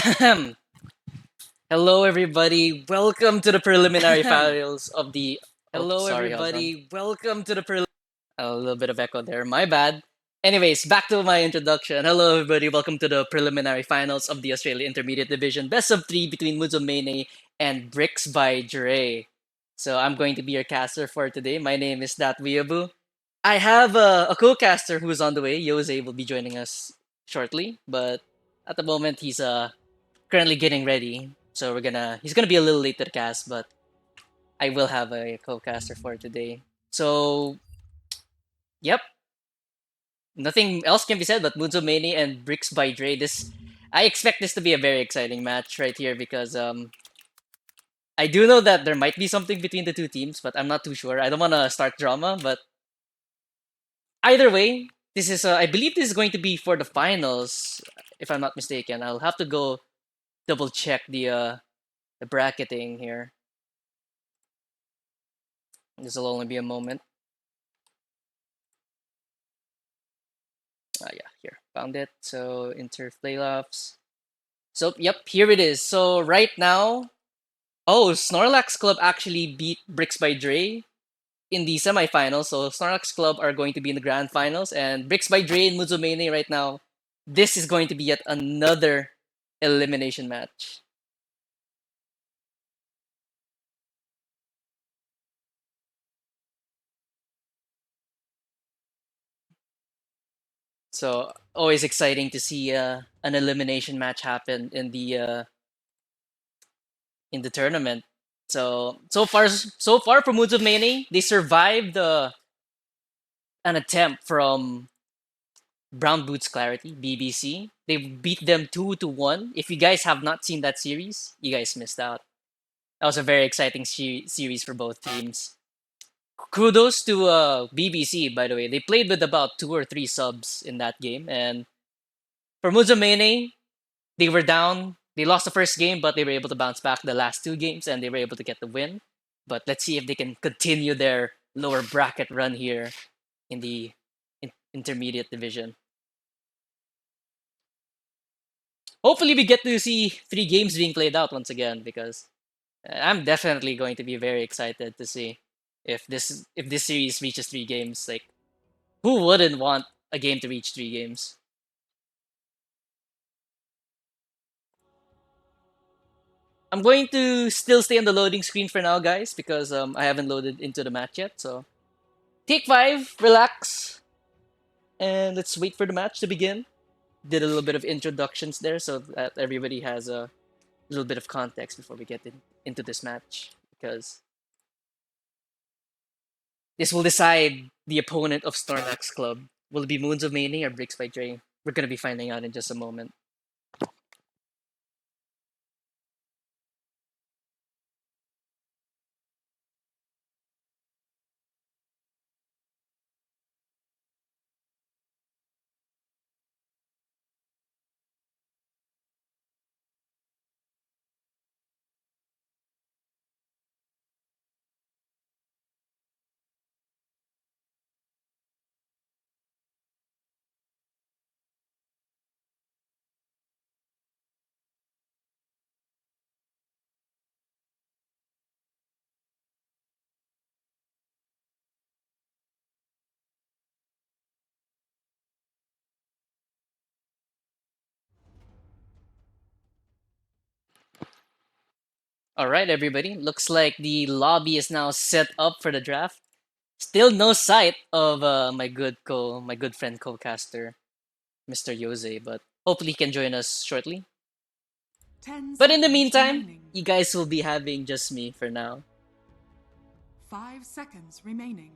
Hello, everybody. Welcome to the preliminary finals of the. Hello, Sorry, hold on. everybody. Welcome to the A little bit of echo there. My bad. Anyways, back to my introduction. Hello, everybody. Welcome to the preliminary finals of the Australia Intermediate Division, best of three between Mene and Bricks by Dre. So I'm going to be your caster for today. My name is Dat Weeaboo. I have a co-caster who's on the way. Jose will be joining us shortly, but at the moment he's currently getting ready. So he's gonna be a little late to the cast, but I will have a co-caster for today. So yep, nothing else can be said but Mene and Bricks by Dre. I expect this to be a very exciting match right here because I do know that there might be something between the two teams, but I'm not too sure. I don't want to start drama, but either way, this is I believe this is going to be for the finals, if I'm not mistaken. I'll have to go double check the bracketing here. This will only be a moment. Yeah, here, found it. So inter playoffs. So yep, here it is. So right now, oh, Snorlax Club actually beat Bricks by Dre in the semifinals. So Snorlax Club are going to be in the grand finals, and Bricks by Dre and Muzumene right now. This is going to be yet another elimination match. So always exciting to see an elimination match happen in the tournament. So far for Moods of Mene, they survived an attempt from Brown Boots Clarity, BBC. They beat them 2-1. If you guys have not seen that series, you guys missed out. That was a very exciting series for both teams. Kudos to BBC, by the way. They played with about 2 or 3 subs in that game. And for Muzamene, they were down. They lost the first game, but they were able to bounce back the last 2 games and they were able to get the win. But let's see if they can continue their lower bracket run here in the intermediate division. Hopefully, we get to see 3 games being played out once again because I'm definitely going to be very excited to see if this series reaches 3 games. Like, who wouldn't want a game to reach 3 games? I'm going to still stay on the loading screen for now, guys, because I haven't loaded into the match yet. So take 5, relax, and let's wait for the match to begin. Did a little bit of introductions there so that everybody has a little bit of context before we get into this match, because this will decide the opponent of Snorlax Club. Will it be Moons of Mane or Bricks by Dre? We're gonna be finding out in just a moment. All right, everybody. Looks like the lobby is now set up for the draft. Still no sight of my good friend co-caster, Mr. Jose, but hopefully he can join us shortly. 10 But in the seconds meantime, remaining. you guys will be having just me for now. 5 seconds remaining.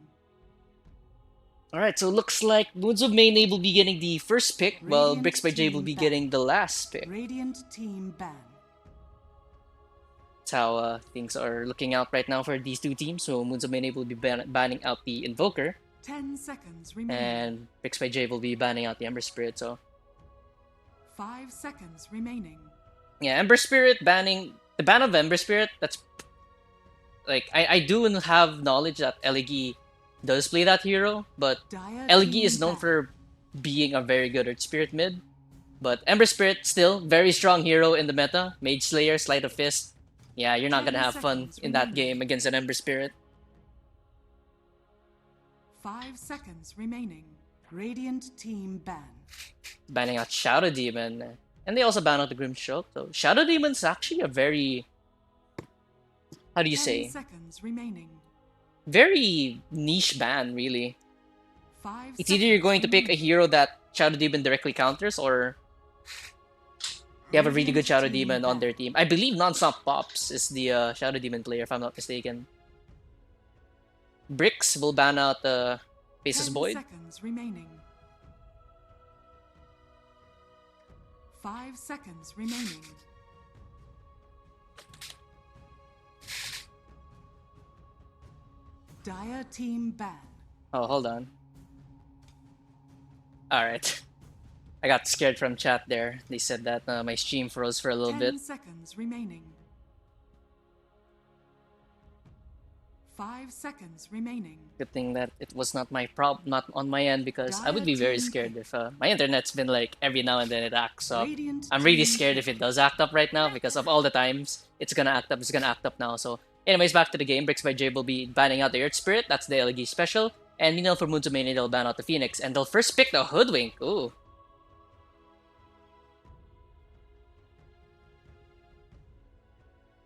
All right, so looks like Moons of Mane will be getting the first pick, while Radiant Bricks by J will team be ban. getting the last pick. Radiant team ban. That's how things are looking out right now for these two teams. So Moons of Mane will be banning out the Invoker, 10 seconds remaining. and Bricks by J will be banning out the Ember Spirit. So 5 seconds remaining. yeah, Ember Spirit banning the ban of Ember Spirit. That's like I do have knowledge that Eligi does play that hero, but Dire Eligi team is known ban. for being a very good Earth Spirit mid. But Ember Spirit still very strong hero in the meta. Mage Slayer, Sleight of Fist. Yeah, you're not 10 gonna have fun seconds in that remaining. game against an Ember Spirit. 5 seconds remaining. Radiant team ban. Banning out Shadow Demon. And they also ban out the Grim Stroke. So Shadow Demon's actually a very, how do you 10 say, seconds remaining. very niche ban, really. 5 It's either you're going to pick a remaining. hero that Shadow Demon directly counters, or you have a really good Radiant Shadow team Demon on ban. their team. I believe Nonstop Pops is the Shadow Demon player, if I'm not mistaken. Bricks will ban out Faces 10 Void. seconds remaining. 5 seconds remaining. Dire team ban. Oh, hold on. Alright. I got scared from chat there. They said that my stream froze for a little 10 bit. seconds remaining. 5 seconds remaining. Good thing that it was not not on my end, because I would Dire be very team scared pick. if my internet's been like every now and then it acts up. Radiant I'm really team scared pick. if it does act up right now because of all the times it's gonna act up. It's gonna act up now. So, anyways, back to the game. Bricks by J will be banning out the Earth Spirit. That's the LG special. And meanwhile, for Moon's Mane, they'll ban out the Phoenix, and they'll first pick the Hoodwink. Ooh.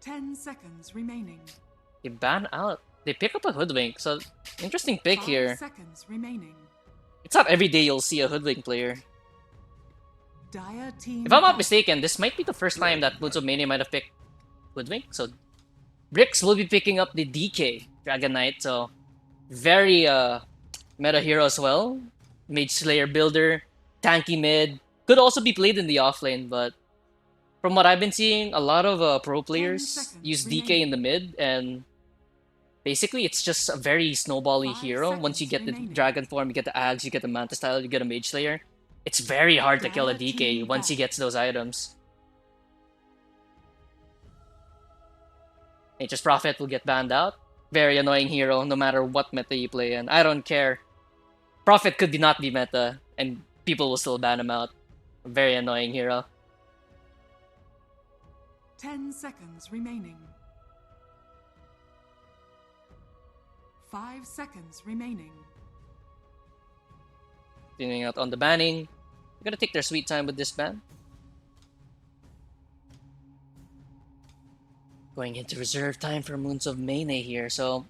10 seconds remaining. They ban out. They pick up a Hoodwink. So, interesting pick 5 here. seconds remaining. It's not every day you'll see a Hoodwink player. Dire team If I'm not ban. mistaken, this might be the first time that Moon's Mane might have picked Hoodwink. So, Bricks will be picking up the DK Dragon Knight. So, very meta hero as well. Mage Slayer builder, tanky mid. Could also be played in the offlane, but from what I've been seeing, a lot of pro 10 players seconds use DK in the mid, and basically it's just a very snowbally 5 hero. Once you seconds get the remaining. Dragon form, you get the Ags, you get the Manta style, you get a Mage Slayer. It's very hard to kill a Dire DK team once he ban. gets those items. Nature's Prophet will get banned out. Very annoying hero, no matter what meta you play in. I don't care. Prophet could not be meta, and people will still ban him out. Very annoying hero. 10 seconds remaining. 5 seconds remaining. Continuing out on the banning. They're gonna take their sweet time with this ban. Going into reserve time for Moons of Mene here. So,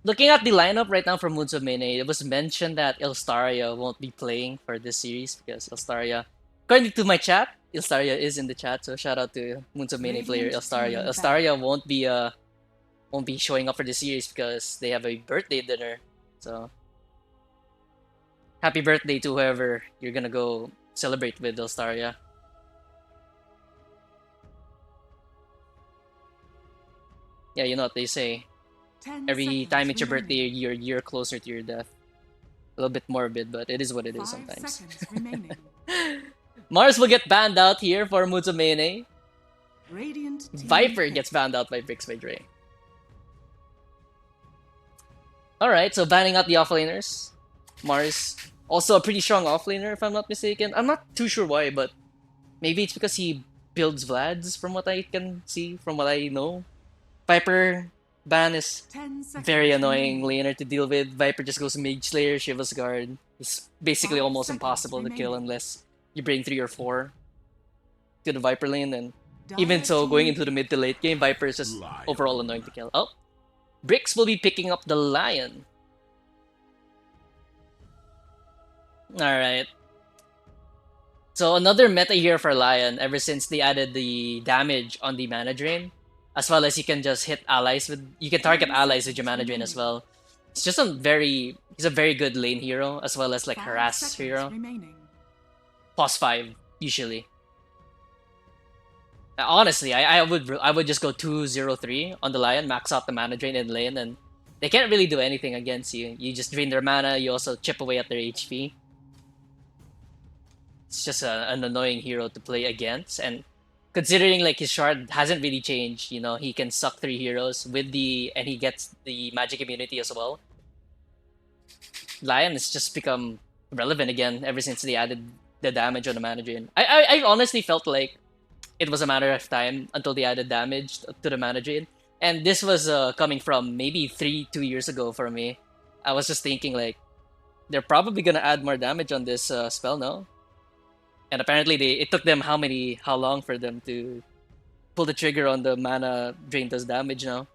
looking at the lineup right now for Moons of Mene, it was mentioned that Ilstaria won't be playing for this series because Ilstaria, according to my chat, Ilstaria is in the chat. So shout out to Moons of Mene player Radiant Ilstaria. team Ilstaria won't be showing up for the series because they have a birthday dinner. So happy birthday to whoever you're gonna go celebrate with, Ilstaria. Yeah, you know what they say. 10 Every seconds time it's your remaining. birthday, you're a year closer to your death. A little bit morbid, but it is what it is 5 sometimes. seconds remaining. Mars will get banned out here for Muzumene. Radiant team Viper pick. gets banned out by Bricks by Dre. Alright, so banning out the offlaners. Mars, also a pretty strong offlaner if I'm not mistaken. I'm not too sure why, but maybe it's because he builds Vlads from what I can see, from what I know. Viper ban is 10 seconds very annoying remaining. laner to deal with. Viper just goes Mage Slayer, Shiva's Guard. It's basically 5 almost seconds impossible to kill remaining. unless you bring 3 or 4 to the Viper lane. And Dire even so, going team into the pick. mid to late game, Viper is just overall annoying to kill. Oh, Bricks will be picking up the Lion. Alright. So another meta here for Lion ever since they added the damage on the mana drain. As well as you can just hit allies with, you can target 10 allies with your seconds mana drain as remaining. well. It's just he's a very good lane hero as well as like 5 harass seconds hero. remaining. +5 usually. Honestly, I would just go 2-0-3 on the Lion, max out the mana drain in lane, and they can't really do anything against you. You just drain their mana, you also chip away at their HP. It's just an annoying hero to play against, and considering like his shard hasn't really changed, you know, he can suck 3 heroes with and he gets the magic immunity as well. Lion has just become relevant again ever since they added the damage on the Mana Drain. I honestly felt like it was a matter of time until they added damage to the Mana Drain. And this was coming from maybe 2 years ago for me. I was just thinking like they're probably gonna add more damage on this spell, no? And apparently it took them how long for them to pull the trigger on the Mana Drain does damage now.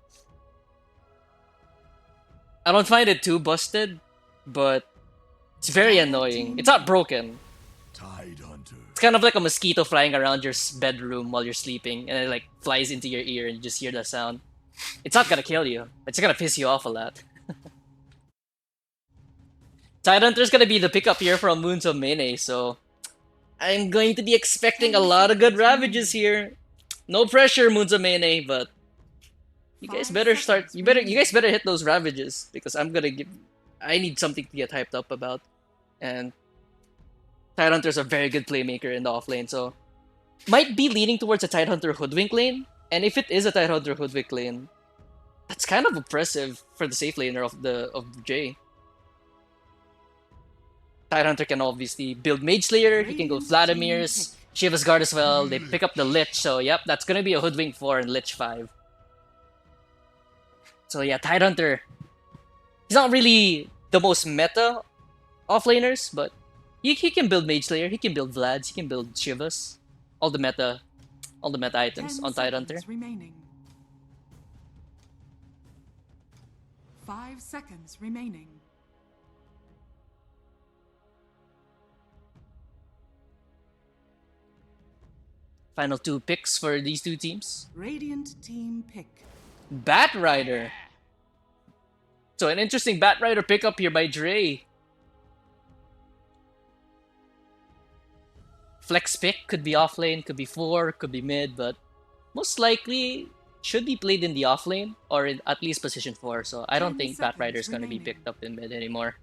I don't find it too busted, but it's very annoying. It's not broken. Tide Hunter. It's kind of like a mosquito flying around your bedroom while you're sleeping, and it like flies into your ear, and you just hear the sound. It's not gonna kill you. It's gonna piss you off a lot. Tidehunter's gonna be the pickup here from Moons of Mene, so I'm going to be expecting a lot of good ravages here. No pressure, Moons of Mene, but you guys better start. You guys better hit those ravages because I need something to get hyped up about, and Tidehunter's a very good playmaker in the off lane, so might be leaning towards a Tidehunter Hoodwink lane. And if it is a Tidehunter Hoodwink lane, that's kind of oppressive for the safe laner of J. Tidehunter can obviously build Mage Slayer, he can go Vladimir's, Shiva's Guard as well, they pick up the Lich, so yep, that's gonna be a Hoodwink 4 and Lich 5. So yeah, Tidehunter, he's not really the most meta offlaners, but he can build Mage Slayer, he can build Vlads, he can build Shivas. All the meta items on Tidehunter. Remaining. 5 seconds remaining. Final 2 picks for these two teams. Radiant team pick. Bat Rider. So an interesting Bat Rider pickup here by Dre. Flex pick could be off lane, could be 4, could be mid, but most likely should be played in the off lane or in at least position 4. So I don't think Bat Rider is going to be picked up in mid anymore.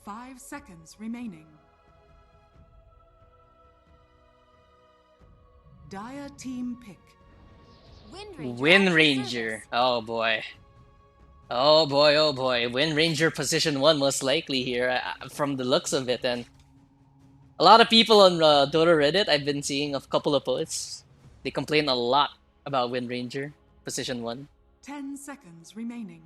5 seconds remaining. Dire team pick. Wind Ranger. Oh boy. Oh boy, oh boy. Wind Ranger position 1 most likely here from the looks of it. And a lot of people on Dota Reddit, I've been seeing a couple of posts. They complain a lot about Wind Ranger position 1. 10 seconds remaining.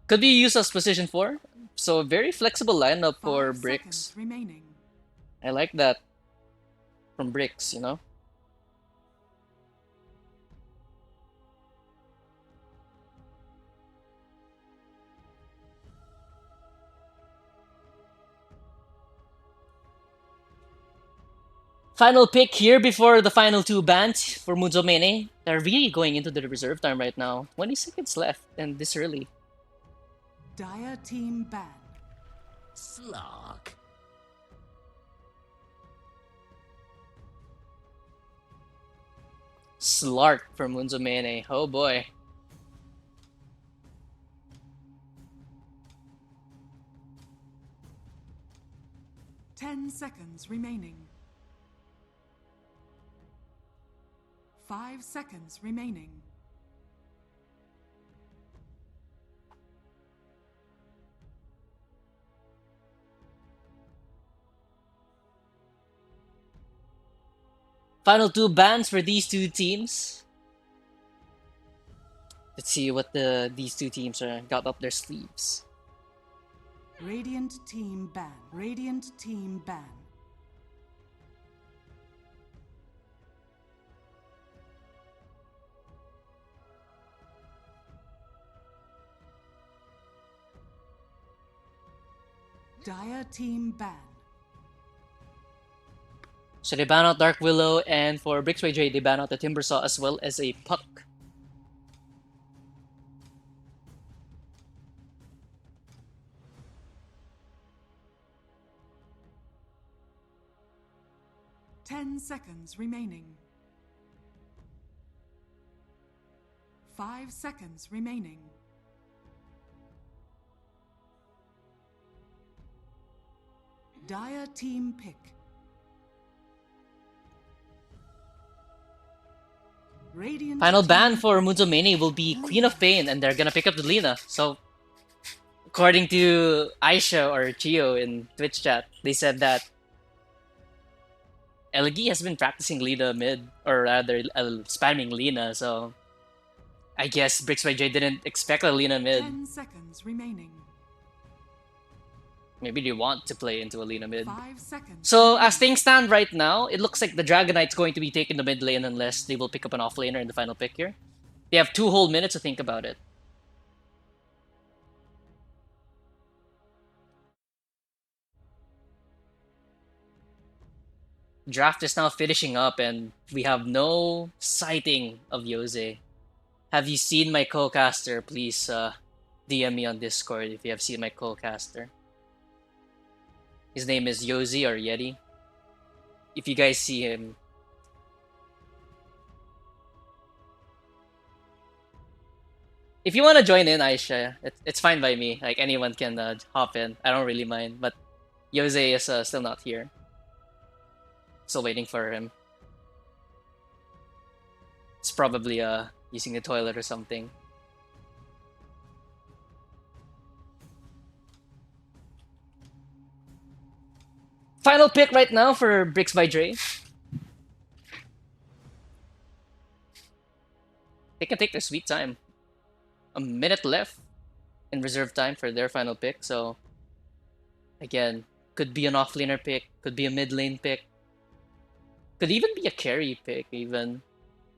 Could be used as position 4. So a very flexible lineup for Bricks. Remaining. I like that from Bricks, you know? Final pick here before the final 2 bans for Moons of Mene. They're really going into the reserve time right now. 20 seconds left and this early. Dire team ban. Slark. Slark for Moons of Mene. Oh boy. Ten seconds remaining. 5 seconds remaining. Final 2 bans for these two teams. Let's see what these two teams got up their sleeves. Radiant team ban. Radiant team ban. Dire team ban. So they ban out Dark Willow, and for Bricks by J, they ban out the Timbersaw as well as a Puck. Ten seconds remaining. 5 seconds remaining. Dire team pick. Radiant Final ban team for Moons of Mene will be Queen of Pain, and they're gonna pick up the Lina. So According to Aisha or Chio in Twitch chat, they said that LG has been practicing Lina mid, or rather, spamming Lina, so I guess Bricks by J didn't expect a Lina mid. 10 seconds remaining. Maybe they want to play into a Lina mid. 5 seconds. So, remaining. as things stand right now, it looks like the Dragon Knight's going to be taking the mid lane unless they will pick up an off laner in the final pick here. They have 2 whole minutes to think about it. Draft is now finishing up and we have no sighting of Yose. Have you seen my co-caster? Please DM me on Discord if you have seen my co-caster. His name is Yozi or Yeti. If you guys see him. If you want to join in, Aisha, it's fine by me. Like, anyone can hop in. I don't really mind. But Yose is still not here. Still waiting for him. It's probably using the toilet or something. Final pick right now for Bricks by Dre. They can take their sweet time. A minute left in reserve time for their final pick, so again, could be an off-laner pick, could be a mid-lane pick, could even be a carry pick, even.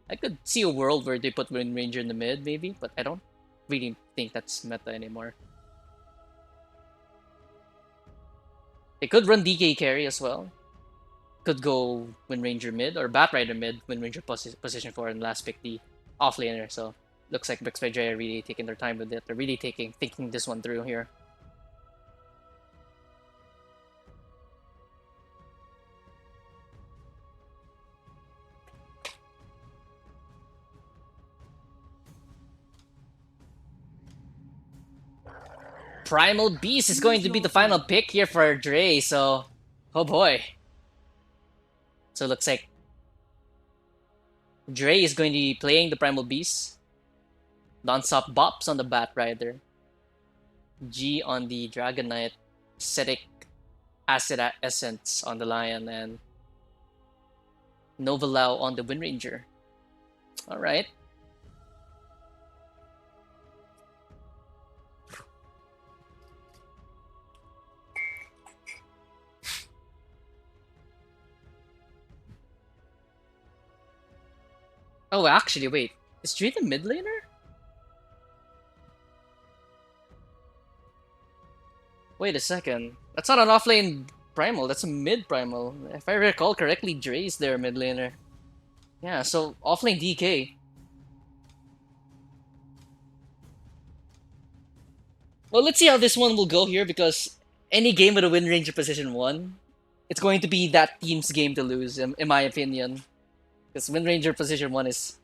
I could see a world where they put Wind Ranger in the mid, maybe, but I don't really think that's meta anymore. They could run DK carry as well. Could go Wind Ranger mid, or Bat Rider mid, Wind Ranger position 4, and last pick the off-laner, so looks like Bricks by Dre are really taking their time with it. They're really thinking this one through here. Primal Beast is going to be the final pick here for Dre, so oh boy. So it looks like Dre is going to be playing the Primal Beast. Non-stop bops on the Bat Rider. G on the Dragon Knight. Acidic Acid Essence on the Lion, and Novalau on the Wind Ranger. Alright. Oh, actually, wait. Is Dre the mid laner? Wait a second. That's not an offlane primal. That's a mid primal. If I recall correctly, Dre's their mid laner. Yeah, so offlane DK. Well, let's see how this one will go here, because any game with a Wind Ranger position 1, it's going to be that team's game to lose, in my opinion. Because Wind Ranger position 1 is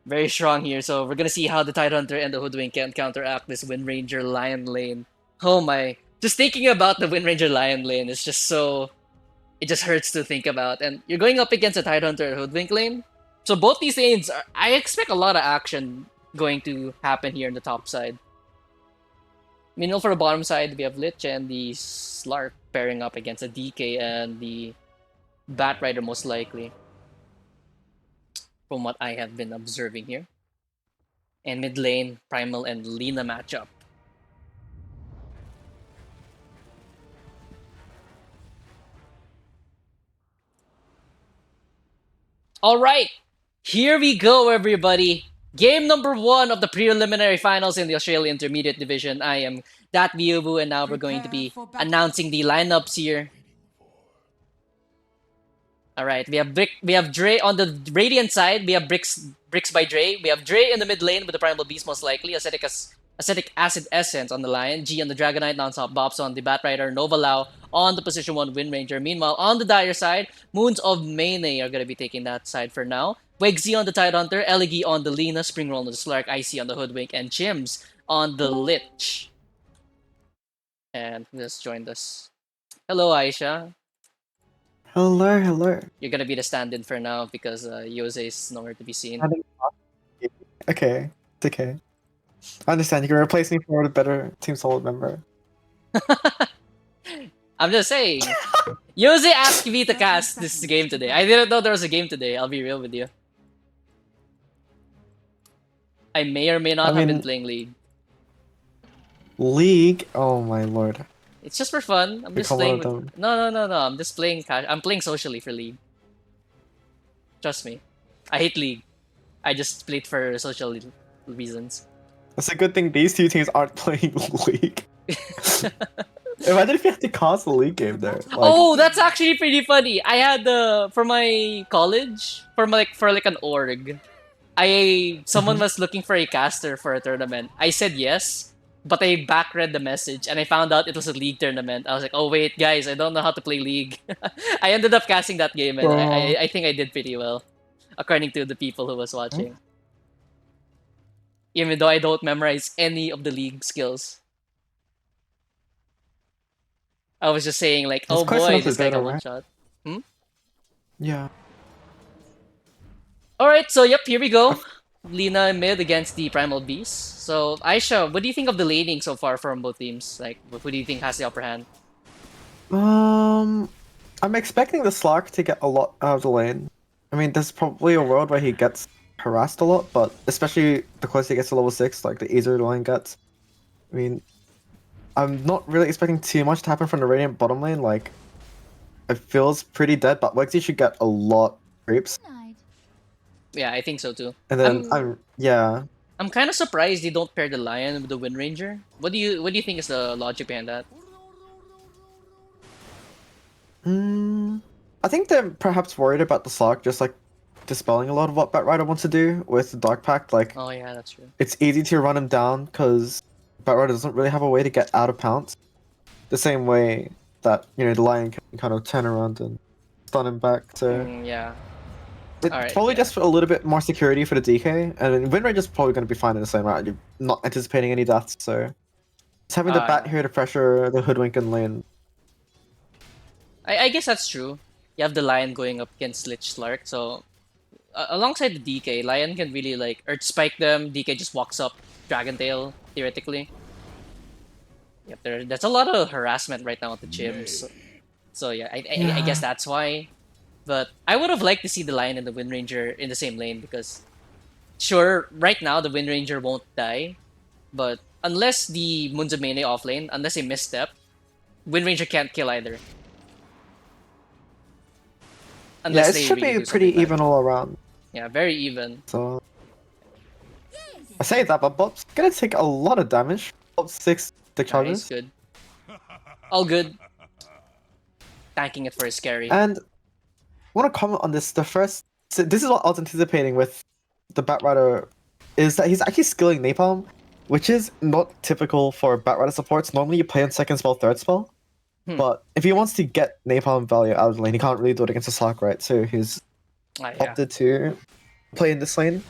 very strong here, so we're gonna see how the Tidehunter and the Hoodwink can counteract this Wind Ranger Lion lane. Oh my. Just thinking about the Wind Ranger Lion lane is just so... It just hurts to think about. And you're going up against a Tidehunter Hoodwink lane. So both these lanes, I expect a lot of action going to happen here in the top side. Meanwhile, for the bottom side, we have Lich and the Slark pairing up against the DK and the Bat Rider, most likely. From what I have been observing here. And mid lane, Primal and Lina matchup. Alright, here we go, everybody. Game number 1 of the preliminary finals in the Australia Intermediate Division. I am that Viubu, and now we're going to be announcing the lineups here. Alright, we have Dre on the Radiant side. We have Bricks by Dre. We have Dre in the mid lane with the Primal Beast, most likely. Acidic Acid Essence on the Lion. G on the Dragon Knight. Non-stop bops on the Bat Rider. Novalau on the position 1 Wind Ranger. Meanwhile, on the Dire side, Moons of Mene are going to be taking that side for now. Wegzi on the Tidehunter. Elegi on the Lina. Springroll on the Slark. Icy on the Hoodwink. And Chims on the Lich. And just joined us. Hello, Aisha. Hello, hello. You're gonna be the stand-in for now because Yose is nowhere to be seen. Okay, it's okay. I understand. You can replace me for a better Team Solid member. I'm just saying. Yose asked me to cast this game today. I didn't know there was a game today. I'll be real with you. I may or may not have been playing League. League? Oh my lord. It's just for fun. I'm just Become one playing of with. them. No. I'm just playing. I'm playing socially for League. Trust me. I hate League. I just played for social reasons. It's a good thing these two teams aren't playing League. Imagine if you had to cast a League game there. Like, Oh, that's actually pretty funny. I had for my college for like an org. Someone was looking for a caster for a tournament. I said yes, but I backread the message and I found out it was a League tournament. I was like, oh wait, guys, I don't know how to play League. I ended up casting that game and I think I did pretty well, according to the people who was watching. Even though I don't memorize any of the League skills. I was just saying like, oh close boy, enough to this guy better, can one right? shot. yeah. Alright, so yep, here we go. Lina mid against the Primal Beast. So, Aisha, what do you think of the laning so far from both teams? Like, who do you think has the upper hand? I'm expecting the Slark to get a lot out of the lane. I mean, there's probably a world where he gets harassed a lot, but especially the closer he gets to level 6, like the easier the lane gets. I mean, I'm not really expecting too much to happen from the Radiant bottom lane. Like, it feels pretty dead, but Wexy should get a lot of creeps. Yeah, I think so too. And then yeah. I'm kind of surprised they don't pair the Lion with the Wind Ranger. What do you think is the logic behind that? I think they're perhaps worried about the Slark just like dispelling a lot of what Batrider wants to do with the Dark Pact. Like, Oh yeah, that's true. it's easy to run him down because Batrider doesn't really have a way to get out of pounce. The same way that, you know, the Lion can kind of turn around and stun him back. So Yeah. it's Alright, probably yeah. just for a little bit more security for the DK. And then Wind Ranger's probably going to be fine in the same round. You're not anticipating any deaths, so it's having the Bat here to pressure the Hoodwink and lane. I guess that's true. You have the Lion going up against Lich Slark, so alongside the DK, Lion can really like Earth Spike them. DK just walks up Dragon Tail theoretically. Yep, that's a lot of harassment right now at the gyms. So yeah, I guess that's why. But I would have liked to see the Lion and the Wind Ranger in the same lane because, sure, right now the Wind Ranger won't die, but unless the Munzo Mene offlane, unless they misstep, Wind Ranger can't kill either. Unless Yeah, it they should really be do pretty something bad. even all around. Yeah, very even. So I say that, but Bob's gonna take a lot of damage. Bob 6 the Nice, charges. good. All good. Tanking it for his scary. And I want to comment on this. So this is what I was anticipating with the Batrider, is that he's actually skilling Napalm, which is not typical for Batrider supports. Normally you play on second spell, third spell. But if he wants to get Napalm value out of the lane, he can't really do it against a Slark, right? So he's opted to play in this lane.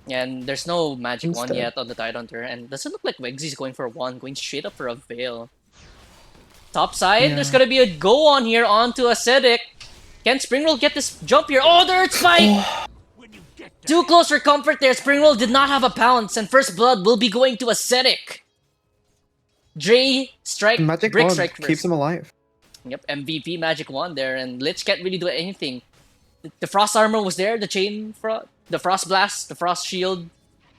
Yeah, and there's no magic one Instead. yet on the Tidehunter, and doesn't look like Wegsy's going for one, going straight up for a Veil. Top side, there's gonna be a go on here onto Acidic. Can Springroll get this jump here? Oh, the Earth Spike! Too close for comfort there. Springroll did not have a pounce, and first blood will be going to Acidic. Dre strike, Magic Brick Wand strike first. keeps him alive. Yep, MVP Magic Wand there, and Lich can't really do anything. The Frost Armor was there, the Chain Frost, the Frost Blast, the Frost Shield.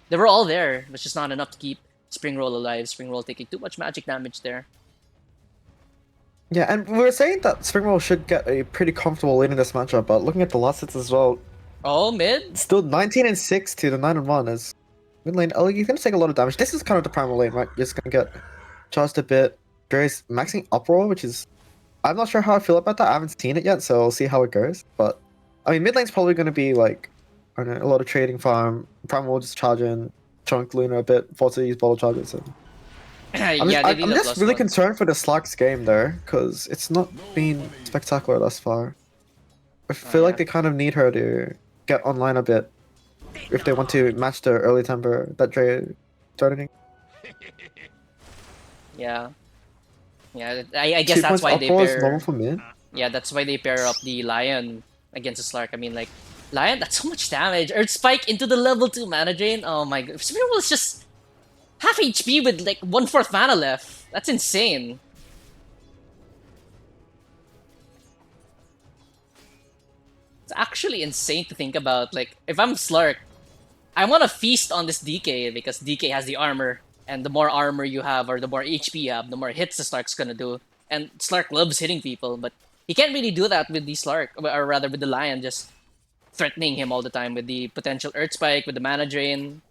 They were all there, but just not enough to keep Springroll alive. Springroll taking too much magic damage there. Yeah, and we were saying that Springwell should get a pretty comfortable lead in this matchup, but looking at the last hits as well, Oh, mid? still 19-6 to the 9-1 is mid lane. Oh, he's gonna take a lot of damage. This is kind of the primal lane, right? You're just gonna get charged a bit. Dre's maxing uproar, which is, I'm not sure how I feel about that. I haven't seen it yet, so we'll see how it goes. But I mean, mid lane's probably gonna be like, I don't know, a lot of trading farm. Primal will just charge in, chunk Luna a bit, force to use bottle charges. And I'm just really concerned for the Slark's game there, because it's not been spectacular thus far. I feel like they kind of need her to get online a bit if they want to match the early temper that Dre is starting. Yeah. Yeah, I guess that's why they is normal pair... for mid. Yeah, that's why they pair up the Lion against the Slark. I mean, like, Lion, that's so much damage. Earth Spike into the level 2 mana drain. Oh my god. Springroll is just... half HP with like 1/4 mana left. That's insane. It's actually insane to think about. Like, if I'm Slark, I want to feast on this DK because DK has the armor, and the more armor you have or the more HP you have, the more hits the Slark's gonna do. And Slark loves hitting people, but he can't really do that with the Slark, or rather with the Lion, just threatening him all the time with the potential Earth Spike, with the mana drain.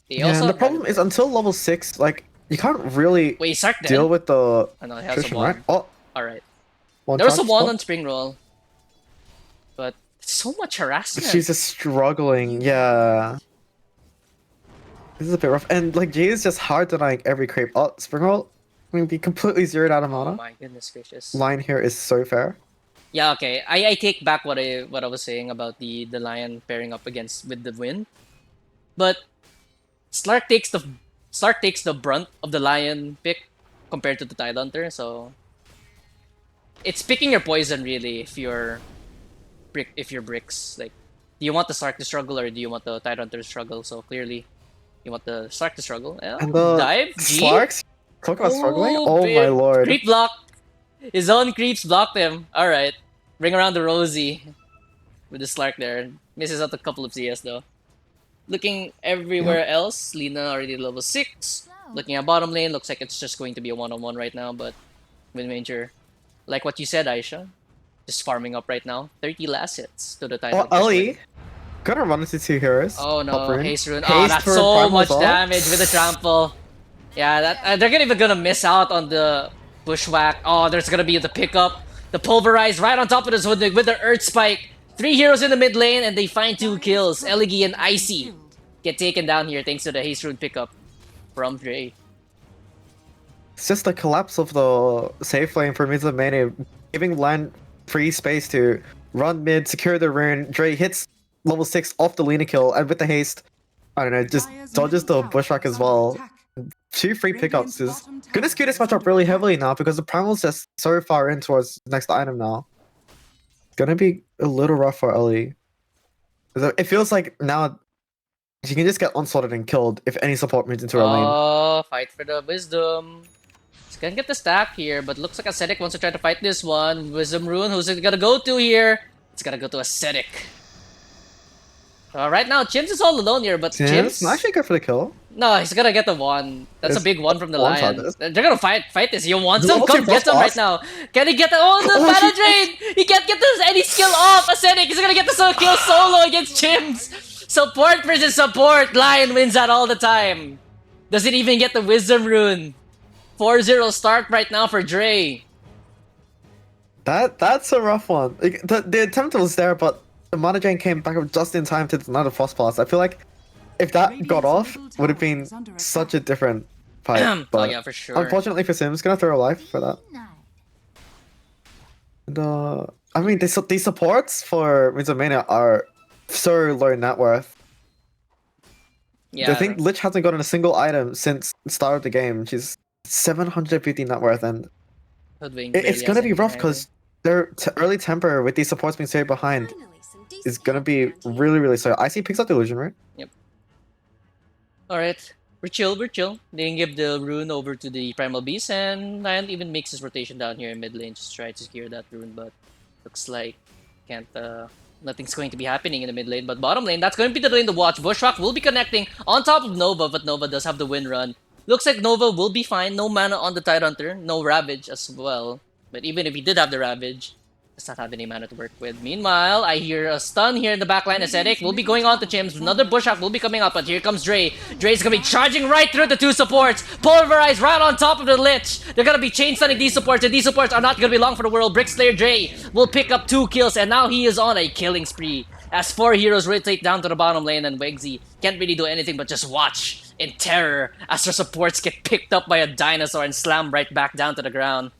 He Yeah, also and the problem is until level 6, like, you can't really wait, Sark dead? deal with the Oh no, he has a attrition, right? wand. Oh, Alright. one There was a charge wand spell. on Spring Roll. But so much harassment. She's just struggling, yeah. This is a bit rough. And, like, Jay is just hard denying every creep. Oh, Spring Roll, I mean, be completely zeroed out of Oh mana. my goodness gracious. Line here is so fair. Yeah, okay. I take back what I was saying about the Lion pairing up against with the Wind. But Slark takes the brunt of the Lion pick compared to the Tidehunter, so it's picking your poison really if you're bricks. Like, do you want the Slark to struggle or do you want the Tidehunter to struggle? So clearly you want the Slark to struggle. And the Dive? G? Slarks, talk about struggling. Oh my babe. lord. Creep block. His own creeps blocked him. Alright. Bring around the Rosie with the Slark there. Misses out a couple of CS though. Looking everywhere else, Lina already level 6. Looking at bottom lane, looks like it's just going to be a one-on-one right now, but with Major, like what you said, Aisha, just farming up right now. 30 last hits to the title. Oh, Ellie, gonna run into 2 heroes. Oh no, Top rune. Haste Rune. Oh, Haste that's for so Primal much Assault. damage with the trample. Yeah, that they're even gonna miss out on the bushwhack. Oh, there's gonna be the pickup. The pulverize right on top of this with the Earth Spike. 3 heroes in the mid lane and they find 2 kills. Eligi and Icy get taken down here thanks to the Haste Rune pickup from Dre. It's just the collapse of the safe lane for Mene, giving land free space to run mid, secure the rune. Dre hits level 6 off the Lina kill, and with the haste, I don't know, just dodges the bushwhack as well. 2 free pickups is gonna skew this matchup really heavily now because the primal's just so far in towards the next item now. It's gonna be a little rough for Ellie. It feels like now she can just get onslaughted and killed if any support moves into her lane. Oh, fight for the wisdom. He's gonna get the stack here, but looks like Ascetic wants to try to fight this one. Wisdom Rune, who's it gonna go to here? It's gonna go to Ascetic. Right now, Chims is all alone here, but Chims... Can actually go for the kill. No, he's gonna get the one. That's a It's big one from the one Lion. shot this. They're gonna fight this. You want The some? ulti Come get plus some right boss. now. Can he get the mana drain? He can't get any skill off. Ascetic, he's gonna get the kill solo against Chims. Support versus support. Lion wins that all the time. Does it even get the Wisdom Rune? 4-0 start right now for Dre. That's a rough one. Like, the attempt was there, but the mana drain came back up just in time to deny the frost blast. I feel like if that got off, would have been such a different fight. But Oh yeah, for sure. unfortunately for Sims, gonna throw a life for that. And I mean, these supports for Mene are so low net worth. Yeah. I think Lich hasn't gotten a single item since the start of the game. She's 750 net worth, and Hoodwink it's barely gonna has be any rough either. because their early temper with these supports being stayed behind is gonna be really slow. Icy picks up the illusion, right? Alright, we're chill. They can give the rune over to the Primal Beast, and Lion even makes his rotation down here in mid lane, just try to secure that rune, but looks like can't nothing's going to be happening in the mid lane. But bottom lane, that's going to be the lane to watch. Bushwhack will be connecting on top of Nova, but Nova does have the win run. Looks like Nova will be fine, no mana on the Tidehunter, no Ravage as well. But even if he did have the Ravage, does not have any mana to work with. Meanwhile, I hear a stun here in the backline. Ascetic will be going on to Chims. Another Bushwhack will be coming up, but here comes Dre. Dre's gonna be charging right through the 2 supports. Pulverize right on top of the Lich. They're gonna be chain stunning these supports, and these supports are not gonna be long for the world. Brickslayer Dre will pick up 2 kills, and now he is on a killing spree. As 4 heroes rotate down to the bottom lane, and Wegsy can't really do anything but just watch in terror as her supports get picked up by a dinosaur and slammed right back down to the ground.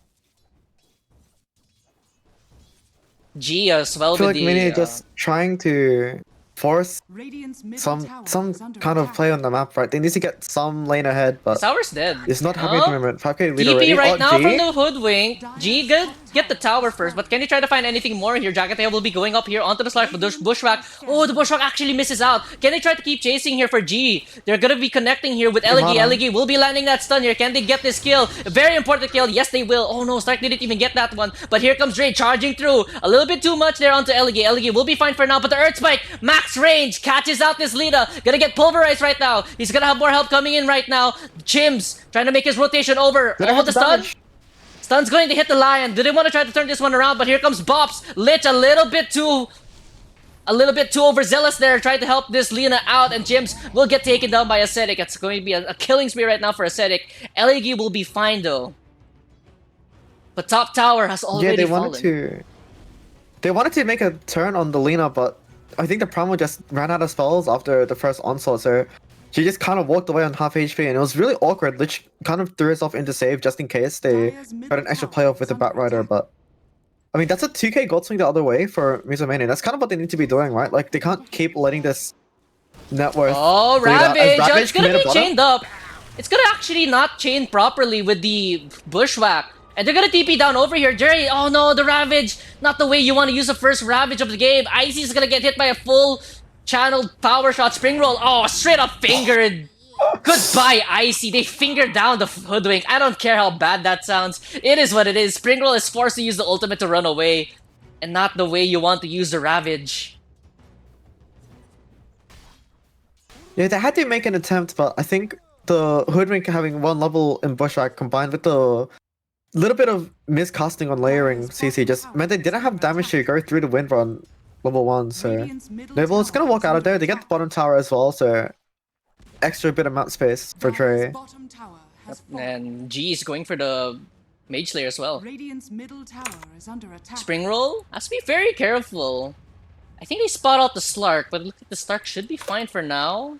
G as well I feel with like the... Mene just trying to force Radiant's middle some tower is under kind of attack. play on the map, right? They need to get some lane ahead, but This tower's dead. it's not happening at the Oh, moment. 5k lead TP already. right Oh, now from G. the Hoodwink. G, good. Get the tower first, but can you try to find anything more here? Jacketail will be going up here onto the Slark, but there's Bushwhack. Oh, the Bushwhack actually misses out. Can they try to keep chasing here for G? They're gonna be connecting here with Elegi. Mana. Elegi will be landing that stun here. Can they get this kill? A very important kill. Yes, they will. Oh no, Slark didn't even get that one. But here comes Dre charging through. A little bit too much there onto Elegi. Elegi will be fine for now, but the Earth Spike, max range, catches out this Lita. Gonna get pulverized right now. He's gonna have more help coming in right now. Chims trying to make his rotation over. They don't Oh, have the the stun. damage. Stun's going to hit the Lion. Do they want to try to turn this one around? But here comes Bops. Lich a little bit too overzealous there, trying to help this Lina out, and Jims will get taken down by Ascetic. It's going to be a killing spree right now for Ascetic. Elegi will be fine though. But top tower has already Yeah, they fallen. wanted to make a turn on the Lina, but I think the Primal just ran out of spells after the first onslaught, so she just kind of walked away on half HP, and it was really awkward. Lich kind of threw herself into save just in case they got an extra playoff with the Batrider, but I mean, that's a 2k gold swing the other way for Mene. That's kind of what they need to be doing, right? Like, they can't keep letting this net worth Oh, bleed out. Ravage! As It's gonna committed be bottom. chained up. It's gonna actually not chain properly with the Bushwhack. And they're gonna TP down over here. Jerry, oh no, the Ravage. Not the way you want to use the first Ravage of the game. Icy is gonna get hit by a full channeled power shot. Spring roll. Oh, straight up fingered. Goodbye, Icy. They fingered down the Hoodwink. I don't care how bad that sounds. It is what it is. Spring roll is forced to use the ultimate to run away. And not the way you want to use the Ravage. Yeah, they had to make an attempt, but I think the Hoodwink having one level in Bushwhack combined with the little bit of miscasting on layering CC just meant they didn't have damage to go through the wind run level 1, so Noble gonna walk out of there. They get the bottom tower as well, so extra bit of map space for Dre. Bottom tower has fallen. And G is going for the Mage Slayer as well. Radiant's middle tower is under attack. Spring roll? Has to be very careful. I think they spot out the Slark, but look at the Slark should be fine for now.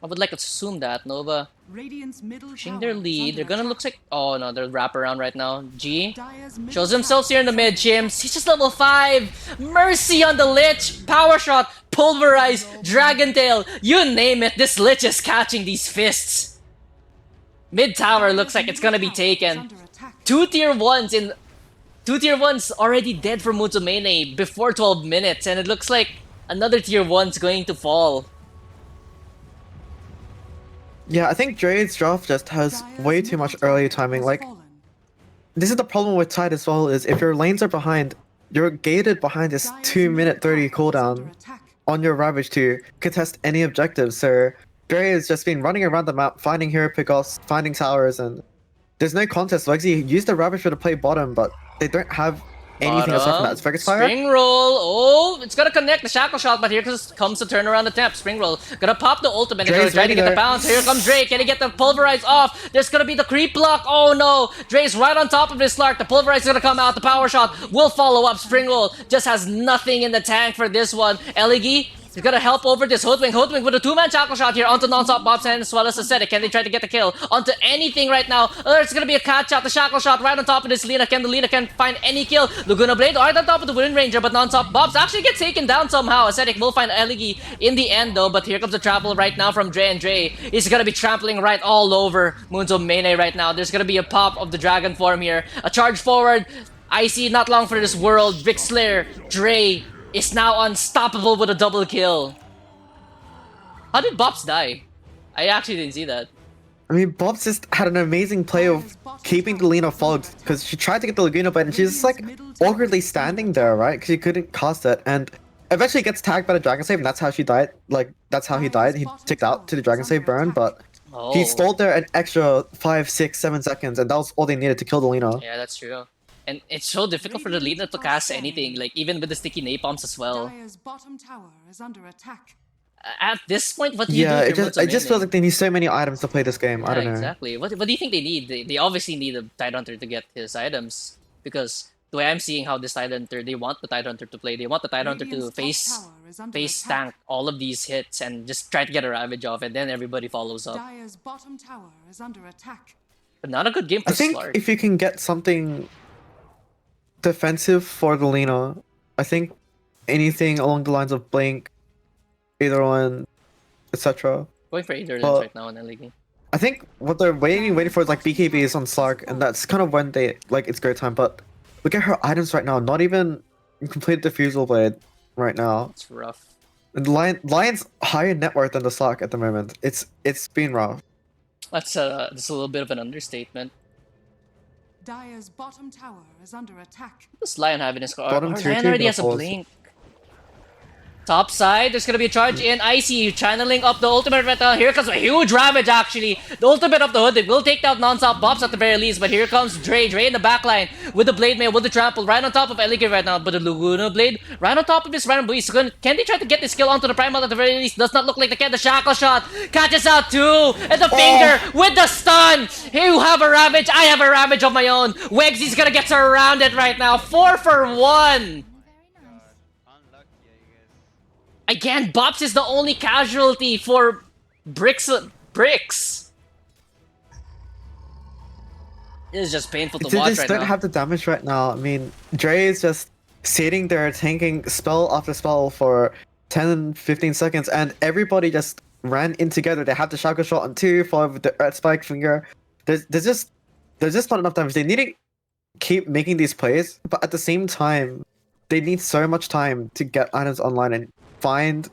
I would like to assume that, Nova. Radiant's middle Pushing tower their is lead. under They're gonna attack. look like... Oh no, they're wrap around right now. G Dire's middle shows tower themselves here in the is mid, under Chims. He's just level 5. Mercy on the Lich. Power shot. Pulverize. Dragon Tail. You name it. This Lich is catching these fists. Mid tower looks like it's gonna be taken. Two tier 1s already dead for Mene before 12 minutes, and it looks like another tier 1's going to fall. Yeah, I think Dre's draft just has way too much early timing. Like, this is the problem with Tide as well, is if your lanes are behind, you're gated behind this 2-minute 30 cooldown on your Ravage to contest any objectives. So Dre has just been running around the map, finding hero pickoffs, finding towers, and there's no contest. Lexi used the Ravager to play bottom, but they don't have anything aside from that. It's Vegas Fire. Spring roll. Oh, it's gonna connect the shackle shot, but here comes the turnaround attempt. Spring roll. Gonna pop the ultimate. Dre's Trying to get ready the bounce. Here comes Dre. Can he get the pulverize off? There's gonna be the creep block. Oh no. Dre's right on top of this Slark. The pulverize is gonna come out. The power shot will follow up. Spring roll just has nothing in the tank for this one. Elegi is gonna help over this Hoodwink. Hoodwink with a 2-man shackle shot here onto non-stop Bob's hand as well as Ascetic. Can they try to get the kill onto anything right now? It's gonna be a catch out. The shackle shot right on top of this Lina. Can the Lina find any kill? Laguna Blade right on top of the Wind Ranger, but non-stop Bobs actually gets taken down somehow. Ascetic will find Elegi in the end though, but here comes the trample right now from Dre, and Dre is gonna be trampling right all over Mene right now. There's gonna be a pop of the dragon form here. A charge forward. Icy not long for this world. Vic Slayer. Dre is now unstoppable with a double kill. How did Bops die? I actually didn't see that. I mean, Bob's just had an amazing play of keeping the Lina fogged, because she tried to get the Laguna Blade and she's just like awkwardly standing there, right? Because she couldn't cast it, and eventually gets tagged by the Dragon Save, and that's how she died. Like, that's how he died. He ticked out to the Dragon Save burn, but he stalled there an extra 5, 6, 7 seconds, and that was all they needed to kill the Lina. Yeah, that's true. And it's so difficult for the Lina to cast anything, like even with the sticky napalms as well. Dire's bottom tower is under attack. At this point, what do you Yeah, do? it just feels like they need so many items to play this game. I don't know. Exactly. What do you think they need? They obviously need a Tidehunter to get his items, because the way I'm seeing how this Tidehunter, they want the Tidehunter to play. They want the Tidehunter to Radiant's top face tower is under face attack. tank all of these hits and just try to get a Ravage off, and then everybody follows up. Dire's bottom tower is under attack. But not a good game for I think Slark. if you can get something defensive for the Lina, I think anything along the lines of Blink, either one, etc. Going for Netherlands But right now in the league. I think what they're waiting for is like BKB is on Slark, and that's kind of when they like it's go time. But look at her items right now. Not even complete diffusal blade right now. It's rough. And Lion's higher net worth than the Slark at the moment. It's been rough. That's a little bit of an understatement. Dire's bottom tower is under attack. What does Lion have in his car? Bottom Our tier Lion two already gonna has a fall. blink. Top side, there's gonna be a charge in. Icy channeling up the ultimate right now. Here comes a huge Ravage actually. The ultimate of the hood. It will take down non-stop Bops at the very least. But here comes Dre. Dre in the backline with the Blade Mail, with the trample right on top of Elegant right now. But the Laguna Blade right on top of his random boost. Can they try to get the skill onto the Primal at the very least? Does not look like they can. The Shackle shot catches out too. And the finger with the stun. You have a Ravage. I have a Ravage of my own. Wegsy's gonna get surrounded right now. 4 for 1. Again, Bops is the only casualty for Bricks. Bricks. It is just painful to They watch just right don't now. have the damage right now. I mean, Dre is just sitting there tanking spell after spell for 10 15 seconds, and everybody just ran in together. They had the Shackle shot on 2, followed with the Earth Spike finger. There's just not enough damage. They need to keep making these plays, but at the same time, they need so much time to get items online and find.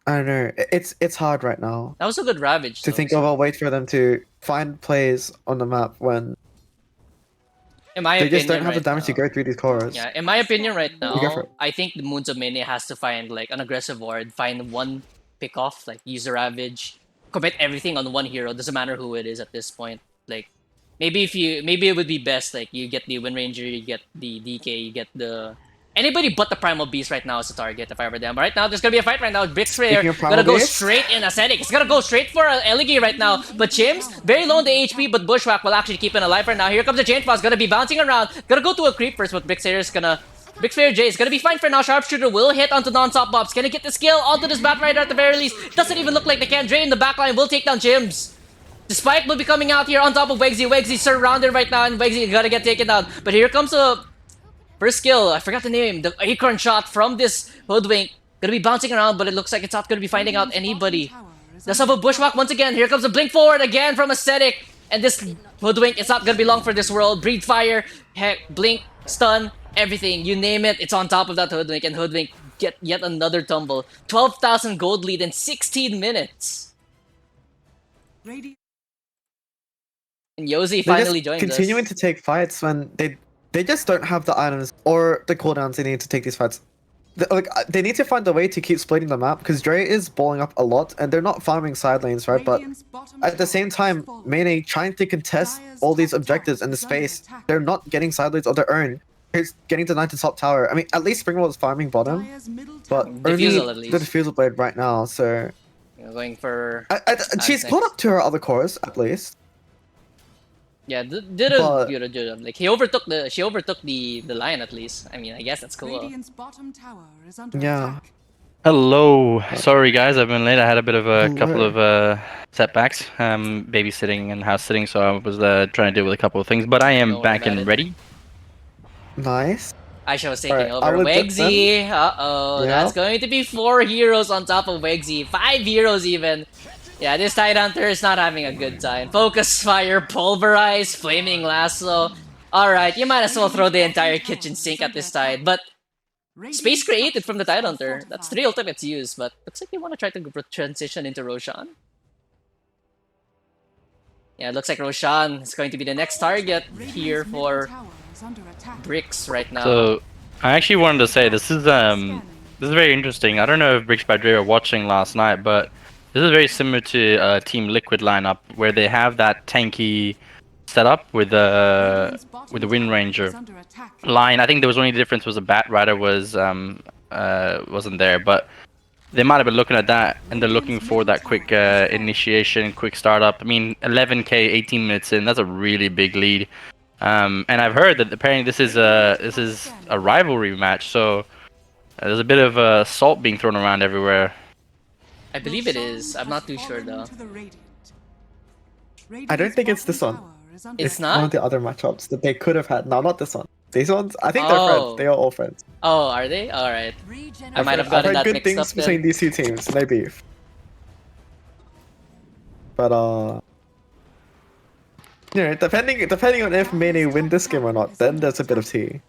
I don't know. It's hard right now That was a good Ravage. to though, think so- of a way for them to find plays on the map when In my they opinion, just don't have the right damage to now- go through these cores. Yeah, in my opinion, right go for now, it. I think the Moons of Mene has to find like an aggressive ward, find one pick off, like use a Ravage, commit everything on one hero. Doesn't matter who it is at this point. Like maybe it would be best like you get the Wind Ranger, you get the DK, you get the anybody but the Primal Beast right now is a target if I were them. But right now, there's gonna be a fight right now. Bricks Prayer Speaking of Primal gonna go Beast? straight in Ascetic. It's gonna go straight for Eligi right now. But Chims, very low on the HP, but Bushwhack will actually keep it alive right now. Here comes the Chain Frost, gonna be bouncing around. Gonna go to a creep first, but Bricks Prayer is gonna... Bricks Prayer J is gonna be fine for now. Sharpshooter will hit onto non-stop Bobs. Can he get the skill onto this Bat Rider at the very least? Doesn't even look like they can. Dre in the backline will take down Chims. The Spike will be coming out here on top of Wegsy. Wegsy surrounded right now, and Wegsy gonna get taken down. But here comes a... First skill, I forgot the name. The acorn shot from this Hoodwink. Gonna be bouncing around, but it looks like it's not gonna be finding out anybody. Does have a Bushwhack once again. Here comes a blink forward again from Aesthetic. And this Hoodwink, it's not gonna be long for this world. Breathe fire, heck, blink, stun, everything. You name it, it's on top of that Hoodwink. And Hoodwink get yet another tumble. 12,000 gold lead in 16 minutes. Radiant And Yosi They're finally just joined continuing us. to take fights when they just don't have the items or the cooldowns they need to take these fights. They need to find a way to keep splitting the map because Dre is balling up a lot and they're not farming side lanes, right? But Radiant's bottom at the tower same has time, fallen. Mene trying to contest all these objectives in the space. They're not getting side lanes of their own. He's getting to 9 to top tower. I mean, at least Springwall is farming bottom, Dire's middle but tower only Diffusal at the least. Diffusal Blade right now. So Going for... she's next. caught up to her other cores at least. Yeah, did a But- good job. Like she overtook the lion at least. I mean, I guess that's cool. Radiant's bottom tower is under Yeah. attack. Hello. Sorry guys, I've been late. I had a bit of a couple Hello. of setbacks, babysitting and house sitting, so I was trying to deal with a couple of things. But I am Don't worry back about and it. ready. Nice. Aisha was taking Alright, over. I will dip Wegsy. Uh-oh. Yeah. That's going to be 4 heroes on top of Wegsy. 5 heroes even. Yeah, this Tidehunter is not having a good time. Focus Fire, Pulverize, Flaming Lasso. Alright, you might as well throw the entire kitchen sink at this Tide. But Radiant's space created from the structures are Tidehunter. That's fortified. 3 ultimates used, but looks like they want to try to transition into Roshan. Yeah, it looks like Roshan is going to be the next target Radiant's here middle for tower is under attack. Bricks right now. So I actually wanted to say this is very interesting. I don't know if Bricks by Dre were watching last night, but this is very similar to Team Liquid lineup where they have that tanky setup with the Wind Ranger Is under attack. line. I think there was only difference was the Bat Rider wasn't there, but they might have been looking at that and they're looking for that quick initiation, quick startup. I mean, 11k, 18 minutes in, that's a really big lead. And I've heard that apparently this is a rivalry match, so there's a bit of salt being thrown around everywhere. I believe it is. I'm not too sure though. I don't think it's this one. It's One not? of the other matchups that they could have had. No, not this one. These ones, I think they're friends. They are all friends. Oh, are they? All right. I might have I've gotten heard that good mixed up things then. between these two teams. No beef. But you know, depending on if Mene win this game or not, then there's a bit of tea.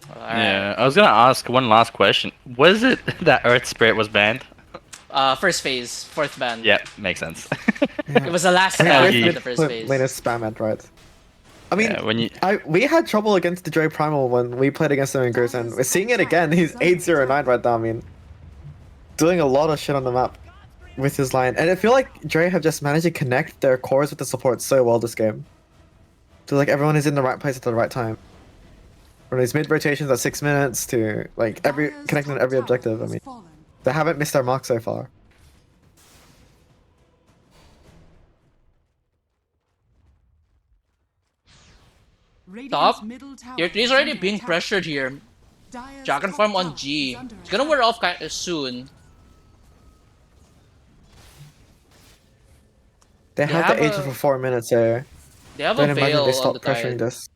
All Yeah, right. I was gonna ask one last question. Was it that Earth Spirit was banned? First phase, fourth ban. Yeah, makes sense. It was the last I mean, ban Grace of Elgie. the first phase. Lane is spam it, right? I mean, Yeah, when you we had trouble against the Dre Primal when we played against him in Groups, and we're seeing it again. He's 809 right now. I mean, doing a lot of shit on the map with his line, and I feel like Dre have just managed to connect their cores with the support so well this game. So like everyone is in the right place at the right time. From these mid rotations at 6 minutes to like connecting every objective. I mean, they haven't missed their mark so far. Top. Tier 3 is already being pressured here. Dragon Farm on G. It's gonna wear off kind of soon. They have have the Aegis a- for 4 minutes there. They have Don't a imagine veil they on stop the pressuring tide. this.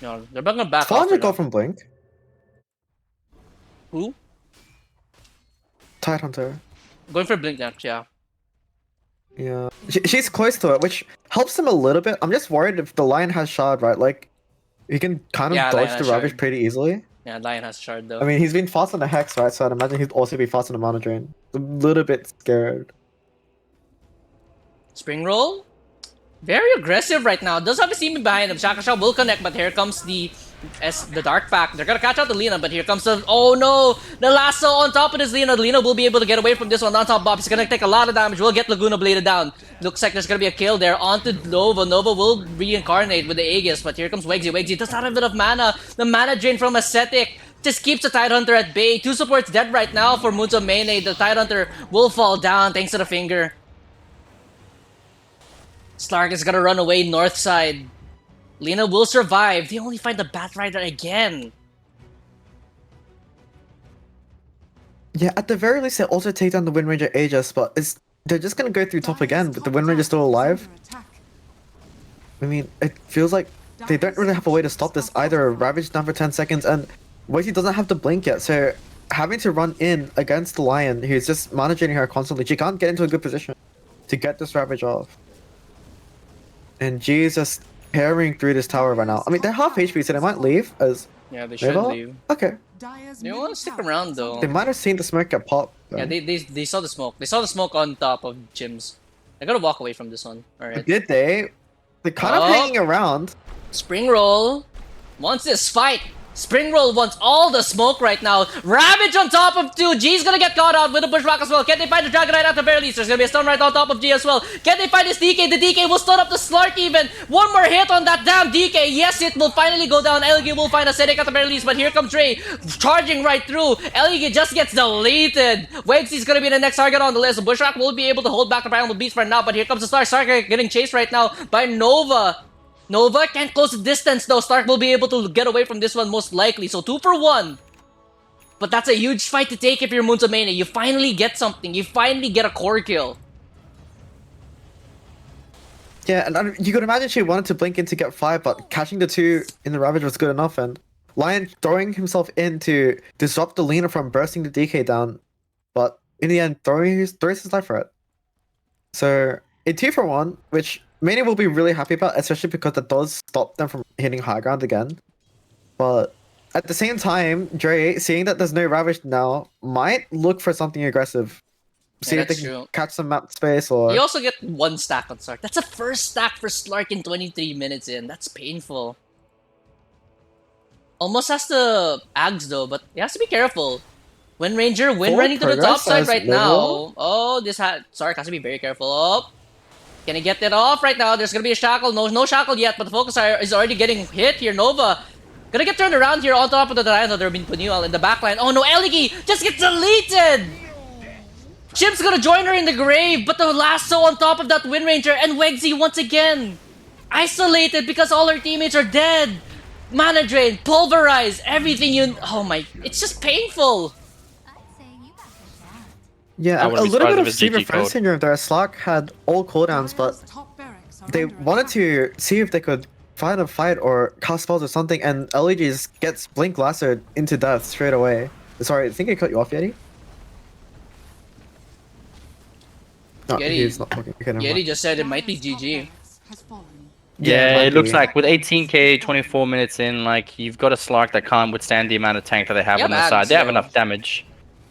No, they're not gonna back off 400 for gold now. from Blink. Who? Tidehunter. Going for Blink next, yeah. Yeah. She's close to it, which helps him a little bit. I'm just worried if the Lion has Shard, right? Like, he can kind of Yeah, Lion dodge has the Ravage Shard. pretty easily. Yeah, Lion has Shard though. I mean, he's been fast on the Hex, right? So I'd imagine he'd also be fast on the Mana Drain. A little bit scared. Spring Roll? Very aggressive right now. Does have a Seaman behind him. Shaka Shah will connect, but here comes the Dark Pack. They're gonna catch out the Lina, but here comes the... Oh no! The lasso on top of this Lina. Lina will be able to get away from this one. On top Bob. He's gonna take a lot of damage. Will get Laguna bladed down. Looks like there's gonna be a kill there. Onto Nova. Nova will reincarnate with the Aegis, but here comes Wegsy. Wegsy does not have enough mana. The mana drain from Ascetic just keeps the Tidehunter at bay. Two supports dead right now for Moons of Mene. The Tidehunter will fall down thanks to the finger. Slark is gonna run away north side. Lina will survive. They only find the Batrider again. Yeah, at the very least, they also take down the Wind Ranger Aegis, but they're just gonna go through top again, but the Wind Ranger still alive. I mean, it feels like they don't really have a way to stop this either. Ravage down for 10 seconds, and Whitey doesn't have the blink yet, so having to run in against the Lion, who's just managing her constantly, she can't get into a good position to get this Ravage off. And G is just carrying through this tower right now. I mean, they're half HP, so they might leave as... Yeah, they should Nova? leave. Okay. They want to stick around though. They might have seen the smoke get pop. Though. Yeah, they saw the smoke. They saw the smoke on top of gyms. They're gonna walk away from this one. Alright. Did they? They're kind of hanging around. Spring Roll wants this fight. Spring Roll wants all the smoke right now. Ravage on top of 2. G's gonna get caught out with the pushback as well. Can they find the Dragon Knight at the very least? There's gonna be a stun right on top of G as well. Can they find this DK? The DK will stun up the Slark even. One more hit on that damn DK. Yes, it will finally go down. LG will find a Ascetic at the very least, but here comes Dre charging right through. LG just gets deleted. Wegsy's gonna be the next target on the list. Bushrock will be able to hold back the Primal Beast for now, but here comes the Slark. Slark getting chased right now by Nova. Nova can't close the distance though. Stark will be able to get away from this one most likely. So 2 for 1. But that's a huge fight to take if you're Moons of Mene. You finally get something. You finally get a core kill. Yeah, and you could imagine she wanted to blink in to get 5, but catching the 2 in the Ravage was good enough, and Lion throwing himself in to disrupt the Lina from bursting the DK down, but in the end, throws his life for it. So, a 2 for 1, which Mene will be really happy about, especially because that does stop them from hitting high ground again. But at the same time, Dre, seeing that there's no Ravage now, might look for something aggressive. See if they can catch some map space or... You also get 1 stack on Slark. That's a first stack for Slark in 23 minutes in. That's painful. Almost has to Ags though, but he has to be careful. Wind Ranger, running to the top side right now. Oh, Slark has to be very careful. Oh. Can he get that off right now? There's gonna be a shackle. No shackle yet, but the focus is already getting hit here. Nova gonna get turned around here on top of the Dino. There have been Punual in the backline. Oh no, Eligi just gets deleted! Chip's gonna join her in the grave, but the lasso on top of that Wind Ranger and Wegsy once again isolated because all her teammates are dead. Mana drain, pulverize, everything oh my, it's just painful. Yeah, a little bit of Super Friend Syndrome there. Slark had all cooldowns, but they wanted to see if they could find a fight or cast spells or something, and LEG just gets Blink Lasso into death straight away. Sorry, I think I cut you off, Yeti. No, Yeti- he's not talking. Okay, never Yeti mind. just said it might be Dire's top GG. barracks has fallen. Yeah, might it looks be. like with 18k, 24 minutes in, like you've got a Slark that can't withstand the amount of tank that they have Yeah, on the Ags, side. They have though. enough damage.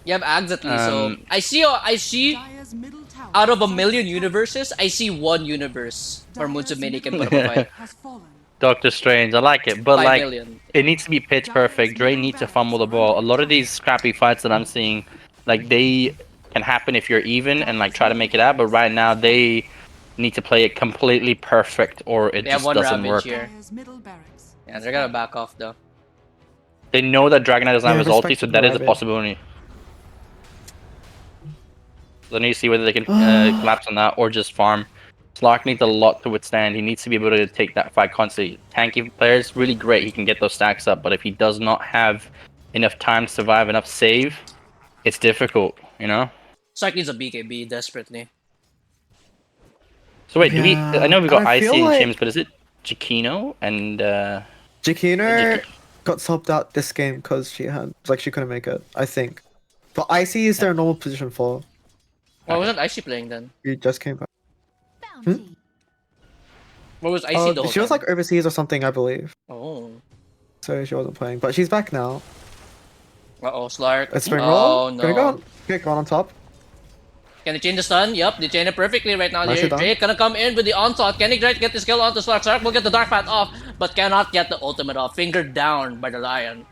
You have Ags at least, so Um, I see Dire's middle tower out of a is under million attack. universes, I see one universe where Dire's Mene can middle put up a tower fight. has fallen. Doctor Strange, I like it, but 5 like million. it needs to be pitch perfect. Dre needs to fumble the ball. A lot of these scrappy fights that I'm seeing, like they can happen if you're even and like try to make it out. But right now they need to play it completely perfect, or it They have just one doesn't Ravage work. here. Dire's middle barracks Yeah, is they're gonna fallen. back off though. They know that Dragonite doesn't have Yeah, his ulti, respect so to that the is a Ravage. possibility. So they need to see whether they can collapse on that or just farm. Slark needs a lot to withstand. He needs to be able to take that fight constantly. Tanky players, really great. He can get those stacks up, but if he does not have enough time to survive, enough save, it's difficult, you know? Sark needs a BKB desperately. So wait, do we? I know we got and I Icy feel and like Chims, but is it Chiquino and Jakino Jiki- got subbed out this game because she couldn't make it, I think. But Icy is their normal position for. Why wasn't Icy playing then? He just came back. Bounty. Where was Icy the whole She was time? like overseas or something, I believe. Oh. So she wasn't playing. But she's back now. Uh-oh, Slark. It's spring Oh, roll. no. Gonna go on. Okay, go on top. Can they change the stun? Yup, they chain it perfectly right now. Nicely done. Drake gonna come in with the onslaught. Can he try to get the skill onto Slark? Slark will get the Dark Path off, but cannot get the ultimate off. Fingered down by the Lion.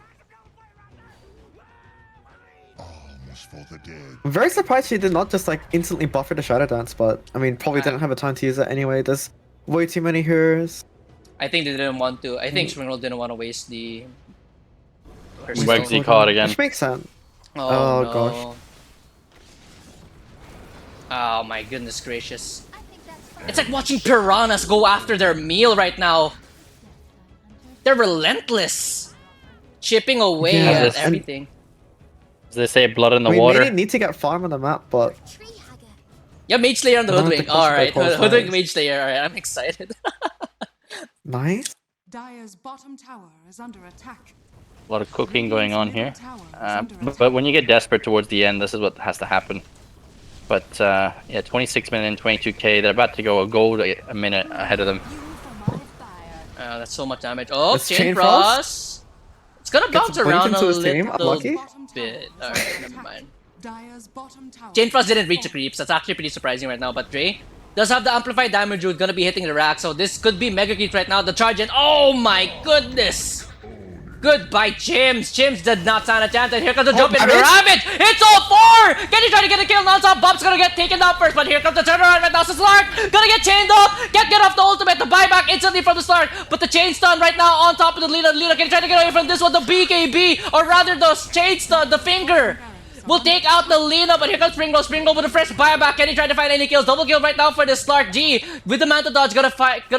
Almost for the dead. I'm very surprised she did not just like instantly buffer the Shadow Dance, but I mean, probably didn't have a time to use it anyway. There's way too many heroes. I think they didn't want to. I think Springroll didn't want to waste the... her Wegsy skill. caught again. Which makes sense. Oh, Oh, no. gosh. Oh my goodness gracious. I think that's fine. It's like watching piranhas go after their meal right now. They're relentless. Chipping away Yeah, at and- everything. As they say, blood in the I mean, water. Mene need to get farm on the map, but Tree hugger. Yeah, Mage Slayer on the I don't Hoodwink. think that's Alright, what they call Hoodwink fires. Mage Slayer. Alright, I'm excited. nice. Dire's bottom tower is under attack. A lot of cooking going on here. Under But when you get desperate towards the end, this is what has to happen. But yeah, 26 minutes and 22k. They're about to go a gold a minute ahead of them. Fuel for my fire. That's so much damage. Oh, Let's Chain Chain Frost. Frost. It's gonna bounce blinked around a into his team, little unlucky. bit. Alright, never mind. Dire's bottom tower. Chain Frost didn't reach the creeps. That's actually pretty surprising right now. But Dre does have the amplified damage root, gonna be hitting the rack. So this could be mega creeps right now. The charge in. Oh my goodness! Goodbye, Chims. Chims did not stand a chance. And here comes the jump in. Ravage! Ravage! It's all four! Can he try to get a kill? Non-stop. Bob's gonna get taken down first. But here comes the turnaround right now. So Slark gonna get chained off. Can't get off the ultimate. The buyback instantly from the Slark. But the chain stun right now on top of the Lina. Lina can try to get away from this one. The BKB. Or rather the chain stun. The finger. Will take out the Lina, but here comes Springle. Springle with a fresh buyback. Can he try to find any kills? Double kill right now for the Slark G. With the Manta Dodge, gonna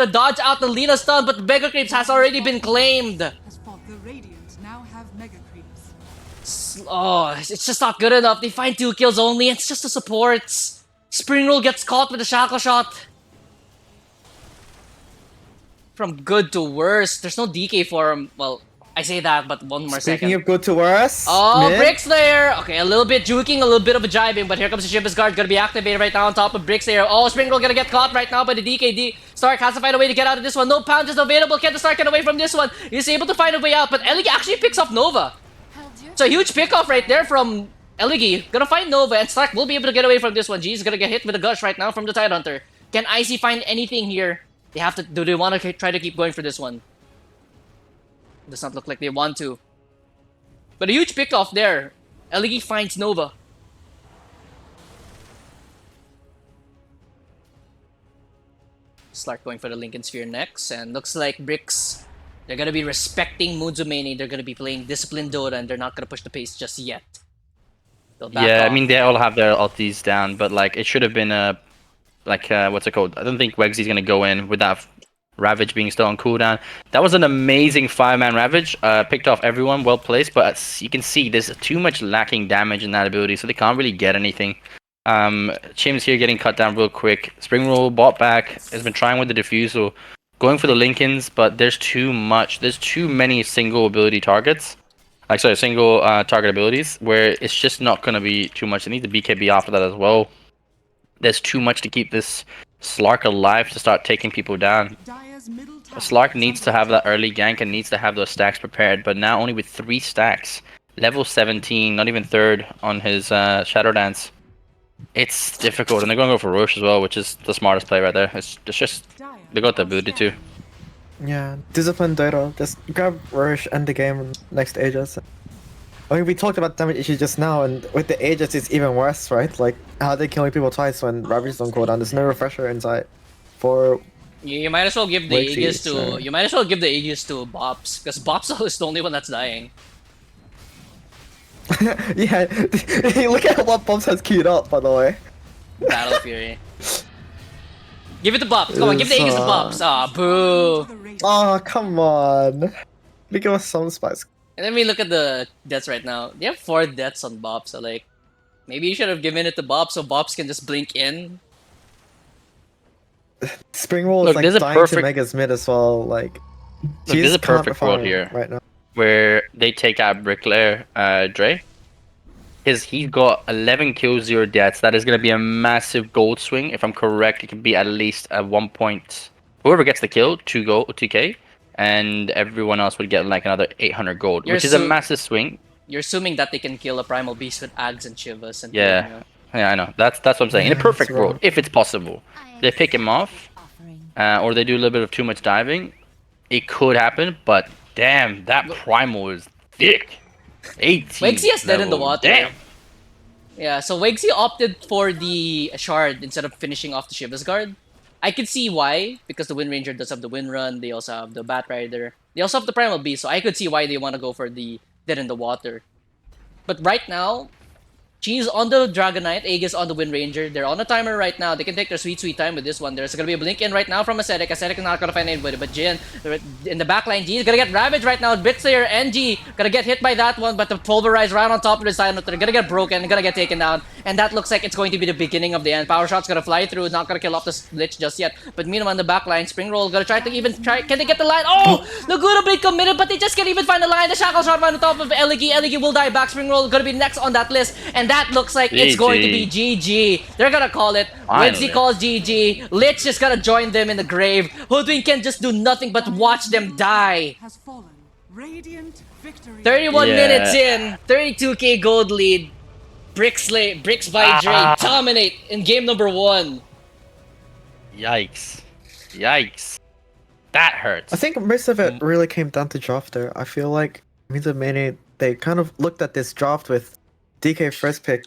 dodge out the Lina stun, but the Mega Creeps has already been claimed. Has fought. The Radiant now have mega creeps. Oh, it's just not good enough. They find 2 kills only. It's just the supports. Springle gets caught with a shackle shot. From good to worse. There's no DK for him. Well, I say that, but one more Speaking second. of good to worse. Oh, mid. Brick Slayer! Okay, a little bit juking, a little bit of a jibing, but here comes the Shivers Guard, gonna be activated right now on top of Brick Slayer. Oh, Springle gonna get caught right now by the DKD. Stark has to find a way to get out of this one. No punches available. Can the Stark get away from this one? He's able to find a way out, but Eligi actually picks off Nova. Held your It's a huge pickoff right there from Eligi. Gonna find Nova, and Stark will be able to get away from this one. G's gonna get hit with a gush right now from the Tidehunter. Can Icy find anything here? They have to. Do they want to try to keep going for this one? Does not look like they want to. But a huge pickoff there. Eligi finds Nova. Slark going for the Lincoln Sphere next, and looks like Bricks. They're gonna be respecting Mene. They're gonna be playing disciplined Dota, and they're not gonna push the pace just yet. They'll back Yeah, off. I mean they all have their ultis down, but like it should have been a what's it called? I don't think Wegsy's gonna go in with that Ravage being still on cooldown. That was an amazing 5-man Ravage. Picked off everyone, well placed, but you can see there's too much lacking damage in that ability, so they can't really get anything. Chim's here getting cut down real quick. Spring Roll bought back, has been trying with the Diffusal. going for the Lincolns, but there's too much. There's too many single ability targets. Like, sorry, single target abilities, where it's just not going to be too much. They need the BKB off of that as well. There's too much to keep this Slark alive to start taking people down. Dire's middle tower Slark is needs under to have that attack. early gank and needs to have those stacks prepared, but now only with 3 stacks. Level 17, not even third on his Shadow Dance. It's difficult, and they're going to go for Roche as well, which is the smartest play right there. It's just, Dire they got the are ability to. scanning. Yeah, disciplined Dota. Just grab Rosh, end the game, and next Aegis. I mean, we talked about damage issues just now, and with the Aegis, it's even worse, right? Like, how are they killing people twice when Ravage don't cooldown? There's no refresher inside for You might as well give the Wakesy, Aegis to so- you might as well give the Aegis to Bops, because Bops is the only one that's dying. yeah, look at what Bombs has queued up, by the way. Battle Fury. Give it to Bops. Come on, give the Aegis to It's, Bops. Ah, boo. To the race. Oh, come on. Give us some spice. And then we look at the deaths right now. They have 4 deaths on Bops, so like, maybe you should have given it to Bops so Bops can just blink in. Springwall is Look, like there's a dying to perfect- Mega's mid as well. Like, Look, there's a perfect world here. right now. Where they take out Bricklayer Dre. He's got 11 kills, 0 deaths. That is going to be a massive gold swing. If I'm correct, it can be at least a 1 point. Whoever gets the kill, 2K, and everyone else would get like another 800 gold, You're which is a so- massive swing. You're assuming that they can kill a Primal Beast with Ags and Chivas and Yeah. you know. Yeah, I know. That's what I'm saying. In a Yeah, perfect it's world, wrong. if it's possible, they pick him off, Offering. or they do a little bit of too much diving. It could happen, but damn, that primal is thick. 18. Wakesy is dead in the level. water. Damn. Yeah, so Wakesy opted for the Shard instead of finishing off the Shiva's Guard. I could see why, because the Wind Ranger does have the Wind Run, they also have the Bat Rider, they also have the Primal Beast, so I could see why they want to go for the Dead in the Water. But right now, she's on the Dragonite, Aegis on the Wind Ranger. They're on a timer right now. They can take their sweet time with this one. There's gonna be a blink in right now from Ascetic. Ascetic is not gonna find anybody, but Jin in the backline. G is gonna get Ravaged right now. Bitslayer and G gonna get hit by that one, but the Pulverize right on top of the side. They're gonna get broken, gonna get taken down, and that looks like it's going to be the beginning of the end. Power Shot's gonna fly through, not gonna kill off the Lich just yet. But meanwhile, on the backline, Spring Roll gonna try to even try. Can they get the line? Oh, Laguna Blade committed, but they just can't even find the line. The Shackle Shot right on top of Eligi. Eligi will die back. Spring Roll gonna be next on that list, and that looks like it's going to be GG. They're gonna call it. Finally. Winsy calls GG. Lich is gonna join them in the grave. Hoodwink can just do nothing but watch them die. Has fallen. Radiant victory. 31 Yeah. minutes in, 32k gold lead. Bricks by Dre dominate in game number 1. Yikes. Yikes. That hurts. I think most of it really came down to draft there. I feel like Mene, they kind of looked at this draft with DK first pick,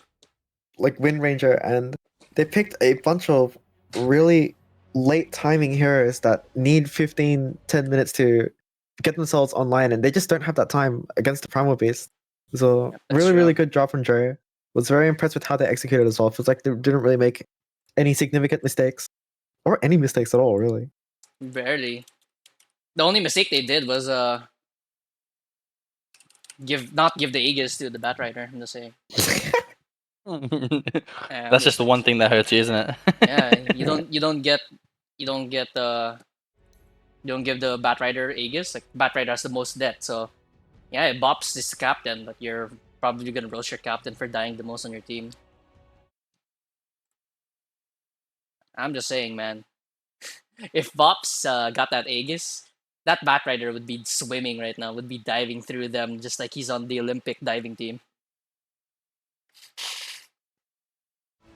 like Wind Ranger, and they picked a bunch of really late timing heroes that need 10 minutes to get themselves online, and they just don't have that time against the Primal Beast. So that's really, true. really good job from Dre. Was very impressed with how they executed as well. Feels like they didn't really make any significant mistakes. Or any mistakes at all, really. Barely. The only mistake they did was not give the Aegis to the Bat Rider. I'm just saying. Yeah, That's just the one thing that hurts you, isn't it? yeah. You don't give the Bat Rider Aegis. Like Bat Rider has the most death, so yeah, Bops is captain, but you're probably gonna roast your captain for dying the most on your team. I'm just saying, man. If Bops got that Aegis, that Bat Rider would be swimming right now, would be diving through them just like he's on the Olympic diving team.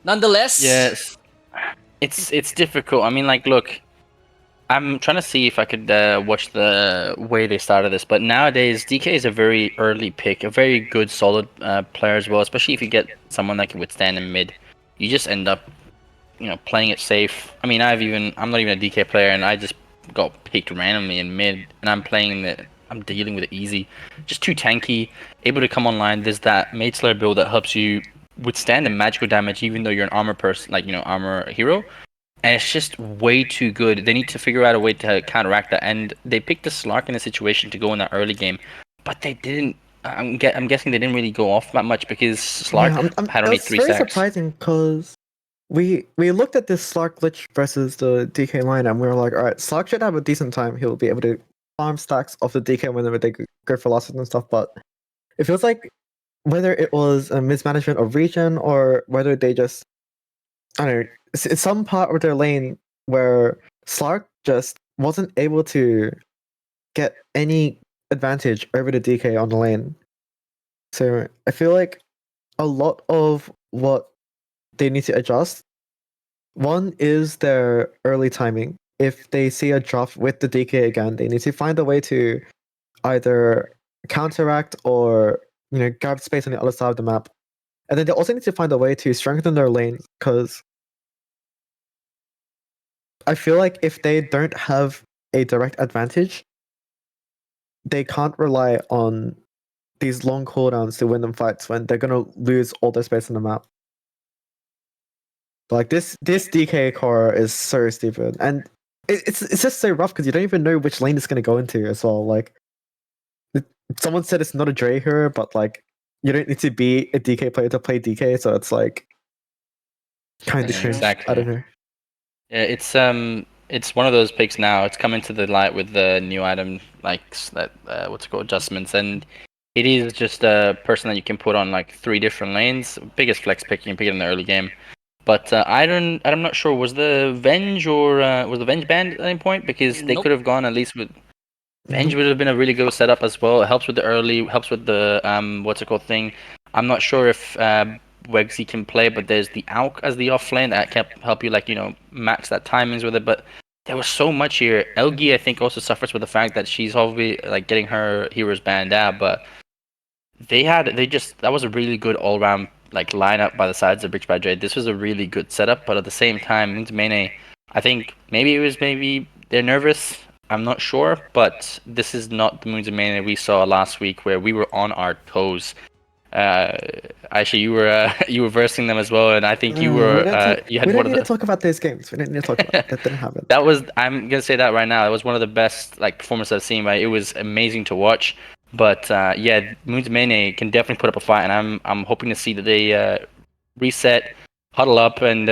Nonetheless, Yes. It's difficult. I mean, like, look, I'm trying to see if I could watch the way they started this, but nowadays DK is a very early pick, a very good, solid player as well. Especially if you get someone that can withstand in mid, you just end up, playing it safe. I mean, I'm not even a DK player, and I just got picked randomly in mid, and I'm dealing with it easy. Just too tanky, able to come online. There's that Maid Slayer build that helps you withstand the magical damage, even though you're an armor person, like armor hero. And it's just way too good. They need to figure out a way to counteract that. And they picked the Slark in a situation to go in that early game, but they didn't. I'm guessing they didn't really go off that much because Slark had only it's 3 very stacks. surprising because we looked at this Slark glitch versus the DK line, and we were like, all right, Slark should have a decent time. He'll be able to farm stacks off the DK whenever they go for losses and stuff. But it feels like whether it was a mismanagement of region or whether they just, I don't know, it's some part of their lane where Slark just wasn't able to get any advantage over the DK on the lane. So I feel like a lot of what they need to adjust. One is their early timing. If they see a draft with the DK again, they need to find a way to either counteract or grab space on the other side of the map. And then they also need to find a way to strengthen their lane, because I feel like if they don't have a direct advantage, they can't rely on these long cooldowns to win them fights when they're gonna lose all their space on the map. Like this DK core is so stupid, and it's just so rough because you don't even know which lane it's gonna go into as well. Like, someone said it's not a Dre hero, but like you don't need to be a DK player to play DK, so it's like kind of That's strange. true. I don't know. Yeah, it's one of those picks now. It's come into the light with the new item, like that what's it called, adjustments, and it is just a person that you can put on like 3 different lanes. Biggest flex pick, you can pick it in the early game. But I'm not sure. Was the Venge or was the Venge banned at any point? Because they Nope. could have gone at least with Venge would have been a really good setup as well. It helps with the early, helps with the what's it called thing. I'm not sure if Wegsy can play, but there's the Auk as the off lane that can help you match that timings with it. But there was so much here. Elgi I think also suffers with the fact that she's probably like getting her heroes banned out, but that was a really good all round like lineup by the sides of Bridge by Jade. This was a really good setup, but at the same time, Mene, I think maybe they're nervous. I'm not sure, but this is not the Moons of Mene we saw last week where we were on our toes. Uh, Actually, you were you were versing them as well, and I think you were you We had don't one of need to the talk about those games. We don't need to talk about it. That didn't happen. that was I'm gonna say that right now. It was one of the best like performances I've seen. Right, it was amazing to watch. But yeah, Moons Mene can definitely put up a fight, and I'm hoping to see that they reset, huddle up, and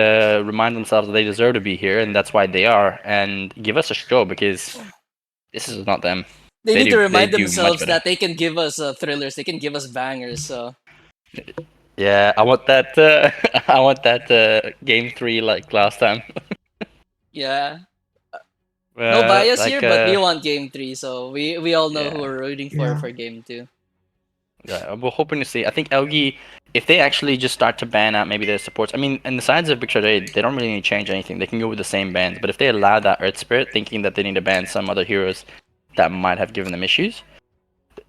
remind themselves that they deserve to be here, and that's why they are, and give us a show because this is not them. They need to They remind do much themselves better. that they can give us thrillers. They can give us bangers. So Yeah, I want that. I want that game 3 like last time. yeah, no bias here, Like but we want game 3. So we all know who yeah. we're rooting Yeah. for game 2. Yeah, we're hoping to see. I think Elgi, if they actually just start to ban out maybe their supports. I mean, in the sides of Big Trade, they don't really need to change anything. They can go with the same bans. But if they allow that Earth Spirit, thinking that they need to ban some other heroes that might have given them issues,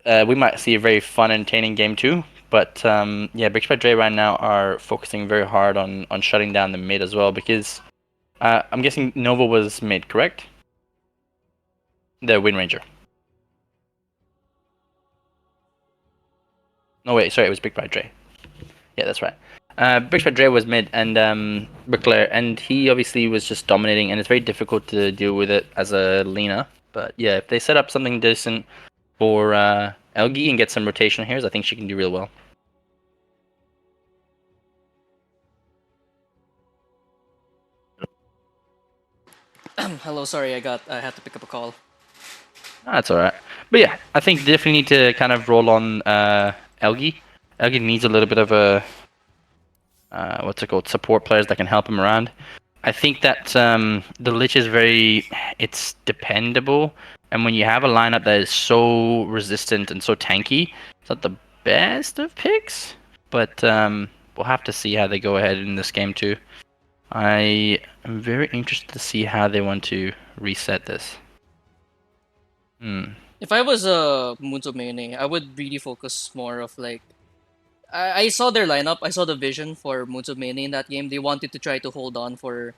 we might see a very fun, entertaining game too. But yeah, Big Trade right now are focusing very hard on shutting down the mid as well because I'm guessing Nova was mid, correct? The Wind Ranger. No, wait, sorry, it was Big Bad Dre. Yeah, that's right. Big Bad Dre was mid, and Baclair, and he obviously was just dominating, and it's very difficult to deal with it as a Lena. But yeah, if they set up something decent for Elgi and get some rotational heroes, I think she can do real well. Hello, sorry, I had to pick up a call. That's alright. But yeah, I think definitely need to kind of roll on Elgi. Elgi needs a little bit of a what's it called, support players that can help him around. I think that the Lich is it's dependable, and when you have a lineup that is so resistant and so tanky, it's not the best of picks. But we'll have to see how they go ahead in this game too. I am very interested to see how they want to reset this. If I was a Munzo Mene, I would really focus more of like I saw their lineup. I saw the vision for Munzo Mene in that game. They wanted to try to hold on for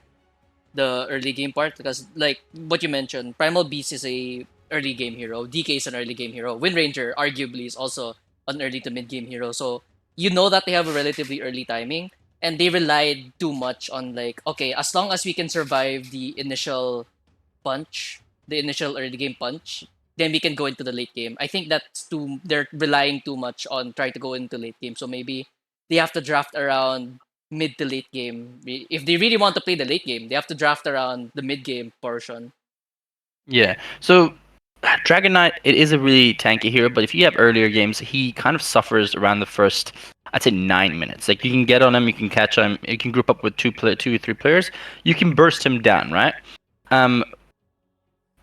the early game part because like what you mentioned, Primal Beast is a early game hero. DK is an early game hero. Wind Ranger arguably is also an early to mid game hero. So you know that they have a relatively early timing and they relied too much on like okay, as long as we can survive the initial punch, the initial early game punch, then we can go into the late game. I think that's they're relying too much on trying to go into late game. So maybe they have to draft around mid to late game. If they really want to play the late game, they have to draft around the mid game portion. Yeah. So Dragon Knight, it is a really tanky hero, but if you have earlier games, he kind of suffers around the first, I'd say 9 minutes. Like you can get on him, you can catch him, you can group up with two or three players, you can burst him down, right?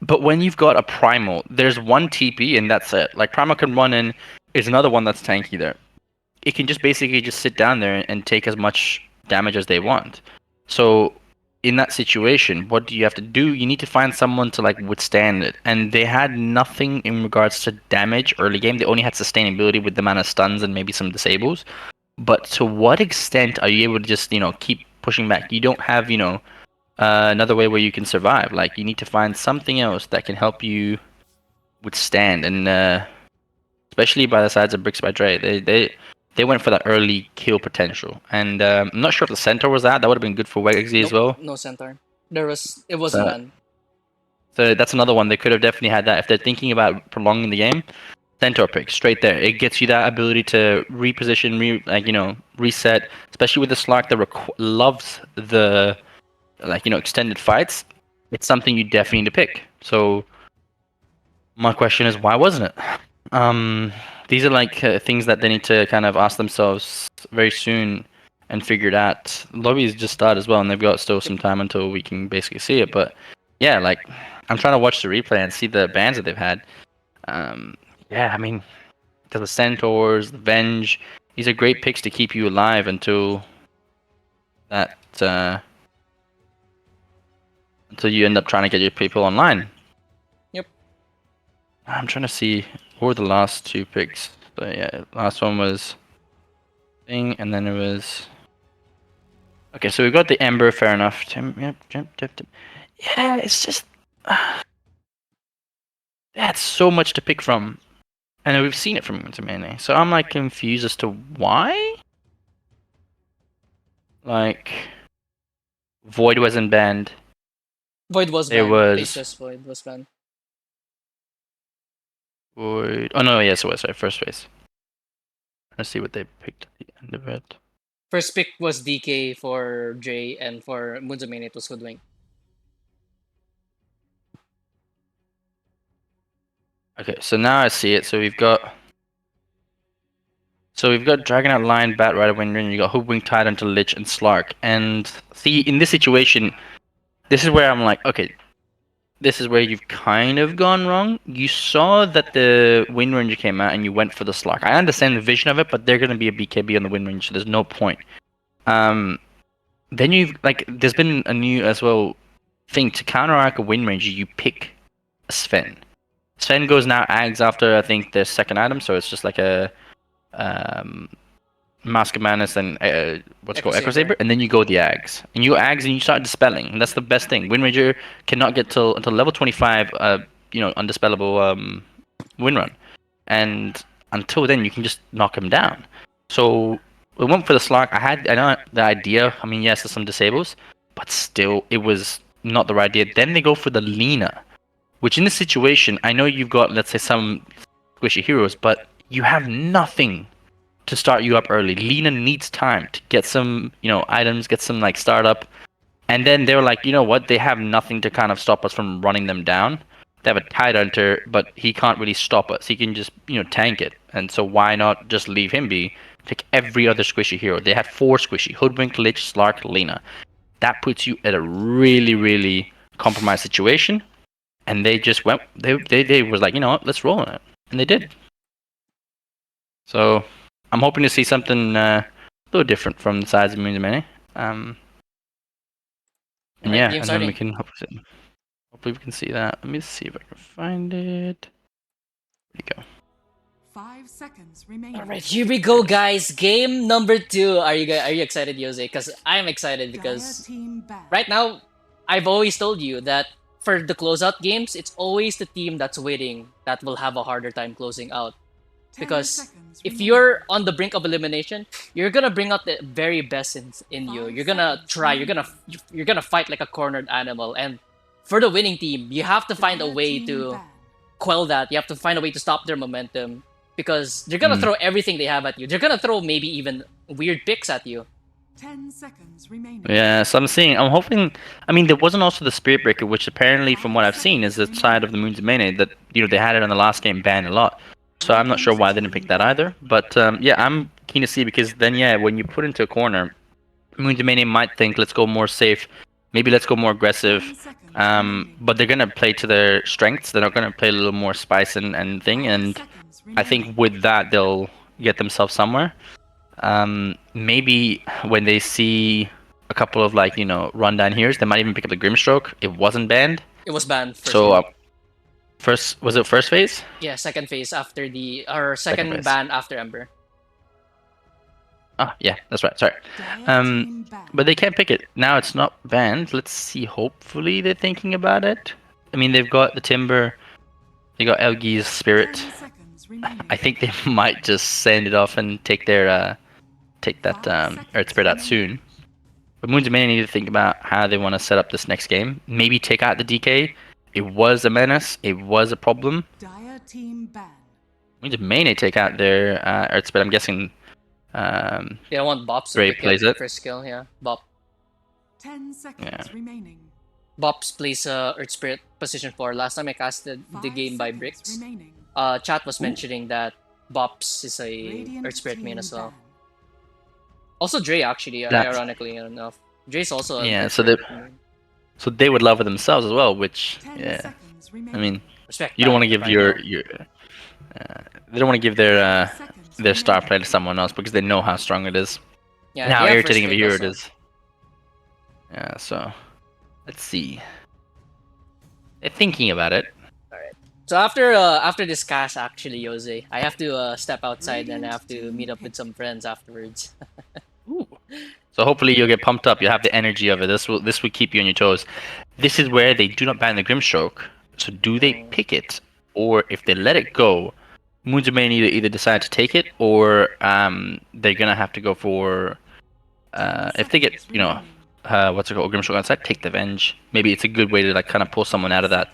But when you've got a Primal, there's one TP and that's it. Like Primal can run in, is another one that's tanky there. It can just basically just sit down there and take as much damage as they want. So in that situation, what do you have to do? You need to find someone to like withstand it. And they had nothing in regards to damage early game. They only had sustainability with the amount of stuns and maybe some disables. But to what extent are you able to just, keep pushing back? You don't have, another way where you can survive. Like you need to find something else that can help you withstand. And especially by the sides of Bricks by Dre, they went for that early kill potential. And I'm not sure if the centaur was that. That would have been good for Wexy as well. No centaur. It wasn't man. So that's another one. They could have definitely had that if they're thinking about prolonging the game. Centaur pick straight there. It gets you that ability to reposition, reset. Especially with the Slark that loves the extended fights. It's something you definitely need to pick. So my question is, why wasn't it? These are things that they need to kind of ask themselves very soon and figure it out. Lobby's just started as well, and they've got still some time until we can basically see it. But yeah, I'm trying to watch the replay and see the bans that they've had. Yeah, I mean, the Centaurs, the Venge, these are great picks to keep you alive until that until you end up trying to get your people online. Yep. I'm trying to see what were the last two picks. So yeah, last one was thing, and then it was. Okay, so we got the Ember, fair enough. Yep. Yeah, it's just that's so much to pick from, and we've seen it from Mene. So I'm confused as to why. Void wasn't banned. Void was There banned. was Faceless Void was banned. Void. Oh no, yes, it was. Sorry, first phase. Let's see what they picked at the end of it. First pick was DK for Jay, and for Munzumane it was Hoodwink. Okay, so now I see it. So we've got Dragonite Lion, Bat Rider, Windrun. You got Hoodwink, Titan to Lich, and Slark. And see, in this situation, this is where I'm like, okay, this is where you've kind of gone wrong. You saw that the Wind Ranger came out and you went for the Slark. I understand the vision of it, but they're going to be a BKB on the Wind Ranger, so there's no point. Then you've there's been a new as well thing to counteract a Wind Ranger. You pick a Sven. Sven goes now Ags after I think the second item, so it's just like a Mask of Madness and what's it called Echo Saber, and then you go the Ags, and you go Ags and you start dispelling. And that's the best thing. Wind Ranger cannot get until level 25, undispellable Wind Run, and until then you can just knock him down. So we went for the Slark. I know the idea. I mean, yes, there's some disables, but still, it was not the right idea. Then they go for the Lina, which in this situation, I know you've got, let's say, some squishy heroes, but you have nothing to start you up early. Lina needs time to get some, items, get some startup, and then they're like, you know what? They have nothing to kind of stop us from running them down. They have a Tidehunter, but he can't really stop us. He can just, tank it. And so why not just leave him be? Take every other squishy hero. They had 4 squishy: Hoodwink, Lich, Slark, Lina. That puts you at a really, really compromised situation. And they just went. They was like, you know what? Let's roll on it, and they did. So I'm hoping to see something a little different from the sides of Mene. And yeah, and then we can hopefully we can see that. Let me see if I can find it. There you go. 5 seconds remaining. All right, here we go, guys. Game number 2. Are you excited, Jose? Because I'm excited because right now, I've always told you that for the closeout games, it's always the team that's waiting that will have a harder time closing out. Because if you're on the brink of elimination, you're gonna bring out the very best in you. You're gonna try. You're gonna fight like a cornered animal. And for the winning team, you have to find a way to quell that. You have to find a way to stop their momentum, because they're gonna throw everything they have at you. They're gonna throw maybe even weird picks at you. 10 seconds remaining. Yeah, so I'm hoping. I mean, there wasn't also the Spirit Breaker, which apparently, from what I've seen, is the side of the Moons of Mene that they had it on the last game banned a lot. So I'm not sure why they didn't pick that either. But yeah, I'm keen to see because then when you put into a corner, Moons of Mene might think let's go more safe, maybe let's go more aggressive. But they're gonna play to their strengths. They're not gonna play a little more spice and thing. And I think with that they'll get themselves somewhere. Maybe when they see a couple of rundown heroes, they might even pick up the Grimstroke. It wasn't banned. It was banned first So game. first was it first phase? Yeah, second phase after second phase. ban after Ember. Oh yeah, that's right. Sorry. But they can't pick it now. It's not banned. Let's see. Hopefully they're thinking about it. I mean, they've got the Timber. They got Elgi's Spirit. I think they might just send it off and take that Earth Spirit out soon. But Moons of Mene need to think about how they want to set up this next game. Maybe take out the DK. It was a menace. It was a problem. Dire team ban. Moons of Mene take out their Earth Spirit. I'm guessing. They don't want Bops to Gray pick plays up it. first skill. Yeah, Bop. 10 seconds remaining. Bops plays Earth Spirit position 4. Last time I casted the 5 game by seconds Bricks, remaining. chat was mentioning that Bops is a Radiant Earth Spirit main team as well. ban. Also Dre actually, That's- ironically enough. Dre's also Yeah, an Earth so Spirit they- main. So they would love it themselves as well. Which 10 yeah, seconds I remaining. mean, Respect. you don't want to that, give I your know. they don't want to give their 5 seconds their star remaining. player to someone else because they know how strong it is Yeah, and how they have irritating of first a pick hero it also. is. Yeah, so let's see. They're thinking about it. So after this cast, actually, Jose, I have to step outside and I have to meet up with some friends afterwards. So hopefully you'll get pumped up. You'll have the energy of it. This will keep you on your toes. This is where they do not ban the Grimstroke. So do they pick it, or if they let it go, Moons of Mane either decide to take it, or they're gonna have to go for if they get what's it called, Grimstroke outside, take the Venge. Maybe it's a good way to kind of pull someone out of that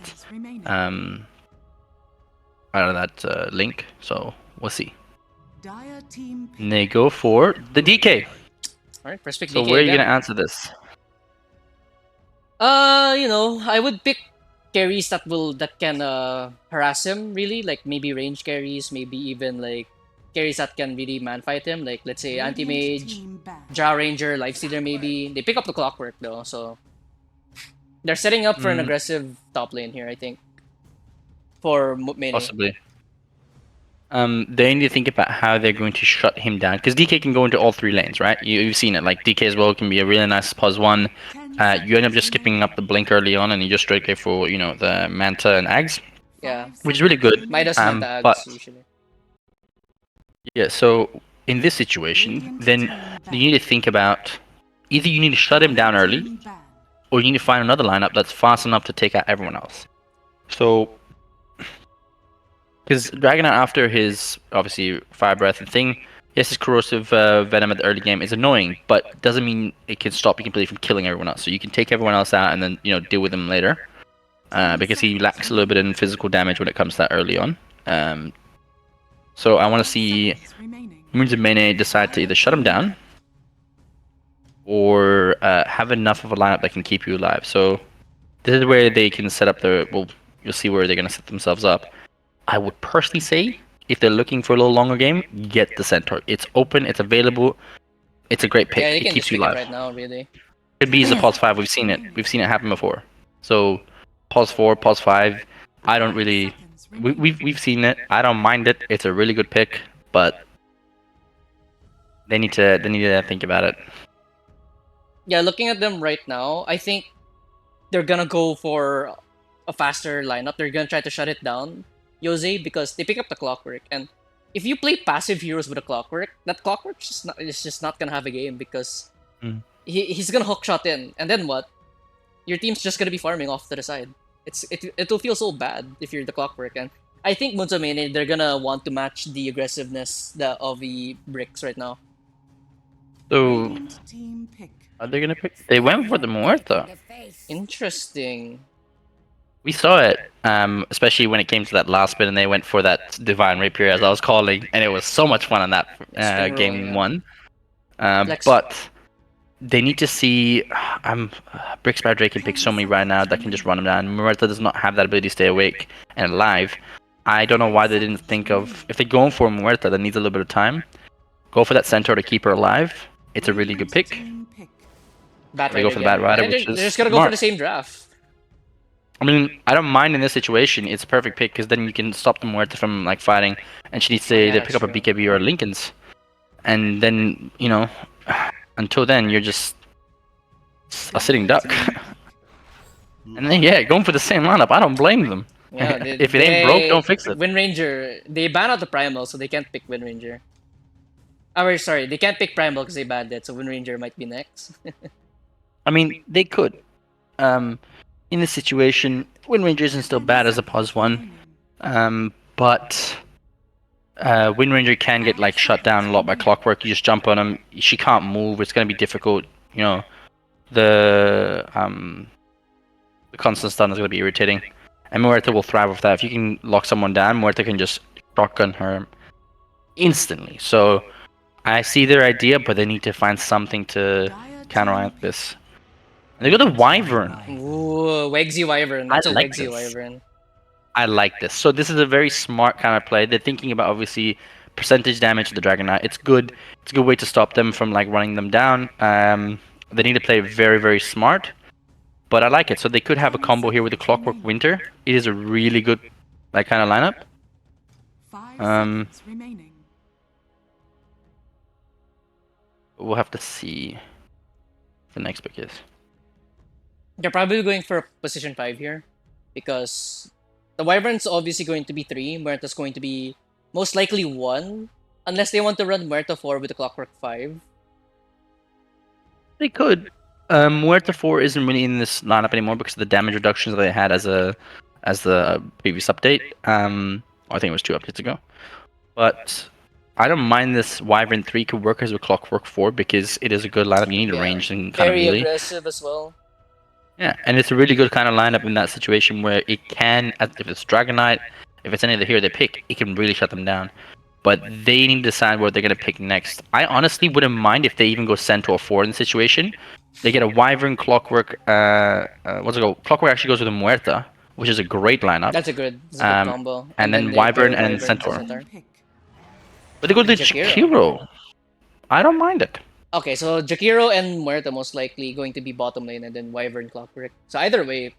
link. So we'll see. Dire team And they go for the DK. Alright, first pick So DK where are you again. gonna answer this? I would pick carries that can harass him really, like maybe range carries, maybe even like carries that can really man fight him, like let's say anti-mage, Drow Ranger, Lifestealer maybe. They pick up the Clockwork though, so they're setting up for an aggressive top lane here, I think. For Mene. Possibly. They need to think about how they're going to shut him down, because DK can go into all three lanes, right? You've seen it. Like DK as well can be a really nice pause one. You end up just skipping up the blink early on, and you just straight go for the Manta and Ags, Yeah. which is really good. Midas Manta but Ags usually. yeah, so in this situation, then you need to think about either you need to shut him down early, or you need to find another lineup that's fast enough to take out everyone else. So, because Dragonite, after his obviously Fire Breath and thing, yes, his corrosive venom at the early game is annoying, but doesn't mean it can stop you completely from killing everyone else. So you can take everyone else out and then deal with them later, because he lacks a little bit in physical damage when it comes to that early on. So I want to see Moons of Mene decide to either shut him down or have enough of a lineup that can keep you alive. So this is where they can set up you'll see where they're going to set themselves up. I would personally say, if they're looking for a little longer game, get the Centaur. It's open, it's available, it's a great pick. Yeah, they It can keeps just you pick it alive. right now, really. Could be as a pause 5, we've seen it. We've seen it happen before. So pause 4, pause 5, I don't really... We've seen it. I don't mind it. It's a really good pick, but they need to think about it. Yeah, looking at them right now, I think they're gonna go for a faster lineup. They're gonna try to shut it down, Jose, because they pick up the Clockwork. And if you play passive heroes with a Clockwork, that Clockwork is just not gonna have a game because he's gonna hook shot in, and then what? Your team's just gonna be farming off to the side. It'll feel so bad if you're the Clockwork. And I think Moons of Mene, they're gonna want to match the aggressiveness of the Bricks right now. So are they gonna pick? They went for the Muerta. Interesting. We saw it, especially when it came to that last bit, and they went for that Divine Rapier, as I was calling, and it was so much fun on that game yeah. one. Flex. But they need to see. I'm Brick Sparrow Drake can pick so many right now that can just run them down. Muerta does not have that ability to stay awake and alive. I don't know why they didn't think of, if they're going for Muerta that needs a little bit of time, go for that Centaur to keep her alive. It's a really good pick. Bat They go Rider for the Bat again. Rider, Yeah, which they're is just gonna go for smart. the same draft. I mean, I don't mind in this situation. It's a perfect pick because then you can stop the Muerta from like fighting, and she needs to Yeah, either that's pick up a true. BKB or a Lincoln's, and then until then you're just a sitting duck. And then going for the same lineup. I don't blame them. Yeah, If it ain't broke, don't fix it. Wind Ranger, they ban out the Primal, so they can't pick Wind Ranger. Oh, sorry, they can't pick Primal because they banned it, so Wind Ranger might be next. I mean, they could. In this situation, Wind Ranger isn't still bad as a pos one, but Wind Ranger can get like shut down a lot by Clockwork. You just jump on him. She can't move. It's gonna be difficult. The constant stun is gonna be irritating. And Muerta will thrive with that. If you can lock someone down, Muerta can just shotgun her instantly. So I see their idea, but they need to find something to counteract this. And they got the Wyvern. Ooh, Wegsy Wyvern. I That's a like Wegsy this. Wyvern. I like this. So this is a very smart kind of play. They're thinking about obviously percentage damage to the Dragon Knight. It's good. It's a good way to stop them from like running them down. They need to play very, very smart. But I like it. So they could have a combo here with the Clockwork Winter. It is a really good like kind of lineup. 5 Um, seconds remaining. We'll have to see what the next pick is. They're probably going for position 5 here. Because the Wyvern's obviously going to be 3. Muerta's going to be most likely 1. Unless they want to run Muerta 4 with the Clockwork 5. They could. Muerta 4 isn't really in this lineup anymore because of the damage reductions that they had as the previous update. I think it was 2 updates ago. But I don't mind this Wyvern 3 could work as a Clockwork 4 because it is a good lineup. You need a range and kind of Very melee. aggressive as well. Yeah, and it's a really good kind of lineup in that situation where it can, if it's Dragon Knight, if it's any of the hero they pick, it can really shut them down. But they need to decide what they're going to pick next. I honestly wouldn't mind if they even go Centaur 4 in the situation. They get a Wyvern, Clockwork, what's it called? Clockwork actually goes with a Muerta, which is a great lineup. That's a good combo. And then they Wyvern go and to Centaur. Pick. But they go to Jakiro. Jakiro. I don't mind it. Okay, so Jakiro and Muerta most likely going to be bottom lane, and then Wyvern Clockwork. So either way,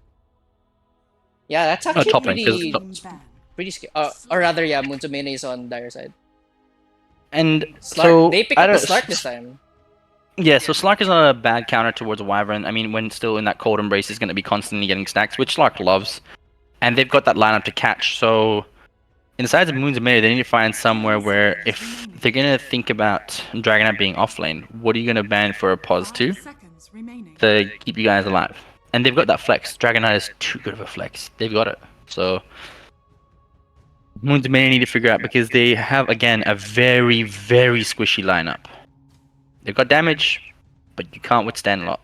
yeah, that's actually top lane, 'cause pretty scary. Or rather, yeah, Mene is on dire side. And Slark, so they picked up the Slark this time. Yeah, so Slark is not a bad counter towards a Wyvern. I mean, when still in that cold embrace, he's going to be constantly getting stacks, which Slark loves. And they've got that lineup to catch. So, in the sides of Moons and Mene, they need to find somewhere where if they're going to think about Dragon Knight being offlane, what are you going to ban for a pause 2 Seconds remaining. to keep you guys alive? And they've got that flex. Dragon Knight is too good of a flex. They've got it. So, Moons and Mene need to figure out because they have, again, a very, very squishy lineup. They've got damage, but you can't withstand a lot.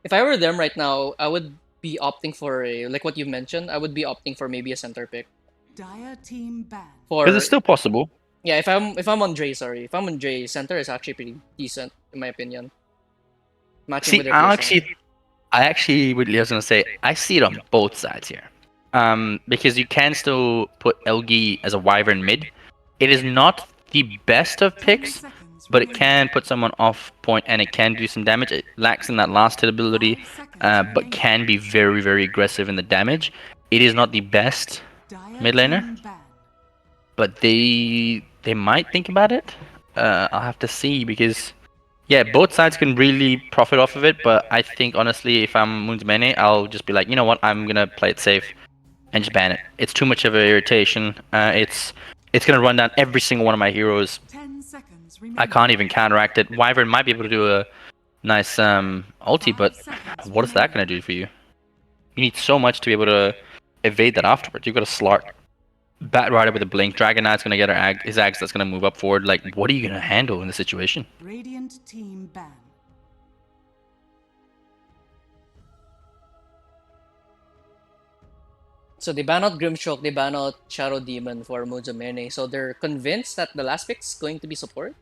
If I were them right now, I would be opting for like what you mentioned. I would be opting for maybe a center pick. Dire team ban. Because it's still possible. Yeah, if I'm on Dre, if I'm on Dre, center is actually pretty decent in my opinion. Matching See, with their I playstyle. actually would. I was gonna say I see it on both sides here. Because you can still put Elgi as a Wyvern mid. It is not the best of picks, but it can put someone off point and it can do some damage. It lacks in that last hit ability, but can be very, very aggressive in the damage. It is not the best mid laner, but they might think about it. I'll have to see because yeah, both sides can really profit off of it. But I think honestly, if I'm Moons Mene, I'll just be like, you know what, I'm gonna play it safe and just ban it. It's too much of an irritation. It's gonna run down every single one of my heroes. 10 seconds remaining. I can't even counteract it. Wyvern might be able to do a nice ulti, but what is that gonna do for you? You need so much to be able to evade that afterwards. You've got a Slark, Bat Rider with a blink. Dragon Knight's gonna get his Axe that's gonna move up forward. Like, what are you gonna handle in this situation? Radiant team ban. So they ban out Grimstroke, they ban out Shadow Demon for Moons of Mene. So they're convinced that the last pick's going to be support.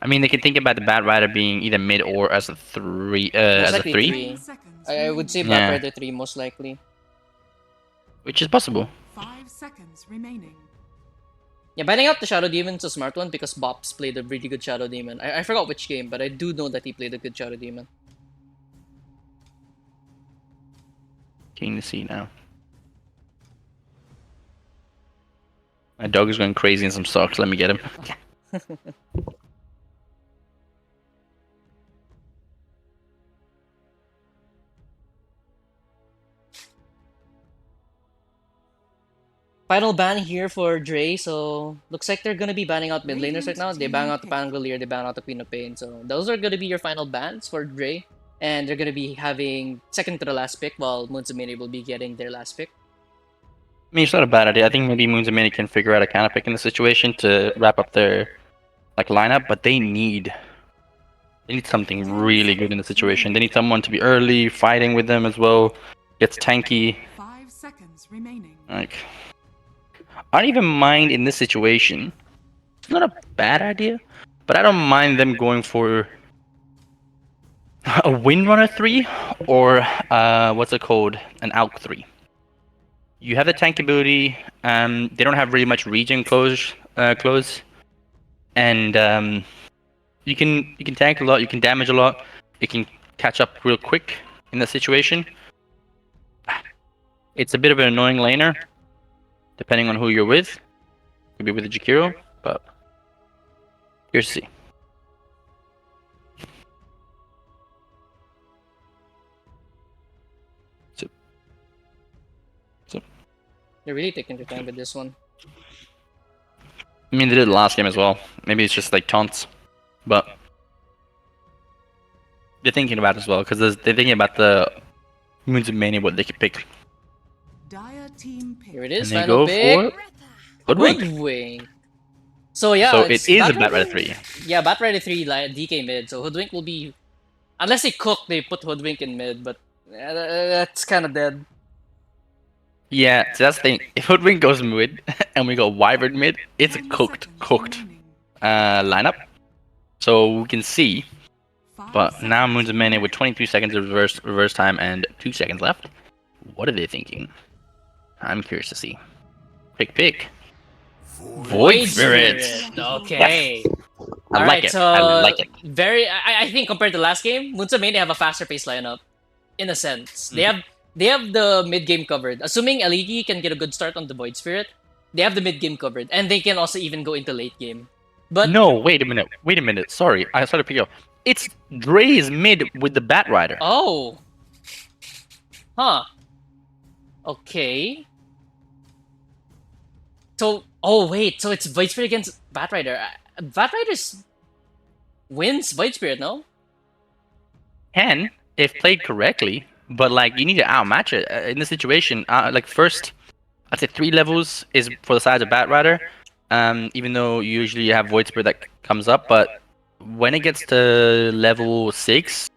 I mean, they can think about the Bat Rider being either mid or as a 3. Most As a likely 3, 3. 10 seconds I would say remaining. Bat Yeah. Rider 3 most likely. which is possible. 5 seconds remaining. Yeah, banning out the Shadow Demon's a smart one because Bops played a really good Shadow Demon. I forgot which game, but I do know that he played a good Shadow Demon. Keen to see now. My dog is going crazy in some socks. Let me get him. Final ban here for Dre, so looks like they're gonna be banning out mid laners right now. They ban out the Pangolier, they ban out the Queen of Pain, so those are gonna be your final bans for Dre. And they're gonna be having second to the last pick, while Moons and Mene will be getting their last pick. I mean, it's not a bad idea. I think maybe Moons and Mini can figure out a counter pick in the situation to wrap up their lineup, but they need something really good in the situation. They need someone to be early, fighting with them as well. Gets tanky. 5 seconds remaining. Like, I don't even mind in this situation. It's not a bad idea, but I don't mind them going for a Windrunner 3 or what's it called? An Alk 3. You have the tank ability. They don't have really much regen close, and you can tank a lot. You can damage a lot. You can catch up real quick in that situation. It's a bit of an annoying laner, depending on who you're with. Could be with the Jakiro, but here's to see. They're really taking their time with this one. I mean, they did the last game as well. Maybe it's just like taunts, but they're thinking about it as well because they're thinking about the Moons of Mania, what they could pick. Dire team pick. Here it is, And they final go pick. for Hoodwink. Hoodwink. So yeah, So it's it is a Bat Bat Rider Rider 3. Yeah, Bat Rider 3 DK mid, so Hoodwink will be... Unless they cook, they put Hoodwink in mid, but that's kind of dead. Yeah, so that's the thing. If Hoodwink goes mid and we go Wyvern mid, it's a 10 cooked seconds remaining. lineup. So we can see. 5 But now seconds Moons of Mene with 22 seconds of reverse time and 2 seconds left. What are they thinking? I'm curious to see. Pick. Void Spirit. Okay. I All like right, it. so I like it. I think compared to last game, Moons of Mene have a faster pace lineup, in a sense. Mm-hmm. They have the mid game covered. Assuming LEG can get a good start on the Void Spirit, they have the mid game covered, and they can also even go into late game. But No, wait a minute. Sorry, I started picking up. It's Dre's mid with the Bat Rider. oh, huh, okay. So wait, so it's Void Spirit against Bat Rider. Bat Rider wins Void Spirit, no? Can, if played correctly, but like you need to outmatch it in this situation. Like first, I'd say 3 levels is for the size of Bat Rider. Even though usually you have Void Spirit that comes up, but when it gets to level 6,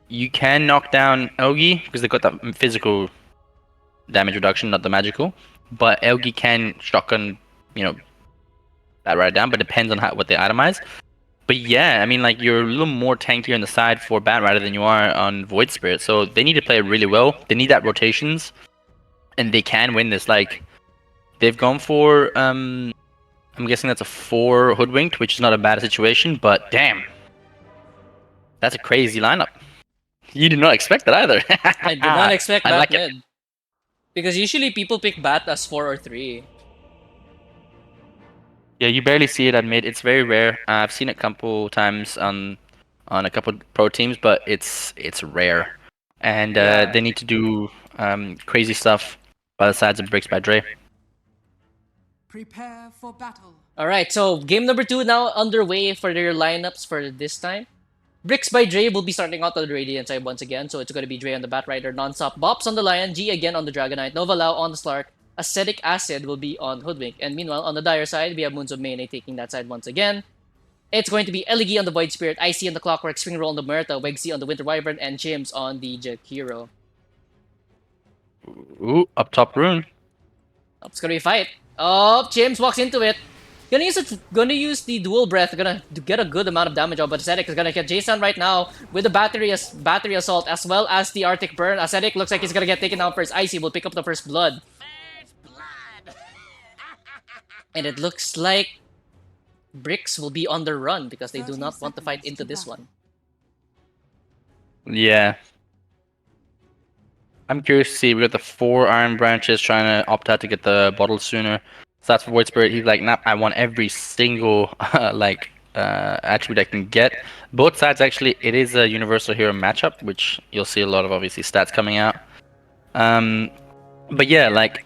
you can knock down Elgi because they've got that physical damage reduction, not the magical. But Elgi can shotgun, Bat Rider down, but depends on what they itemize. But yeah, I mean, like, you're a little more tankier on the side for Bat Rider than you are on Void Spirit, so they need to play it really well. They need that rotations, and they can win this. Like, they've gone for, I'm guessing that's a 4 Hoodwinked, which is not a bad situation, but damn. That's a crazy lineup. You did not expect that either. I did not expect I Bat like it. mid. Because usually people pick Bat as 4 or 3. Yeah, you barely see it at mid. It's very rare. I've seen it a couple times on a couple pro teams, but it's rare. And Yeah. they need to do crazy stuff by the sides of Bricks by Dre. Prepare for battle. Alright, so game number 2 now underway for their lineups for this time. Bricks by Dre will be starting out on the Radiant side once again, so it's going to be Dre on the Bat Rider, Nonstop Bops on the Lion, G again on the Dragonite, Nova Lao on the Slark, Ascetic Acid will be on Hoodwink, and meanwhile on the Dire side, we have Moons of Mene taking that side once again. It's going to be Eligi on the Void Spirit, Icy on the Clockwork, Swing Roll on the Murta, Wegsy on the Winter Wyvern, and Jims on the Jakiro. Ooh, up top rune. It's going to be a fight. Oh, Jims walks into it. Gonna use the dual breath. Gonna get a good amount of damage on, but Ascetic is gonna get Jason right now with the battery assault as well as the Arctic burn. Ascetic looks like he's gonna get taken down first. Icy will pick up the first blood, and it looks like Bricks will be on the run because they do 30 not want to fight seconds into to this battle. one. Yeah. I'm curious to see. We got the 4 Iron Branches trying to opt out to get the bottle sooner. So that's for Void Spirit. He's like, nah, I want every single attribute I can get. Both sides actually, it is a Universal Hero matchup, which you'll see a lot of obviously stats coming out. But yeah, like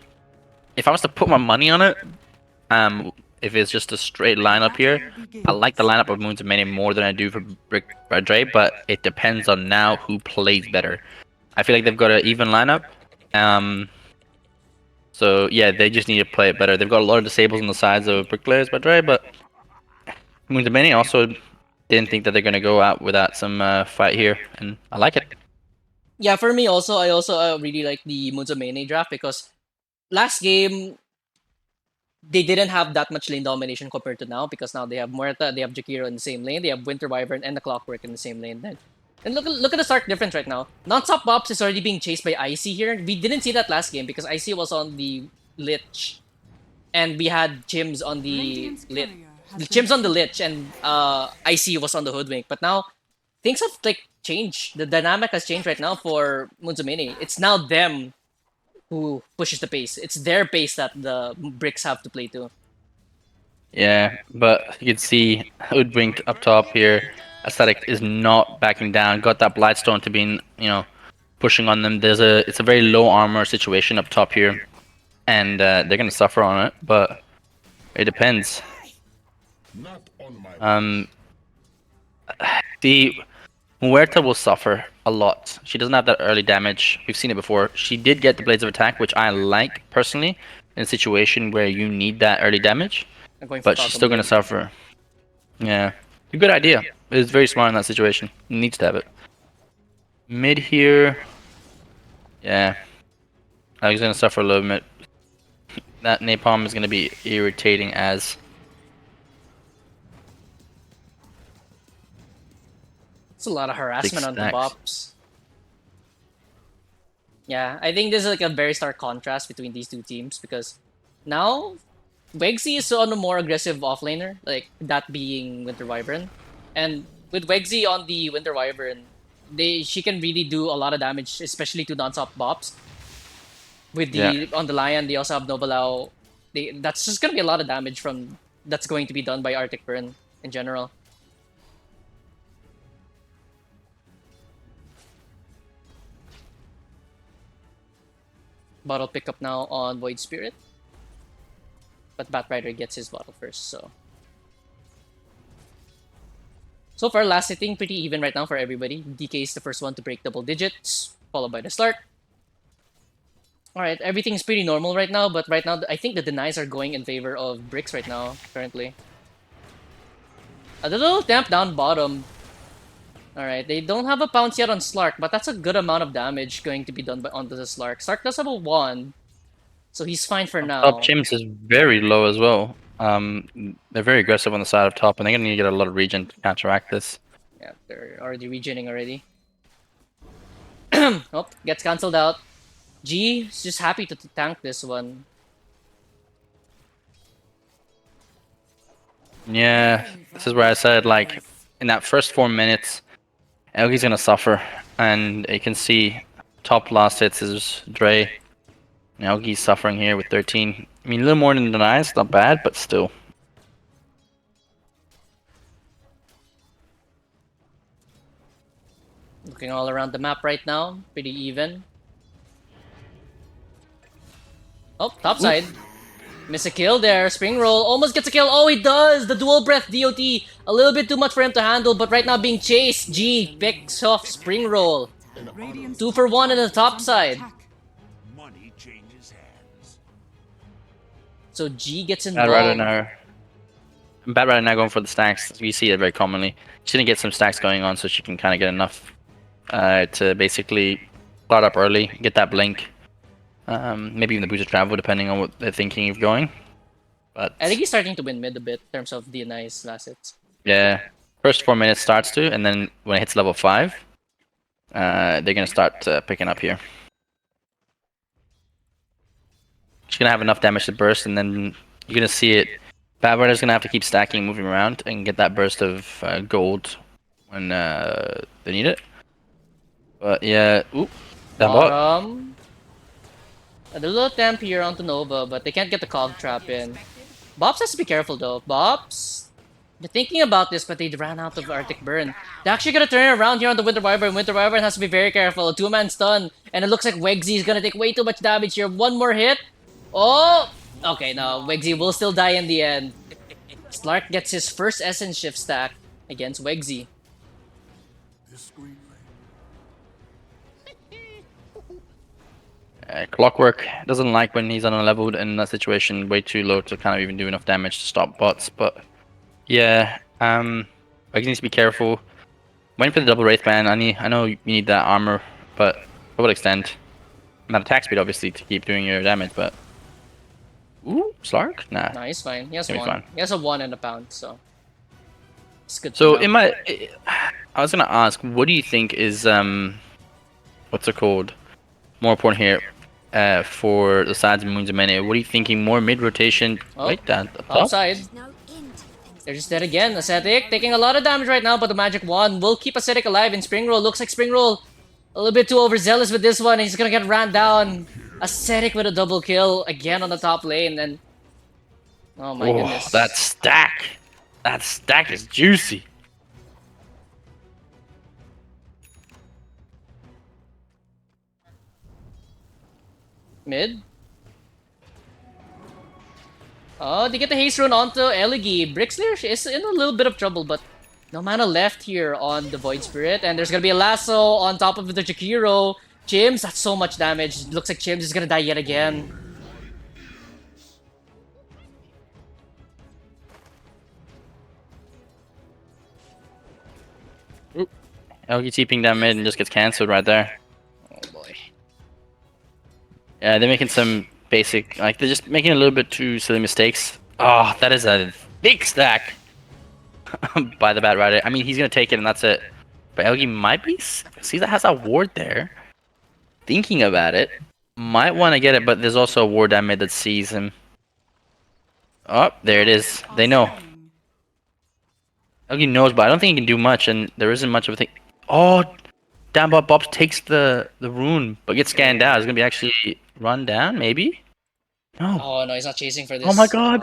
if I was to put my money on it, if it's just a straight lineup here, I like the lineup of Moons and Mene more than I do for Brick or Dre, but it depends on now who plays better. I feel like they've got an even lineup. So yeah, they just need to play it better. They've got a lot of disables on the sides of Bricklayers by Dre, but Moons and Mene also didn't think that they're gonna go out without some fight here, and I like it. Yeah, for me also, I also really like the Munzo Mene draft because last game they didn't have that much lane domination compared to now because now they have Muerta, they have Jakiro in the same lane, they have Winter Wyvern and the Clockwork in the same lane. Then, and look at the stark difference right now. Non-stop Bops is already being chased by Icy here. We didn't see that last game because Icy was on the Lich, and we had Chims on the Radiant's Lit. courier has The been Chims on the Lich and Icy was on the Hoodwink. But now things have like changed. The dynamic has changed right now for Munzumini. It's now them who pushes the pace. It's their pace that the bricks have to play to. Yeah, but you can see Hoodwinked up top here. Aesthetic is not backing down. Got that Blightstone to be, pushing on them. It's a very low armor situation up top here, and they're gonna suffer on it. But it depends. The Muerta will suffer a lot. She doesn't have that early damage. We've seen it before. She did get the Blades of Attack, which I like personally in a situation where you need that early damage. I'm going for But she's Falcon still gonna Blade. suffer. Yeah. A good idea. It's very smart in that situation. Needs to have it. Mid here. Yeah. He's gonna suffer a little bit. That napalm is gonna be irritating as. It's a lot of harassment on the stacks. Bops. Yeah, I think this is like a very stark contrast between these two teams because now Wegsy is on a more aggressive offlaner, like that being Winter Wyvern. And with Wegsy on the Winter Wyvern, she can really do a lot of damage, especially to non-stop Bops. With the on the Lion, they also have Nobulau. That's just gonna be a lot of damage from that's going to be done by Arctic Burn in general. Bottle pickup now on Void Spirit. But Batrider gets his bottle first, so. So far, last hitting pretty even right now for everybody. DK is the first one to break double digits, followed by the start. Alright, everything's pretty normal right now, but right now, I think the denies are going in favor of Bricks right now, currently. A little damp down bottom. Alright, they don't have a pounce yet on Slark, but that's a good amount of damage going to be done onto the Slark. Slark does have a 1, so he's fine for now. Top Chims is very low as well. They're very aggressive on the side of top, and they're gonna need to get a lot of regen to counteract this. Yeah, they're already regening already. Oh, gets cancelled out. G is just happy to tank this one. Yeah, this is where I said, like, in that first 4 minutes, Elgi's gonna suffer, and you can see top last hits is Dre. Elgi's suffering here with 13. I mean, a little more than denies, not bad, but still. Looking all around the map right now, pretty even. Oh, top side. Miss a kill there. Spring roll. Almost gets a kill. Oh, he does! The dual breath DOT. A little bit too much for him to handle, but right now being chased. G picks off spring roll. Radiant's 2 for 1 in the top side. Money changes hands. So G gets Bad Rider involved. now. Bad Rider now going for the stacks. We see it very commonly. She's gonna get some stacks going on so she can kind of get enough to basically start up early, get that blink. Maybe even the boost of travel, depending on what they're thinking of going. But I think he's starting to win mid a bit in terms of DNI's last hits. yeah, first 4 minutes starts to, and then when it hits level 5, they're gonna start picking up here. She's gonna have enough damage to burst, and then you're gonna see it. Bad Rider's gonna have to keep stacking, moving around, and get that burst of gold when they need it. But yeah, oop, that bot. Bottom. A little temp here onto Nova, but they can't get the Cog Trap in. Bobs has to be careful though. Bobs, they're thinking about this, but they ran out of Arctic Burn. They're actually gonna turn around here on the Winter Wyvern. Winter Wyvern has to be very careful. A two-man stun, and it looks like Wegsy is gonna take way too much damage here. One more hit. Oh! Okay, no, Wegsy will still die in the end. Slark gets his first Essence Shift stack against Wegsy. Clockwork doesn't like when he's unleveled in that situation, way too low to kind of even do enough damage to stop bots. But yeah, Wegsy needs to be careful. Waiting for the double Wraith Band. I know you need that armor, but to what extent? Not attack speed, obviously, to keep doing your damage, but... Ooh, Slark? Nah. Nah, he's fine. He has He'll be one. fine. He has a 1 and a pound, so... It's good So, to know. I was gonna ask, what do you think is, what's it called? More important here, for the sides of Moons and Mene. What are you thinking? More mid-rotation? Oh, Wait, down the top? outside. They're just dead again. Ascetic taking a lot of damage right now, but the Magic Wand will keep Ascetic alive. In Spring Roll, looks like Spring Roll a little bit too overzealous with this one. He's gonna get ran down. Ascetic with a double kill again on the top lane, and oh my goodness. That stack! That stack is juicy! Mid. Oh, they get the haste rune onto Eligi. Brickslayer is in a little bit of trouble, but no mana left here on the Void Spirit. And there's gonna be a lasso on top of the Jakiro. Chims, that's so much damage. Looks like Chims is gonna die yet again. LG TPing down mid and just gets cancelled right there. Oh boy. Yeah, they're making some basic, like, they're just making a little bit too silly mistakes. Oh, that is a big stack by the Bat Rider. I mean, he's gonna take it and that's it. But LG might be, see that has a ward there. Thinking about it, might want to get it, but there's also a ward down mid that sees him. Oh, there it is. They know. LG knows, but I don't think he can do much, and there isn't much of a thing. Oh, down bot Bobs takes the rune, but gets scanned out. It's gonna be actually run down, maybe? No. Oh no, he's not chasing for this. Oh my god.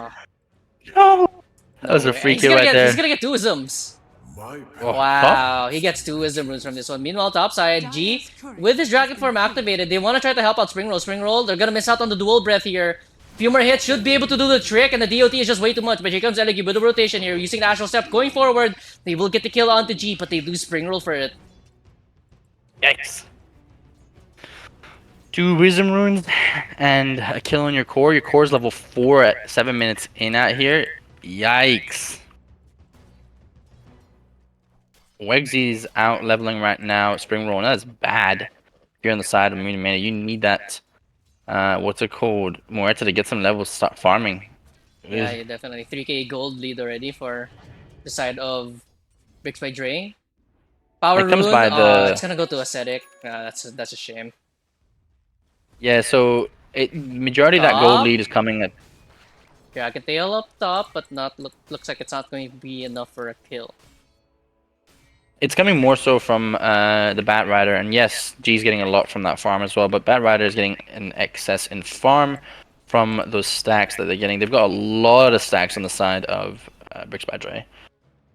Oh, No! That was no a way. free He's kill gonna right get, there. He's gonna get 2 Wisdoms. Oh, Wow, he gets 2 Wisdom runes from this one. Meanwhile, topside, G, with his Dragon Form activated, they want to try to help out Spring Roll. Spring Roll, they're gonna miss out on the dual breath here. Few more hits should be able to do the trick, and the DOT is just way too much. But here comes Elegi with the rotation here, using the Astral Step. Going forward, they will get the kill onto G, but they lose Spring Roll for it. Yikes. 2 Wisdom runes and a kill on your core. Your core's level 4 at 7 minutes in out here. Yikes. Wegsy's out leveling right now. Spring Roll, and that's bad. You're on the side of Mene. You need that, what's it called? Moreta to get some levels, start farming. Yeah, yeah, definitely. 3k gold lead already for the side of Bricks by Dre. Power It comes Rune, by the- it's gonna go to Ascetic. That's a shame. Yeah, so majority of that Top. gold lead is coming at. Dragon Tail up top, but looks like it's not going to be enough for a kill. It's coming more so from the Bat Rider, and yes, G's getting a lot from that farm as well, but Bat Rider is getting an excess in farm from those stacks that they're getting. They've got a lot of stacks on the side of Bricks by Dre.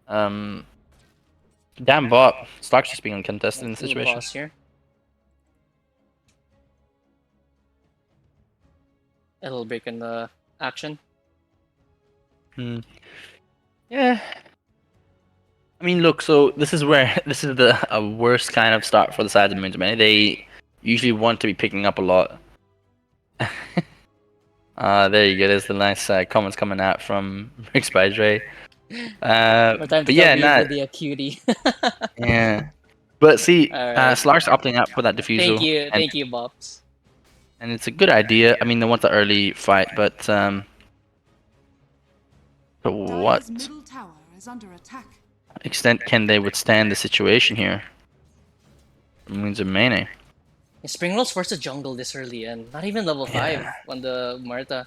Damn bot. Stark's just being uncontested in the Little situation. pause here. A little break in the action. Yeah. I mean, look, so this is where this is the worst kind of start for the sides of Mene. They usually want to be picking up a lot. There you go. There's the nice comments coming out from Bricks by Dre. But yeah, nah, the Acuity. yeah. But see, Alright. Slark's opting out for that diffusal. Thank you, Bobs. And it's a good idea. I mean, they want the early fight, but But what Dire's middle tower is under attack. extent can they withstand the situation here? Moons of Mene. Springroll's forced to jungle this early and not even level 5 on the Marta.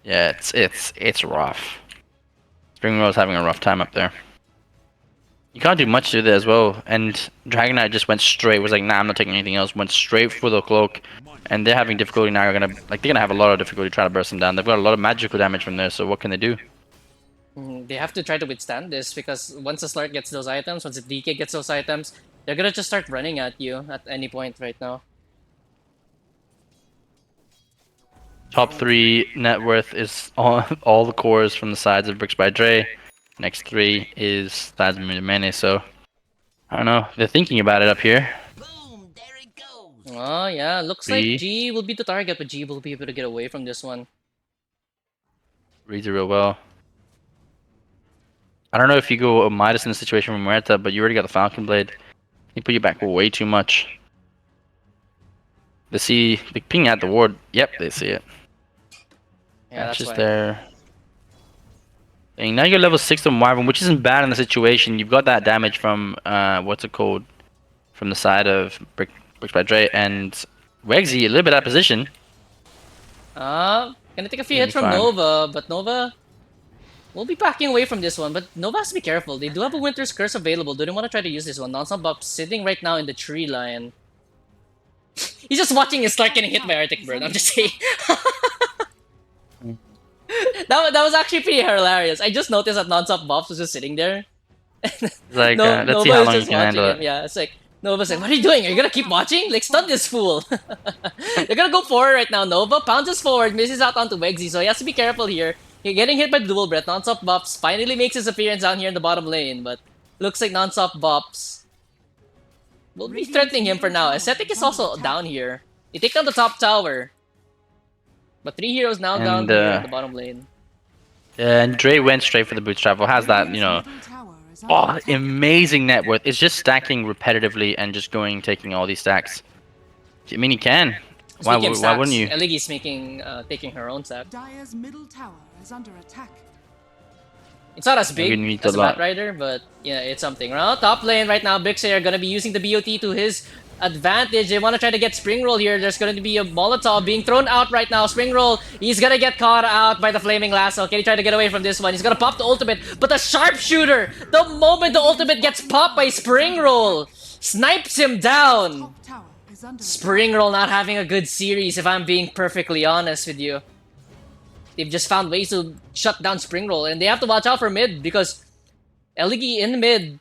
Yeah, it's rough. Springroll's having a rough time up there. You can't do much to that as well. And Dragon Knight just went straight. Was like, nah, I'm not taking anything else. Went straight for the cloak, and they're having difficulty now. They're gonna have a lot of difficulty trying to burst them down. They've got a lot of magical damage from there. So what can they do? They have to try to withstand this because once the Slark gets those items, once the DK gets those items, they're gonna just start running at you at any point right now. Top 3 net worth is all the cores from the sides of Bricks by Dre. Next 3 is sides of Mene. So I don't know. They're thinking about it up here. Boom! There it goes. Oh yeah, looks Three. like G will be the target, but G will be able to get away from this one. Reads it real well. I don't know if you go Midas in the situation from Muerta, but you already got the Falcon Blade. They put you back way too much. They ping at the ward. Yep, they see it. Yeah, that's Just why. there. And now you're level 6 on Wyvern, which isn't bad in the situation. You've got that damage from what's it called? From the side of Bricks by Dre and Wegsy, a little bit out of position. Gonna take a few You'll hits be from fine. Nova, but Nova will be backing away from this one. But Nova has to be careful. They do have a Winter's Curse available. Do they want to try to use this one? Nonstop Bop sitting right now in the tree line. He's just watching his start getting hit by Arctic Bird. I'm just saying. that was actually pretty hilarious. I just noticed that Nonstop Bops was just sitting there. It's like, No, let's see Nova how is long you just can watching handle him. it. Yeah, it's like Nova's like, "What are you doing? Are you gonna keep watching? Like, stun this fool!" They're gonna go forward right now. Nova pounces forward, misses out onto Wegsy, so he has to be careful here. He's getting hit by Dual Breath. Nonstop Bops finally makes his appearance down here in the bottom lane, but looks like Nonstop Bops will be threatening him for now. Ascetic is also down here. They take down the top tower, but 3 heroes now down And, here in the bottom lane. And Dre went straight for the boots travel. Has that, Radiant's middle tower is under oh, attack. amazing net worth. It's just stacking repetitively and just taking all these stacks. I mean, you can. Why Speaking of wouldn't stacks, you? Eligi's taking her own stack. Dire's middle tower is under attack. It's not as Maybe big needs as a a lot. Batrider, but yeah, it's something. Well, top lane right now, Bixer are gonna be using the BOT to his advantage. They want to try to get Spring Roll here. There's going to be a Molotov being thrown out right now. Spring Roll, he's gonna get caught out by the Flaming Lasso. Can he try to get away from this one? He's gonna pop the ultimate, but the Sharpshooter, the moment the ultimate gets popped by Spring Roll, snipes him down. Top tower is under Spring Roll not having a good series, if I'm being perfectly honest with you. They've just found ways to shut down Spring Roll, and they have to watch out for mid because Eligi in mid.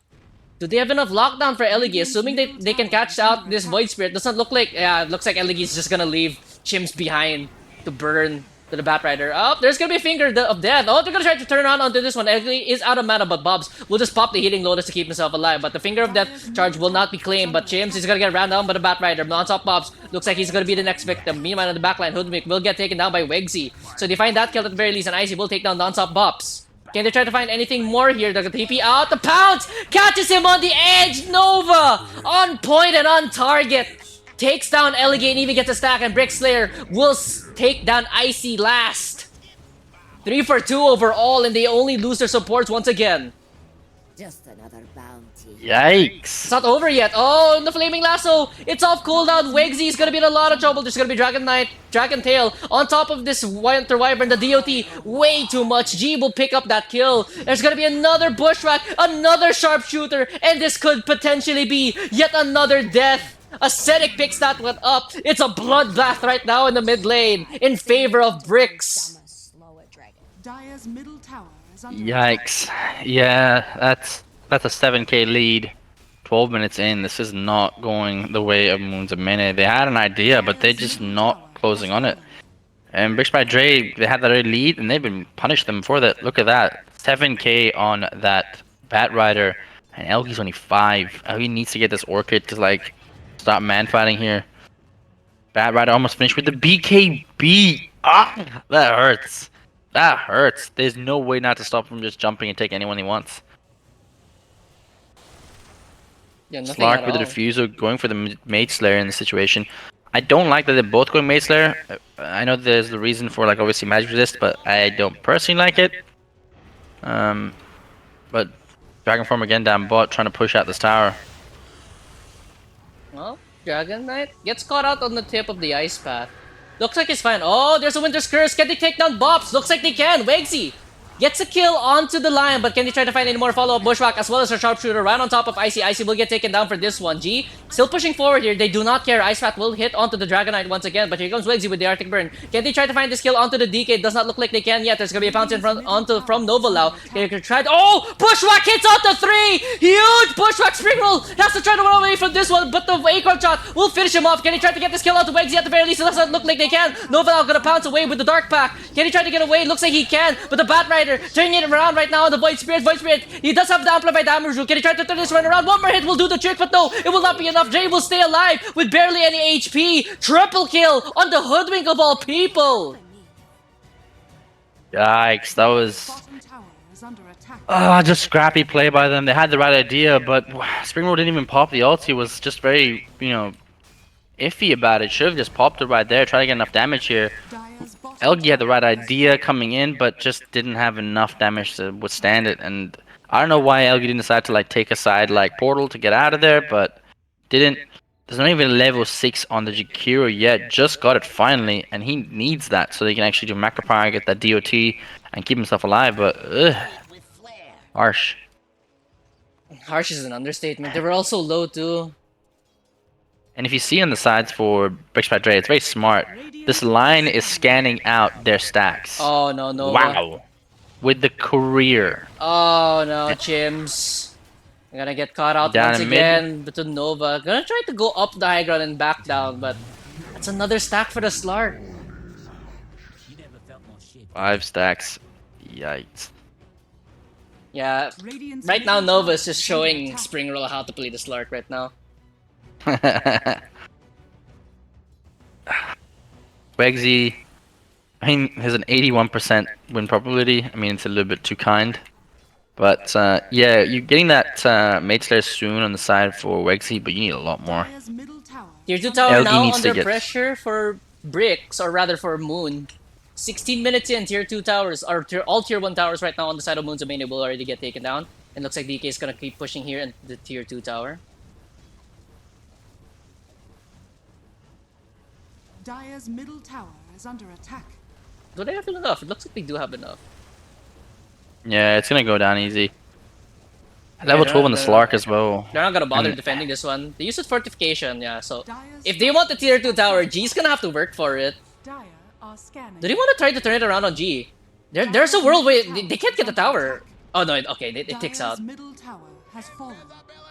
Do they have enough lockdown for Eligi? Assuming they can catch out this Void Spirit, doesn't look like. Yeah, it looks like Eligi's just gonna leave Chimps behind to burn to the Batrider. Oh, there's gonna be a Finger of Death. Oh, they're gonna try to turn around onto this one. Eligi is out of mana, but Bobs will just pop the Healing Lotus to keep himself alive. But the Finger of Death charge will not be claimed. But Chimps is gonna get ran down by the Batrider. Non-stop Bobs looks like he's gonna be the next victim. Meanwhile, in the backline, Hoodwink will get taken down by Wegsy. So they find that kill at the very least, and Icy will take down non-stop Bobs. Can they try to find anything more here? The TP out, the pounce! Catches him on the edge! Nova! On point and on target! Takes down Eligate and even gets a stack, and Brickslayer will take down Icy last. 3 for 2 overall, and they only lose their supports once again. Just another bounty. Yikes! It's not over yet. Oh, and the Flaming Lasso! It's off cooldown. Wegsy is gonna be in a lot of trouble. There's gonna be Dragon Knight, Dragon Tail on top of this Winter Wyvern, the DOT. Way too much. G will pick up that kill. There's gonna be another Bushwhack, another Sharpshooter, and this could potentially be yet another death. Ascetic picks that one up. It's a bloodbath right now in the mid lane in favor of Bricks. Dire's middle tower is under attack. Yikes! Yeah, that's a 7k lead. 12 minutes in, this is not going the way of Moons of Mene. They had an idea, but they're just not closing on it. And Bricks by Dre, they had that early lead, and they've been punished them for that. Look at that, 7k on that Batrider, and Elgi's only 5. Elgi needs to get this Orchid to like stop man fighting here. Batrider almost finished with the BKB. Ah, that hurts. That hurts. There's no way not to stop him just jumping and take anyone he wants. Yeah, nothing Slark at with the all. Diffuser going for the Mage Slayer in this situation. I don't like that they're both going Mage Slayer. I know there's the reason for like obviously magic resist, but I don't personally like it. But Dragon Form again down bot, trying to push out this tower. Well, Dragon Knight gets caught out on the tip of the ice path. Looks like he's fine. Oh, there's a Winter's Curse. Can they take down Bops? Looks like they can. Wegsy gets a kill onto the line, but can they try to find any more follow-up Bushwhack as well as a Sharpshooter right on top of Icy? Icy will get taken down for this one. G still pushing forward here. They do not care. Ice Path will hit onto the Dragon Knight once again, but here comes Wegsy with the Arctic Burn. Can they try to find this kill onto the DK? It does not look like they can yet. There's gonna be a pounce in front from Nova Lau. They could try to, oh! Bushwhack hits onto 3! Huge Bushwhack Spring Roll! Has to try to run away from this one, but the Acorn shot will finish him off. Can he try to get this kill onto Wegsy at the very least? It doesn't look like they can. Nova Lau gonna pounce away with the Dark Pack. Can he try to get away? Looks like he can, but the Bat Rider turning it around right now on the Void Spirit. He does have the amplified damage rule. Can he try to turn this one around? One more hit will do the trick, but no, it will not be enough. Jay will stay alive with barely any HP. Triple kill on the Hoodwink of all people. Yikes, that was Bottom tower is under attack. just scrappy play by them. They had the right idea, but Spring Roll didn't even pop the ult. He was just very, iffy about it. Should have just popped it right there, try to get enough damage here. Dire's bottom LG had the right tower is idea coming in, but just didn't have enough damage to withstand it. And I don't know why LG didn't decide to take a side like Portal to get out of there, but didn't. There's not even level 6 on the Jakiro yet. Just got it finally, and he needs that so he can actually do macro power, get that DOT, and keep himself alive. But With flair. harsh. Harsh is an understatement. They were also low too. And if you see on the sides for Brickspot Dre, it's very smart. This line is scanning out their stacks. Oh no, Nova. Wow. With the career. Oh no, Chims. I'm gonna get caught out Down once in mid. again, but to Nova. Gonna try to go up the high ground and back down, but that's another stack for the Slark. 5 stacks. Yikes. Yeah, Radiant's right now middle Nova is tower just is under showing attack. Springroll how to play the Slark right now. Wegsy, I mean, has an 81% win probability. I mean, it's a little bit too kind. But, yeah, you're getting that Mage Slayer soon on the side for Wegsy, but you need a lot more. Dire's middle tower Tier 2 is tower LG now needs to under get- pressure for Bricks, or rather for Moon. 16 minutes in, Tier 2 towers, or all Tier 1 towers right now on the side of Moon's Mene will already get taken down. And looks like DK is gonna keep pushing here in the Tier 2 tower. Dire's middle tower is under attack. Do they have enough? It looks like they do have enough. Yeah, it's gonna go down easy. Level they're 12 on the not- Slark as well. They're not gonna bother And- defending this one. They use it fortification, yeah, so... Dire's If they want the Tier 2 tower, G's gonna have to work for it. Dire are scanning. Do they want to try to turn it around on G? There's a world where they can't get the tower. Oh no, okay, it ticks Dire's out. middle tower has fallen.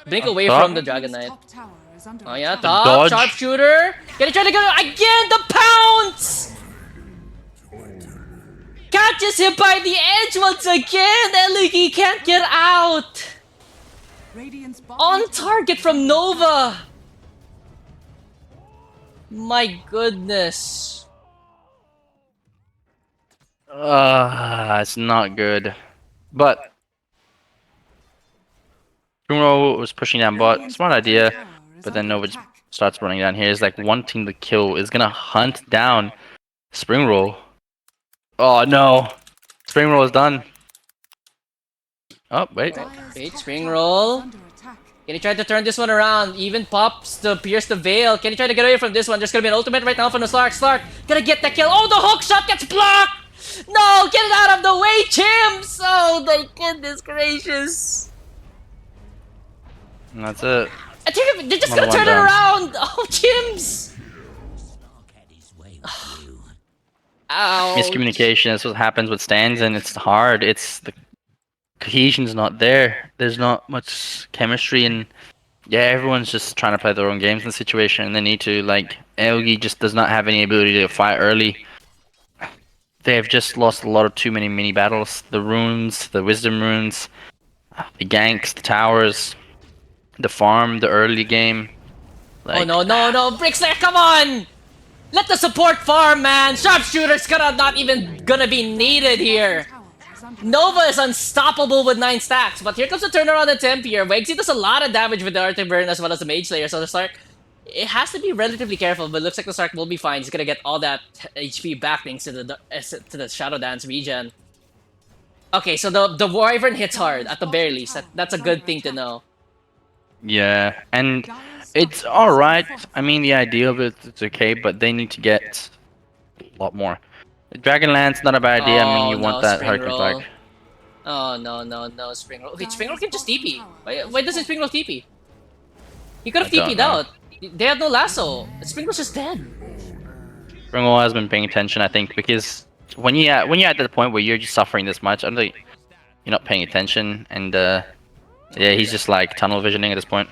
Blink away Top? from the Dragon Knight. Top tower is under Oh yeah, attack. top, dodge. sharpshooter. Can he try to get again the pounce? Catches him by the edge once again. Eligi can't get out. Radiant's bottom On tower target is from under Nova. My goodness. It's not good. But Kumro was pushing down bot. Radiant's Smart bottom idea. tower is But then under Nova just attack. starts running down here. Is like wanting the kill. Is gonna hunt down Spring Roll. Oh no. Spring Roll is done. Oh, wait. Dire's Wait, top spring tower roll. is under attack. Can he try to turn this one around? Even pops to pierce the veil. Can he try to get away from this one? There's gonna be an ultimate right now from the Slark. Slark gonna get the kill. Oh, the hook shot gets blocked! No, get it out of the way, Chimps! Oh my goodness gracious. And that's it. I think they're just gonna 1-1 turn it down. around! Oh, Chimps! Snark had his way with you. Ow. Miscommunication. That's what happens with stands, and it's hard. It's the cohesion's not there. There's not much chemistry, and yeah, everyone's just trying to play their own games in the situation, and they need to Elgi just does not have any ability to fight early. They've just lost a lot of too many mini battles. The runes, the wisdom runes, the ganks, the towers, the farm, the early game. Oh no, no, no, Brickslayer, come on! Let the support farm, man! Sharpshooter's not even gonna be needed here! Tower is under Nova is unstoppable with 9 stacks, but here comes the turnaround attempt here. Wegsy does a lot of damage with the Arctic Burn as well as the Mage Slayer, so the Slark, it has to be relatively careful, but it looks like the Slark will be fine. He's gonna get all that HP back thanks to the Shadow Dance regen. Okay, so the Wyvern hits hard at the very least. That's a good thing to know. Yeah, and it's all right. I mean, the idea of it's okay, but they need to get a lot more. Dragonlance's not a bad idea. I mean, Oh you want no, that spring Hurricane Flag. roll. Oh no, spring roll. Wait, spring roll can just TP. Why doesn't spring roll TP? He could I have don't TP'd know. out. They had no lasso. Spring roll's just dead. Ringo has been paying attention, I think, because when you're at the point where you're just suffering this much, I don't think you're not paying attention, and yeah, he's just like tunnel visioning at this point.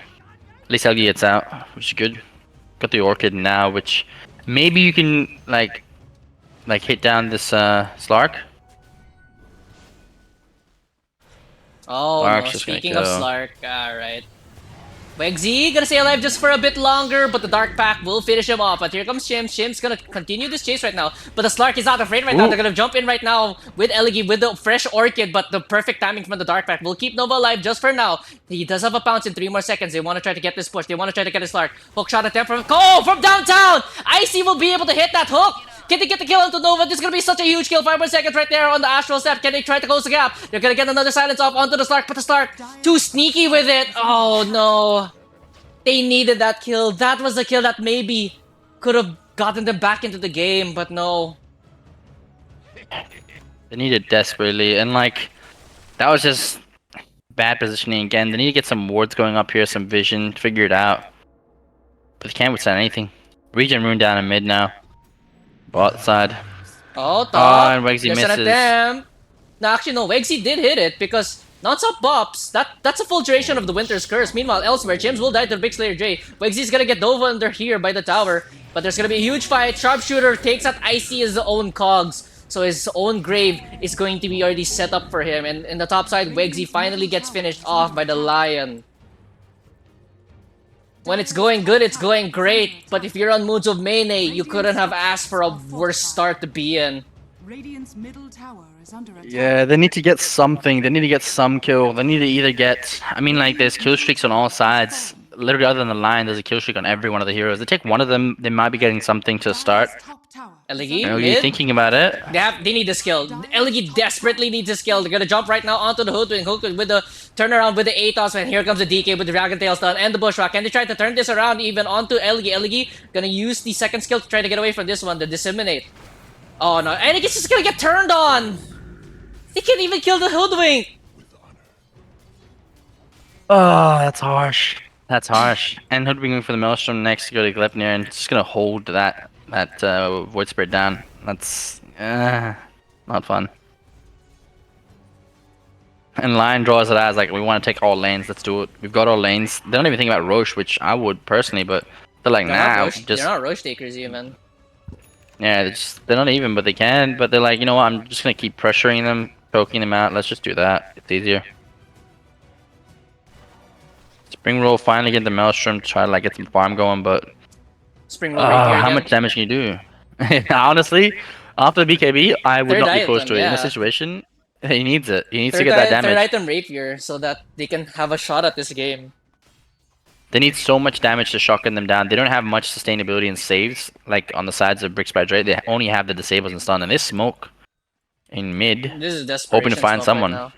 At least Helgi gets out, which is good. Got the Orchid now, which maybe you can like hit down this Slark. Oh Slark's no, just gonna speaking of go. Slark, alright. Wegsy gonna stay alive just for a bit longer, but the Dark Pack will finish him off. But here comes Shim. Shim's gonna continue this chase right now. But the Slark is not afraid right now. Ooh. They're gonna jump in right now with Eligi with the fresh Orchid, but the perfect timing from the Dark Pack will keep Nova alive just for now. He does have a pounce in 3 more seconds. They want to try to get this push. They want to try to get his Slark. Hook shot attempt from from downtown! Icy will be able to hit that hook! Can they get the kill onto Nova? This is gonna be such a huge kill. 5 more seconds right there on the Astral Step. Can they try to close the gap? They're gonna get another silence off onto the Slark, but the Slark too sneaky with it. Oh no. They needed that kill. That was the kill that maybe could have gotten them back into the game, but no. They need it desperately, and like that was just bad positioning again. They need to get some wards going up here, some vision, figure it out. But they can't withstand anything. Regen Rune down in mid now. Bot side. Oh, top. And Wegsy There's an misses. attempt. No, actually, no. Wegsy did hit it because non-stop bops. That's a full duration of the Winter's Curse. Meanwhile, elsewhere, James will die to the Big Slayer J. Wegsy's gonna get Nova under here by the tower. But there's gonna be a huge fight. Sharpshooter takes out Icy as his own cogs. So his own grave is going to be already set up for him. And in the top side, Wegsy finally gets finished off by the Lion. When it's going good, it's going great. But if you're on moods of Mene, you couldn't have asked for a worse start to be in. Radiant's middle tower is under attack. Yeah, they need to get something. They need to get some kill. They need to either get... I mean, like, there's kill streaks on all sides. Literally, other than the line, there's a kill streak on every one of the heroes. They take one of them, they might be getting something to start. Dire's top tower Eligi, is Are under you mid? thinking about it? They need the skill. Eligi desperately needs the skill. They're gonna jump right now onto the hood with the turnaround with the Atos, and here comes the DK with the Dragon Tail stun and the Bushwhack. And they try to turn this around even onto Eligi. Eligi gonna use the second skill to try to get away from this one, the Disseminate. Oh no, and it's just gonna get turned on! They can't even kill the Hoodwink! Oh, that's harsh. That's harsh. And Hoodwinking for the Maelstrom next to go to Gleipnir and just gonna hold that Void Spirit down. That's not fun. And Lion draws it as like, we want to take all lanes, let's do it. We've got all lanes. They don't even think about Roche, which I would personally, but they're like, nah, They're not Roche takers even. yeah, they're not even, but they can. But they're like, you know what, I'm just gonna keep pressuring them, poking them out. Let's just do that. It's easier. Spring Roll finally get the Maelstrom to try to like get some farm going, but Spring roll right here how again. much damage can you do? Honestly, after the BKB, I would Third not be item, close to it. In yeah. this situation, he needs it. He needs to Third, get that third damage. item Rapier so that they can have a shot at this game. They need so much damage to shotgun them down. They don't have much sustainability and saves, like on the sides of Brick Sprite, right? They only have the disables and stun, and they smoke in mid, This is desperation hoping to find smoke right someone. now.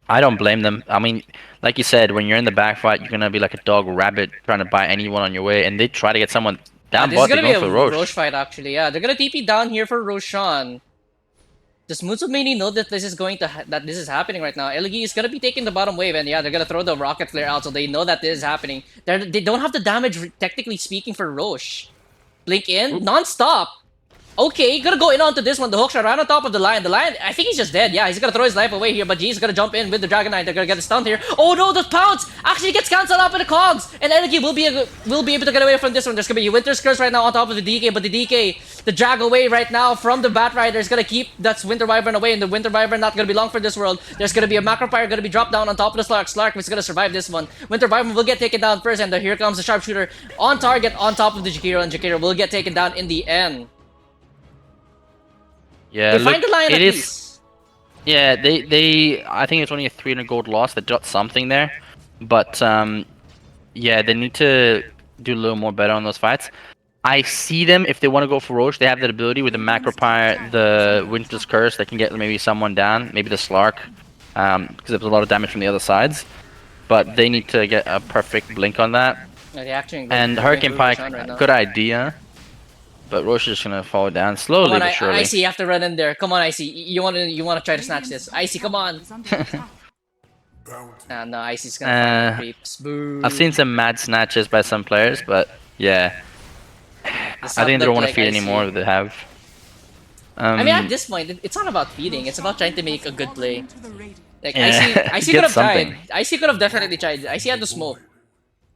I don't blame them. I mean, like you said, when you're in the back fight, you're gonna be like a dog rabbit trying to buy anyone on your way, and they try to get someone down This is bot. They're gonna be going a for Roche. Roche fight actually, yeah. They're gonna TP down here for Roshan. Does Mutsumini know that this is going to that this is happening right now? Eligi is gonna be taking the bottom wave, and yeah, they're gonna throw the rocket flare out, so they know that this is happening. They don't have the damage, technically speaking, for Roche. Blink in, non-stop. Okay, gonna go in onto this one. The hookshot right on top of the Lion. The Lion, I think he's just dead. Yeah, he's gonna throw his life away here, but G's gonna jump in with the Dragon Knight. They're gonna get stunned here. Oh no, the pounce actually gets cancelled out by the cogs, and Energy will be able to get away from this one. There's gonna be Winter's Curse right now on top of the DK, but the DK, the drag away right now from the Bat Rider is gonna keep that Winter Wyvern away, and the Winter Wyvern not gonna be long for this world. There's gonna be a Macro Fire gonna be dropped down on top of the Slark. Slark is gonna survive this one. Winter Wyvern will get taken down first, and here comes the Sharpshooter on target on top of the Jakiro, and Jakiro will get taken down in the end. Yeah, They find the Lion it at is. least. Yeah, they. I think it's only a 300 gold loss. They got something there, but yeah, they need to do a little more better on those fights. I see them if they want to go for Roche. They have that ability with the Macro Pyre, the Winter's Curse. They can get maybe someone down, maybe the Slark, because there's a lot of damage from the other sides. But they need to get a perfect blink on that. Yeah, they actually And going Hurricane through Pike, Roshan right now. good idea. But Roche is just gonna fall down Come slowly on, but surely. Icy, you have to run in there. Come on, Icy. You wanna try to snatch this. Icy, come on. Is under attack. No, Icy's gonna find the creeps. Boo. I've seen some mad snatches by some players, but yeah, Does I not think they look don't want to like feed Icy. anymore. They have. I mean, at this point, it's not about feeding. It's about trying to make a good play. To the radiant. Like Yeah, Icy get could have something. tried. Icy could have definitely tried. Icy had the smoke.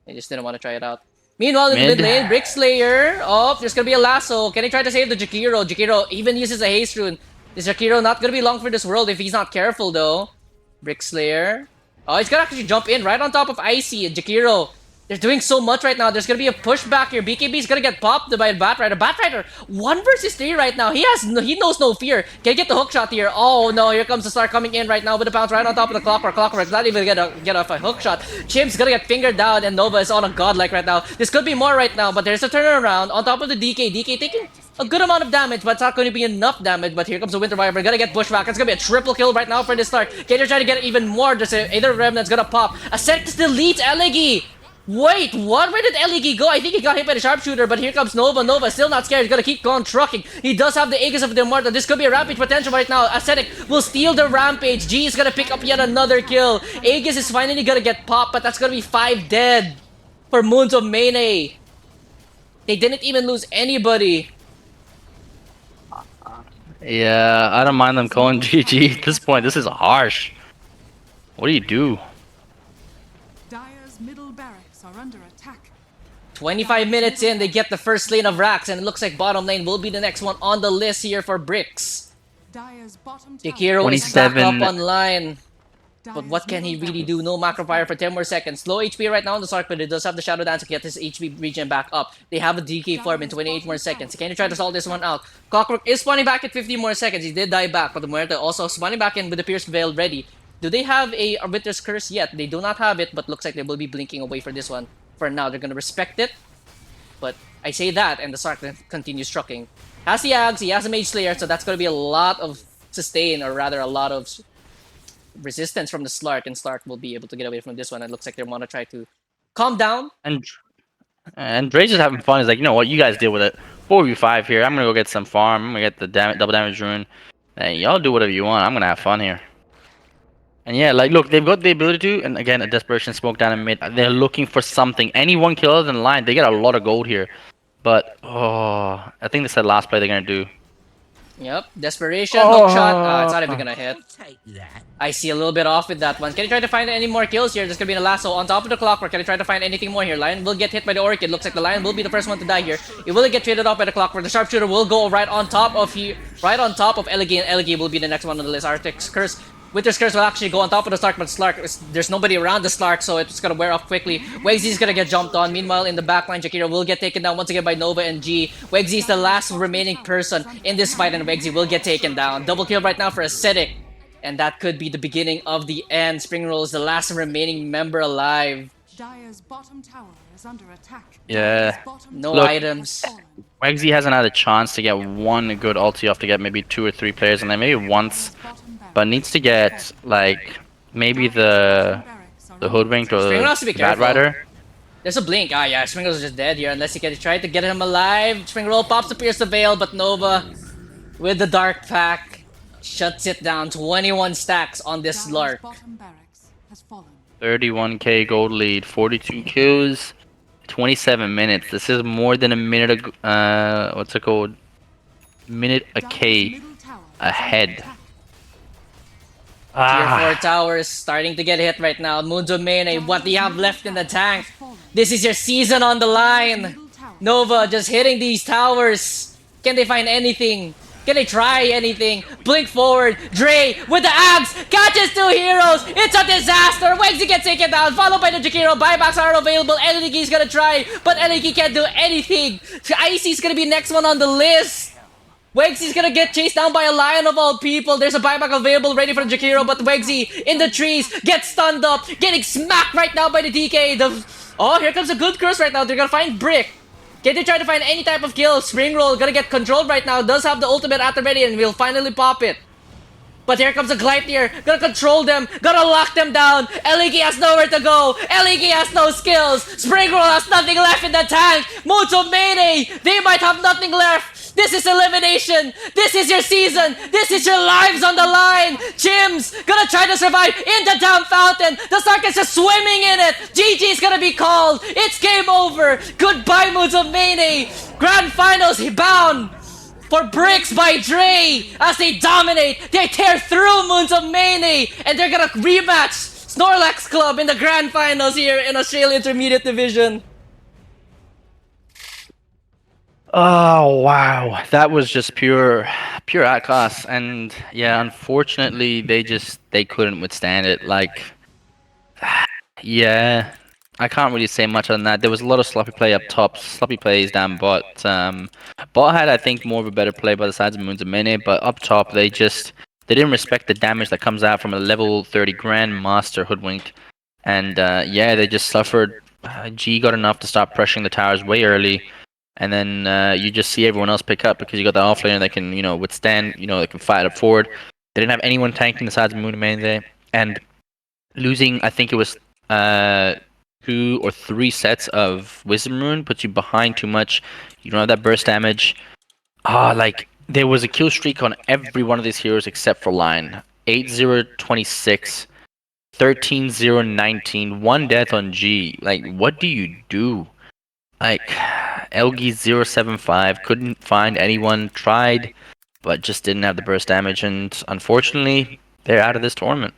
They just didn't want to try it out. Meanwhile, in the Mid. mid lane, Brick Slayer. Oh, there's gonna be a lasso. Can he try to save the Jakiro? Jakiro even uses a haste rune. Is Jakiro not gonna be long for this world if he's not careful though? Brick Slayer. Oh, he's gonna actually jump in right on top of Icy and Jakiro. They're doing so much right now. There's gonna be a pushback here. BKB's gonna get popped by a Batrider. Batrider, 1 versus 3 right now. He knows no fear. Can he get the hook shot here? Oh no, here comes the star coming in right now with the bounce right on top of the Clockwork. Clockwork not even get off a hook shot. Chim's gonna get fingered down and Nova is on a godlike right now. This could be more right now, but there's a turnaround on top of the DK. DK taking a good amount of damage, but it's not going to be enough damage. But here comes the Winter Viper. Gonna get pushback. It's gonna be a triple kill right now for this start. Kater trying to get even more. There's either Remnant's gonna pop. Ascent deletes Elegi. Wait, what? Where did Elegi go? I think he got hit by the sharpshooter, but here comes Nova. Nova still not scared. He's gonna keep going trucking. He does have the Aegis of the Immortal. This could be a rampage potential right now. Ascetic will steal the rampage. G is gonna pick up yet another kill. Aegis is finally gonna get popped, but that's gonna be 5 dead for Moons of Mene. They didn't even lose anybody. Yeah, I don't mind them calling GG at this point. This is harsh. What do you do? Dire's middle barracks are under attack. 25 minutes in, they get the first lane of racks, and it looks like bottom lane will be the next one on the list here for Bricks. Dire's bottom tower. Jakiro is back 27. up online. But Dire's what can he middle really barracks do? No macro are fire for 10 more seconds. Low HP right now on the Sark, but it does have the Shadow Dance to get his HP regen back up. They have a DK farm in 28 more seconds. Can he try to solve this one out? Clockwork is spawning back at 50 more seconds. He did die back, but the Muerta also spawning back in with the Pierced Veil ready. Do they have a Arbiter's Curse yet? They do not have it, but looks like they will be blinking away for this one. For now, they're gonna respect it. But I say that, and the Sark then continues trucking. Has the Ags, he has a Mage Slayer, so that's gonna be a lot of sustain, or rather a lot of resistance from the Slark, and Slark will be able to get away from this one. It looks like they want to try to calm down. And Dre's just having fun. He's like, you know what? You guys deal with it. 4v5 here. I'm gonna go get some farm. I'm gonna get the double damage rune. And y'all do whatever you want. I'm gonna have fun here. And yeah, like, look, they've got the ability to, and again, a desperation smoke down in mid. They're looking for something. Any one kill other than line, they get a lot of gold here. But, oh, I think this is the last play they're gonna do. Yep, desperation, hook shot. It's not even gonna hit. I'll take that. I see a little bit off with that one. Can he try to find any more kills here? There's gonna be a lasso on top of the Clockwork. Can he try to find anything more here? Lion will get hit by the Orchid. Looks like the Lion will be the first one to die here. It will get traded off by the Clockwork. The Sharpshooter will go right on top of Elegi, and Elegi will be the next one on the list. Arctic's Curse. Winter's Curse will actually go on top of the Slark, but there's nobody around the Slark, so it's gonna wear off quickly. Wegzy's gonna get jumped on. Meanwhile, in the backline, Jakiro will get taken down once again by Nova and G. Wegzy's the last remaining person in this fight, and Wegzy will get taken down. Double kill right now for Ascetic. And that could be the beginning of the end. Springroll is the last remaining member alive. Dire's bottom tower is under attack. Yeah. Dire's bottom No tower has items. fallen. Wegsy hasn't had a chance to get one good ulti off to get maybe 2 or 3 players, and then maybe once, Dire's bottom barracks but needs to get like maybe the hoodwinked or Springroll has to be the bad careful. rider. There's a blink. Yeah, Springroll's just dead here unless you can try to get him alive. Springroll pops to pierce the veil, but Nova with the Dark Pack shuts it down. 21 stacks on this Dire's Lark. bottom barracks has fallen. 31k gold lead, 42 kills, 27 minutes. This is more than a minute. What's it called? Minute a Dire's k middle tower is under ahead. attack. Tier 4 towers starting to get hit right now. Moons of Mene, what do you have left in the tank? This is your season on the line. Nova just hitting these towers. Can they find anything? Can they try anything? Blink forward. Dre with the Ags catches 2 heroes. It's a disaster. Wegsy gets taken down, followed by the Jakiro. Buybacks are available. Elegi's gonna try, but Elegi can't do anything. Icy's gonna be next one on the list. Wegsy's gonna get chased down by a lion of all people. There's a buyback available ready for the Jakiro, but Wegsy in the trees gets stunned up, getting smacked right now by the DK. Oh, here comes a good curse right now. They're gonna find Brick. Can they try to find any type of kill? Spring Roll gonna get controlled right now. Does have the ultimate at the ready and will finally pop it. But here comes a Gleipnir, gonna control them, gonna lock them down. Eligi has nowhere to go. Eligi has no skills. Springroll has nothing left in the tank. Muto Mene, they might have nothing left. This is elimination. This is your season. This is your lives on the line. Chims gonna try to survive in the damn fountain. The Stark is just swimming in it. GG's gonna be called. It's game over. Goodbye, Muto Mene. Grand finals, he bound for bricks by Dre as they dominate. They tear through Moons of Mene, and they're gonna rematch Snorlax Club in the grand finals here in Australia Intermediate Division. Oh wow, that was just pure outclass, and yeah, unfortunately they couldn't withstand it. Like, yeah, I can't really say much on that. There was a lot of sloppy play up top, sloppy plays down bot. Bot had, I think, more of a better play by the sides of Moons and Mene, but up top they didn't respect the damage that comes out from a level 30 Grandmaster Hoodwinked, and yeah, they just suffered. G got enough to start pressuring the towers way early, and then you just see everyone else pick up because you got the offlaner that can withstand, they can fight up forward. They didn't have anyone tanking the sides of Moon and Mene there, and losing, I think it was 2 or 3 sets of Wisdom Rune puts you behind too much. You don't have that burst damage. Like there was a kill streak on every one of these heroes except for Lion. 8-0-26, 13-0-19, 1 death on G. Like, what do you do? Like, Elgi 075 couldn't find anyone, tried, but just didn't have the burst damage, and unfortunately, they're out of this tournament.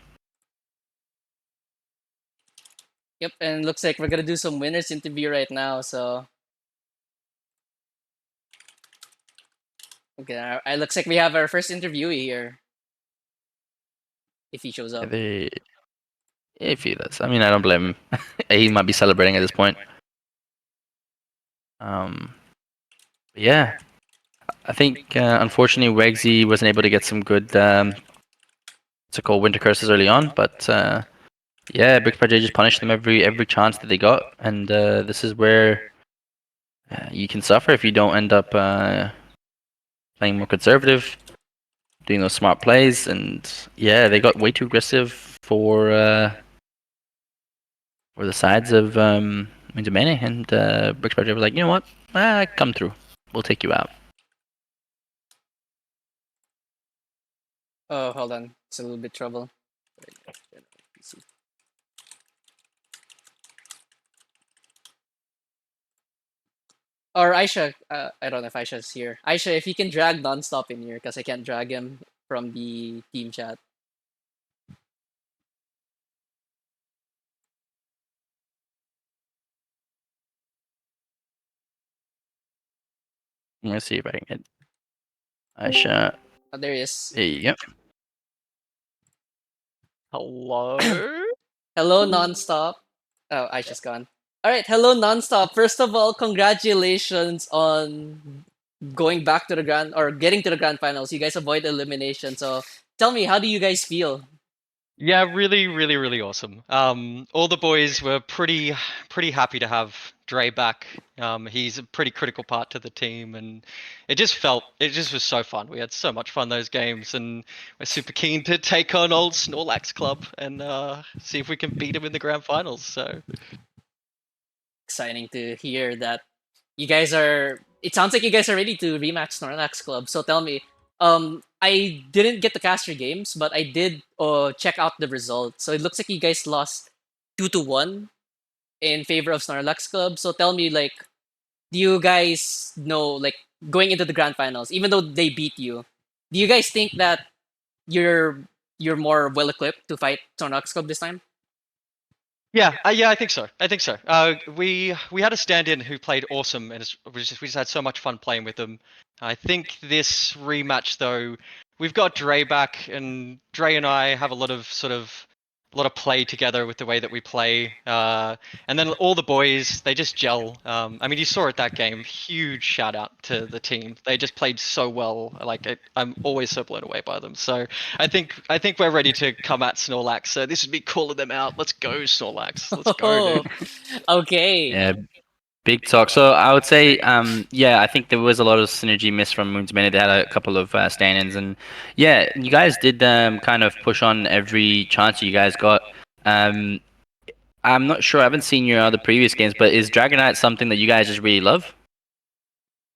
Yep, and looks like we're gonna do some winners interview right now, so. Okay, it looks like we have our first interviewee here. If he shows up. If he does, I mean, I don't blame him. He might be celebrating at this point. Yeah, I think unfortunately Wegsy wasn't able to get some good so-called winter curses early on, but yeah, Bricks by J just punished them every chance that they got, and this is where you can suffer if you don't end up playing more conservative, doing those smart plays, and yeah, they got way too aggressive for the sides of Mene, and Bricks by J was like, you know what, come through, we'll take you out. Oh, hold on. It's a little bit trouble. Or Aisha, I don't know if Aisha's here. Aisha, if you can drag nonstop in here, because I can't drag him from the team chat. I'm gonna see if I can get Aisha. Oh, there he is. There you go. Hello? Hello, nonstop. Oh, Aisha's gone. All right, hello, nonstop. First of all, congratulations on going back to the grand or getting to the grand finals. You guys avoid elimination. So tell me, how do you guys feel? Yeah, really, really, really awesome. All the boys were pretty happy to have Dre back. He's a pretty critical part to the team, and it just was so fun. We had so much fun those games, and we're super keen to take on old Snorlax Club and see if we can beat him in the grand finals. So Exciting to hear that you guys are. It sounds like you guys are ready to rematch Snorlax Club. So tell me, I didn't get to cast your games, but I did check out the results. So it looks like you guys lost 2-1 in favor of Snorlax Club. So tell me, like, do you guys know, like, going into the grand finals, even though they beat you, do you guys think that you're more well equipped to fight Snorlax Club this time? yeah, I think so. I think so. We had a stand-in who played awesome, and we just had so much fun playing with them. I think this rematch, though, we've got Dre back, and Dre and I have a lot of play together with the way that we play. And then all the boys, they just gel. I mean, you saw it that game. Huge shout out to the team. They just played so well. I'm always so blown away by them. So I think we're ready to come at Snorlax. So this would be calling them out. Let's go, Snorlax. Let's go, Oh, dude. okay. Yeah, Big talk. So I would say, yeah, I think there was a lot of synergy missed from Moon's Minute. They had a couple of stand-ins, and yeah, you guys did kind of push on every chance you guys got. Um, I'm not sure. I haven't seen your other previous games, but is Dragonite something that you guys just really love?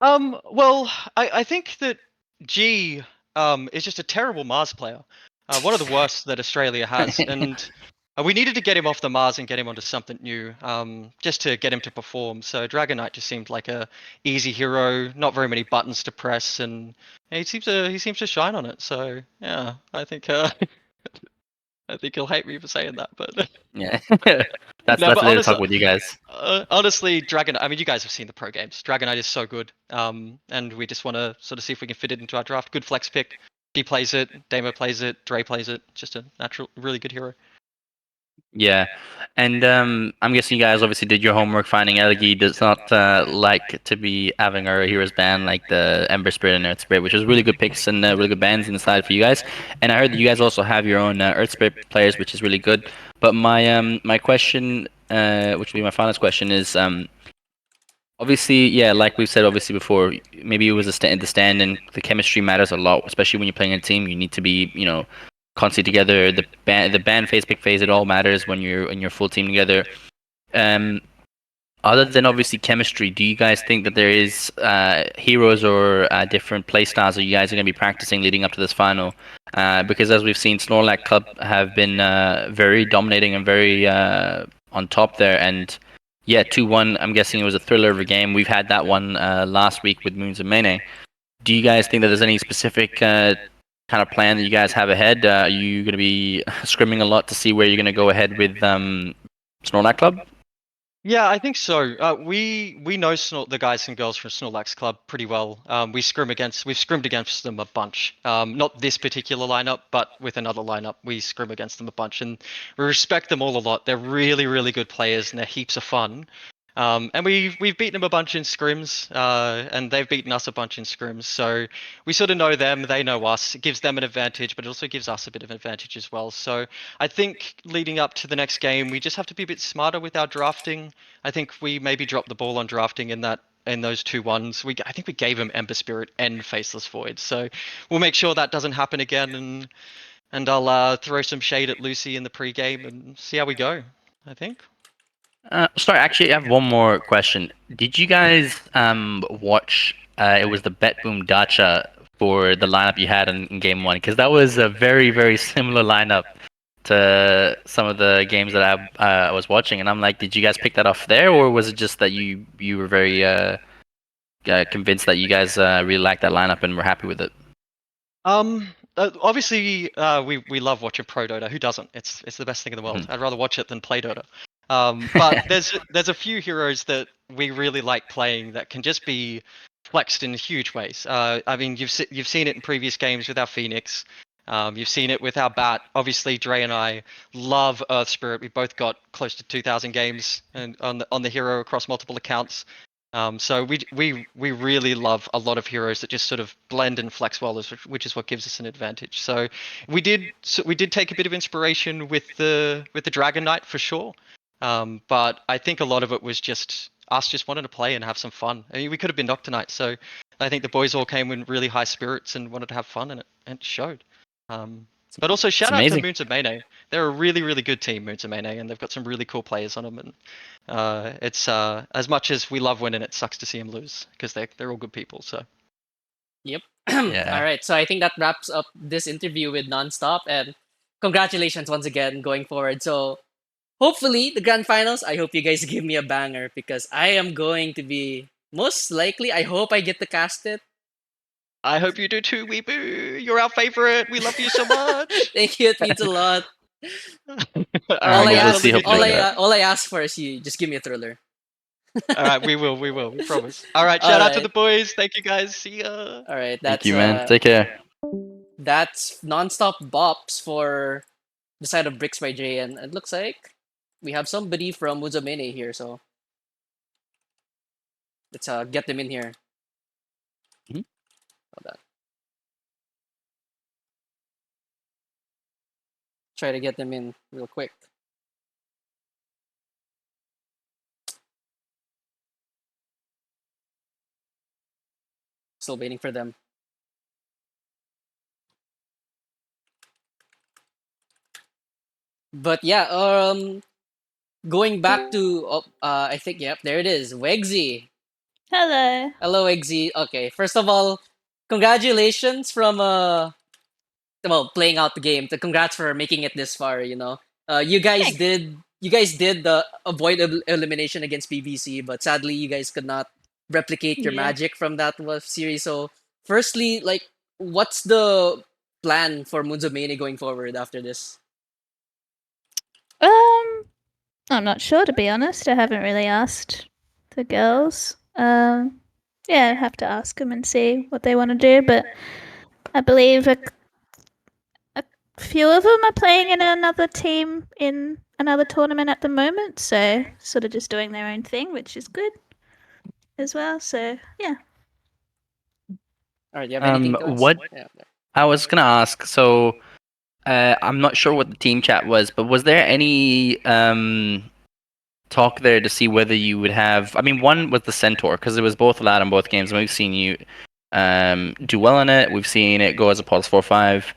Well, I think that G is just a terrible Mars player. One of the worst that Australia has, and we needed to get him off the Mars and get him onto something new, just to get him to perform. So Dragonite just seemed like a easy hero, not very many buttons to press, and he seems to shine on it. So yeah, I think I think he'll hate me for saying that, but Yeah, that's no, that's but a little honestly, talk with you guys. honestly, Dragon. I mean, you guys have seen the pro games. Dragonite is so good. And we just want to sort of see if we can fit it into our draft. Good flex pick. He plays it. Damo plays it. Dre plays it. Just a natural, really good hero. Yeah, and I'm guessing you guys obviously did your homework. Finding Elegi does not like to be having our heroes banned like the Ember Spirit and Earth Spirit, which was really good picks and really good bans inside for you guys. And I heard that you guys also have your own Earth Spirit players, which is really good. But my question, which will be my final question, is obviously, yeah, like we've said obviously before, maybe it was the stand and the chemistry matters a lot, especially when you're playing in a team. You need to be, constantly together. The band phase, pick phase, it all matters when you're in your full team together. Um, Other than obviously chemistry, do you guys think that there is heroes or different play styles that you guys are going to be practicing leading up to this final? Because as we've seen, Snorlax Club have been very dominating and very on top there. And yeah, 2-1, I'm guessing it was a thriller of a game. We've had that one last week with Moons and Mene. Do you guys think that there's any specific kind of plan that you guys have ahead? Are you going to be scrimming a lot to see where you're going to go ahead with Snorlax Club? Yeah, I think so. We know the guys and girls from Snorlax Club pretty well. We've scrimmed against them a bunch. Not this particular lineup, but with another lineup, we scrim against them a bunch, and we respect them all a lot. They're really, really good players, and they're heaps of fun. And we've beaten them a bunch in scrims, and they've beaten us a bunch in scrims. So we sort of know them, they know us. It gives them an advantage, but it also gives us a bit of an advantage as well. So I think leading up to the next game, we just have to be a bit smarter with our drafting. I think we maybe dropped the ball on drafting in those 2-1s. I think we gave him Ember Spirit and Faceless Void. So we'll make sure that doesn't happen again, and I'll throw some shade at Lucy in the pre-game and see how we go. I think. Sorry, actually, I have one more question. Did you guys watch? It was the Bet Boom Dacha for the lineup you had in game one, because that was a very very similar lineup to some of the games that I was watching, and I'm like, did you guys pick that off there, or was it just that you were very convinced that you guys really liked that lineup and were happy with it? Obviously, we love watching Pro Dota. Who doesn't? It's the best thing in the world. Mhm. I'd rather watch it than play Dota. But there's a few heroes that we really like playing that can just be flexed in huge ways. I mean, you've seen it in previous games with our Phoenix. You've seen it with our Bat. Obviously, Dre and I love Earth Spirit. We both got close to 2,000 games and on the hero across multiple accounts. So we really love a lot of heroes that just sort of blend and flex well, which is what gives us an advantage. So we did take a bit of inspiration with the Dragon Knight for sure, but I think a lot of it was just us just wanting to play and have some fun. I mean, we could have been Nocturnight, so I think the boys all came in really high spirits and wanted to have fun, and it showed. But also It's shout out to amazing. Moons of Mene. They're a really really good team, Moons of Mene, and they've got some really cool players on them. And it's as much as we love winning, it sucks to see them lose because they're all good people. So Yep. All Yeah. right. So I think that wraps up this interview with Nonstop, and congratulations once again going forward. So hopefully the grand finals. I hope you guys give me a banger because I am going to be most likely. I hope I get to cast it. I hope you do too, Weeboo. You're our favorite. We love you so much. Thank you. It means a lot. All right, guys. Let's Have see. a good Hopefully, day. get that. All I ask for is you just give me a thriller. All right, we will. We promise. All right, All shout out to right. the boys. Thank you, guys. See ya. All right. Thank you, man. Take care. That's nonstop bops for the side of Bricks by Jay, and it looks like we have somebody from Muzamene here, so let's get them in here. Mhm. Hold on. Try to get them in real quick. Still waiting for them. But yeah, going back to I think yep, there it is, Wegsy. Hello. Hello, Wegsy. Okay, first of all, congratulations from well playing out the game. Congrats for making it this far. Thanks. You guys did the avoid elimination against BBC, but sadly you guys could not replicate your Yeah. magic from that series. So, firstly, like, what's the plan for Munzo Mane going forward after this? I'm not sure to be honest. I haven't really asked the girls. Yeah, I'd have to ask them and see what they want to do. But I believe a few of them are playing in another team in another tournament at the moment. So sort of just doing their own thing, which is good as well. So yeah. All right, do you have anything to ask? What Yeah. I was gonna ask, so I'm not sure what the team chat was, but was there any talk there to see whether you would have? I mean, one was the Centaur because it was both allowed in both games, and we've seen you do well in it. We've seen it go as a pulse 4-5.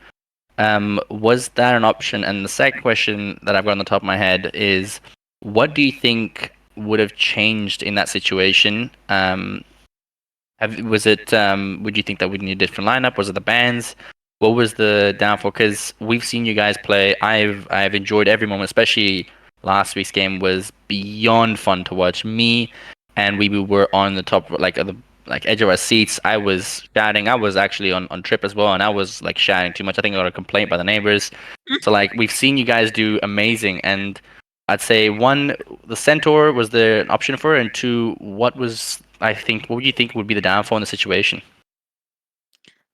Was that an option? And the second question that I've got on the top of my head is, what do you think would have changed in that situation? Was it? Would you think that we need a different lineup? Was it the bands? What was the downfall? Because we've seen you guys play. I've enjoyed every moment, especially last week's game was beyond fun to watch. Me and we were on the top, like the edge of our seats. I was shouting. I was actually on trip as well, and I was like shouting too much. I think I got a complaint by the neighbors. So like we've seen you guys do amazing, and I'd say one, the Centaur was the option for it, and two, what would you think would be the downfall in the situation?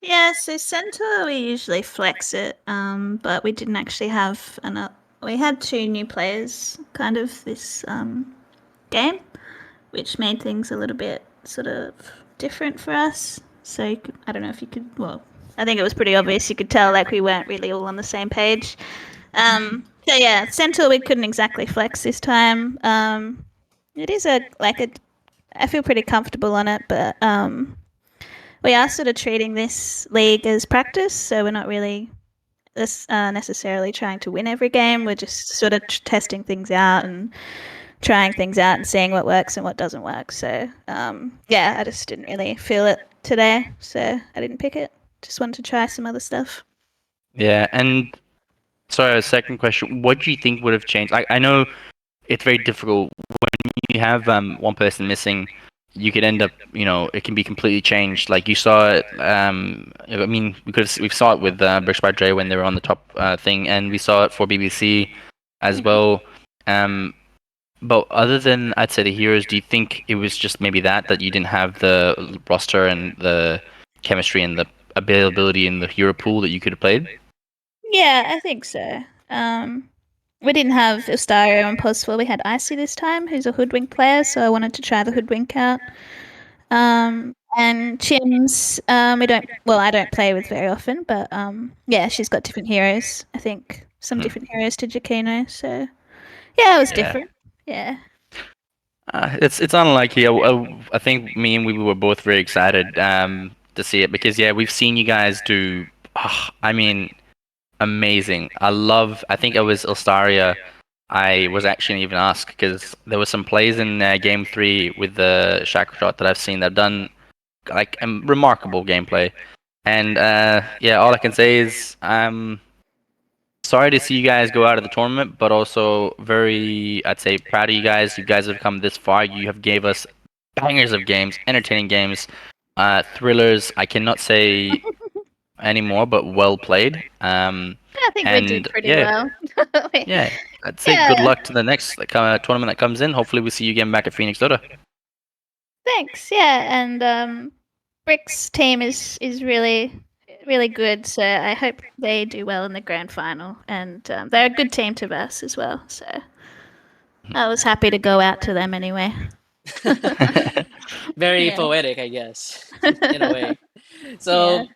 Yeah, so center we usually flex it, but we didn't actually have enough. We had two new players kind of this game, which made things a little bit sort of different for us. So I don't know if you could. Well, I think it was pretty obvious. You could tell like we weren't really all on the same page. So yeah, center we couldn't exactly flex this time. It is I feel pretty comfortable on it, but we are sort of treating this league as practice, so we're not really necessarily trying to win every game. We're just sort of testing things out and trying things out and seeing what works and what doesn't work. So yeah, I just didn't really feel it today, so I didn't pick it. Just wanted to try some other stuff. Yeah, and sorry, a second question. What do you think would have changed? I know it's very difficult when you have one person missing. You could end up, it can be completely changed. Like you saw it. I mean, we saw it with British by Dre when they were on the top thing, and we saw it for BBC as well. But other than I'd say the heroes, do you think it was just maybe that you didn't have the roster and the chemistry and the availability in the hero pool that you could have played? Yeah, I think so. We didn't have Ustario and Postful. We had Icy this time, who's a Hoodwink player, so I wanted to try the Hoodwink out. And Chim's, we don't. Well, I don't play with very often, but yeah, she's got different heroes. I think some different heroes to Jakino. So yeah, it was different. Yeah. It's unlikely. I think me and we were both very excited to see it because yeah, we've seen you guys do. I mean, amazing. I think it was Ilstaria. I was actually even asked because there were some plays in game 3 with the shackle shot that I've seen that have done like remarkable gameplay. And yeah, all I can say is I'm sorry to see you guys go out of the tournament, but also very, I'd say, proud of you guys. You guys have come this far. You have gave us bangers of games, entertaining games, thrillers. I cannot say anymore, but well played. I think we did And pretty yeah, well. yeah. I'd say good Yeah. luck to the next tournament that comes in. Hopefully, we see you again back at Phoenix Dota. Thanks. Yeah, and Brick's team is really good. So I hope they do well in the grand final, and they're a good team to us as well. So I was happy to go out to them anyway. Very Yeah. poetic, I guess, in a way. Yeah. So,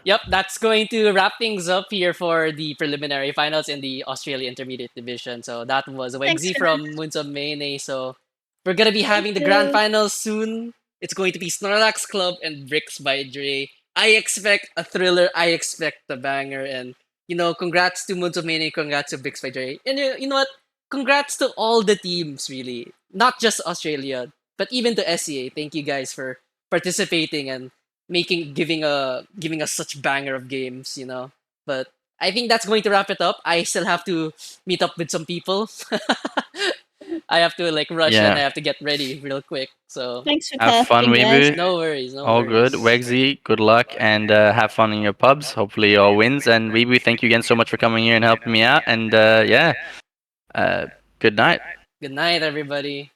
yep, that's going to wrap things up here for the preliminary finals in the Australia Intermediate Division. So that was Thanks, Wegsy Mene. from Munzo Mene. So we're gonna be Thank having the grand you. finals soon. It's going to be Snorlax Club and Bricks by Dre. I expect a thriller. I expect a banger. And, congrats to Mene, congrats to Bricks by Dre. And you know what? Congrats to all the teams, really. Not just Australia, but even to SEA. Thank you guys for participating and giving us such banger of games. But I think that's going to wrap it up. I still have to meet up with some people. I have to rush and I Yeah. have to get ready real quick. So Thanks for Have fun, casting, guys. Weibu. no worries, no All worries. good. Wegsy, good luck and have fun in your pubs. Hopefully you all wins. And Weibu, thank you again so much for coming here and helping me out. And yeah, good night. Good night, everybody.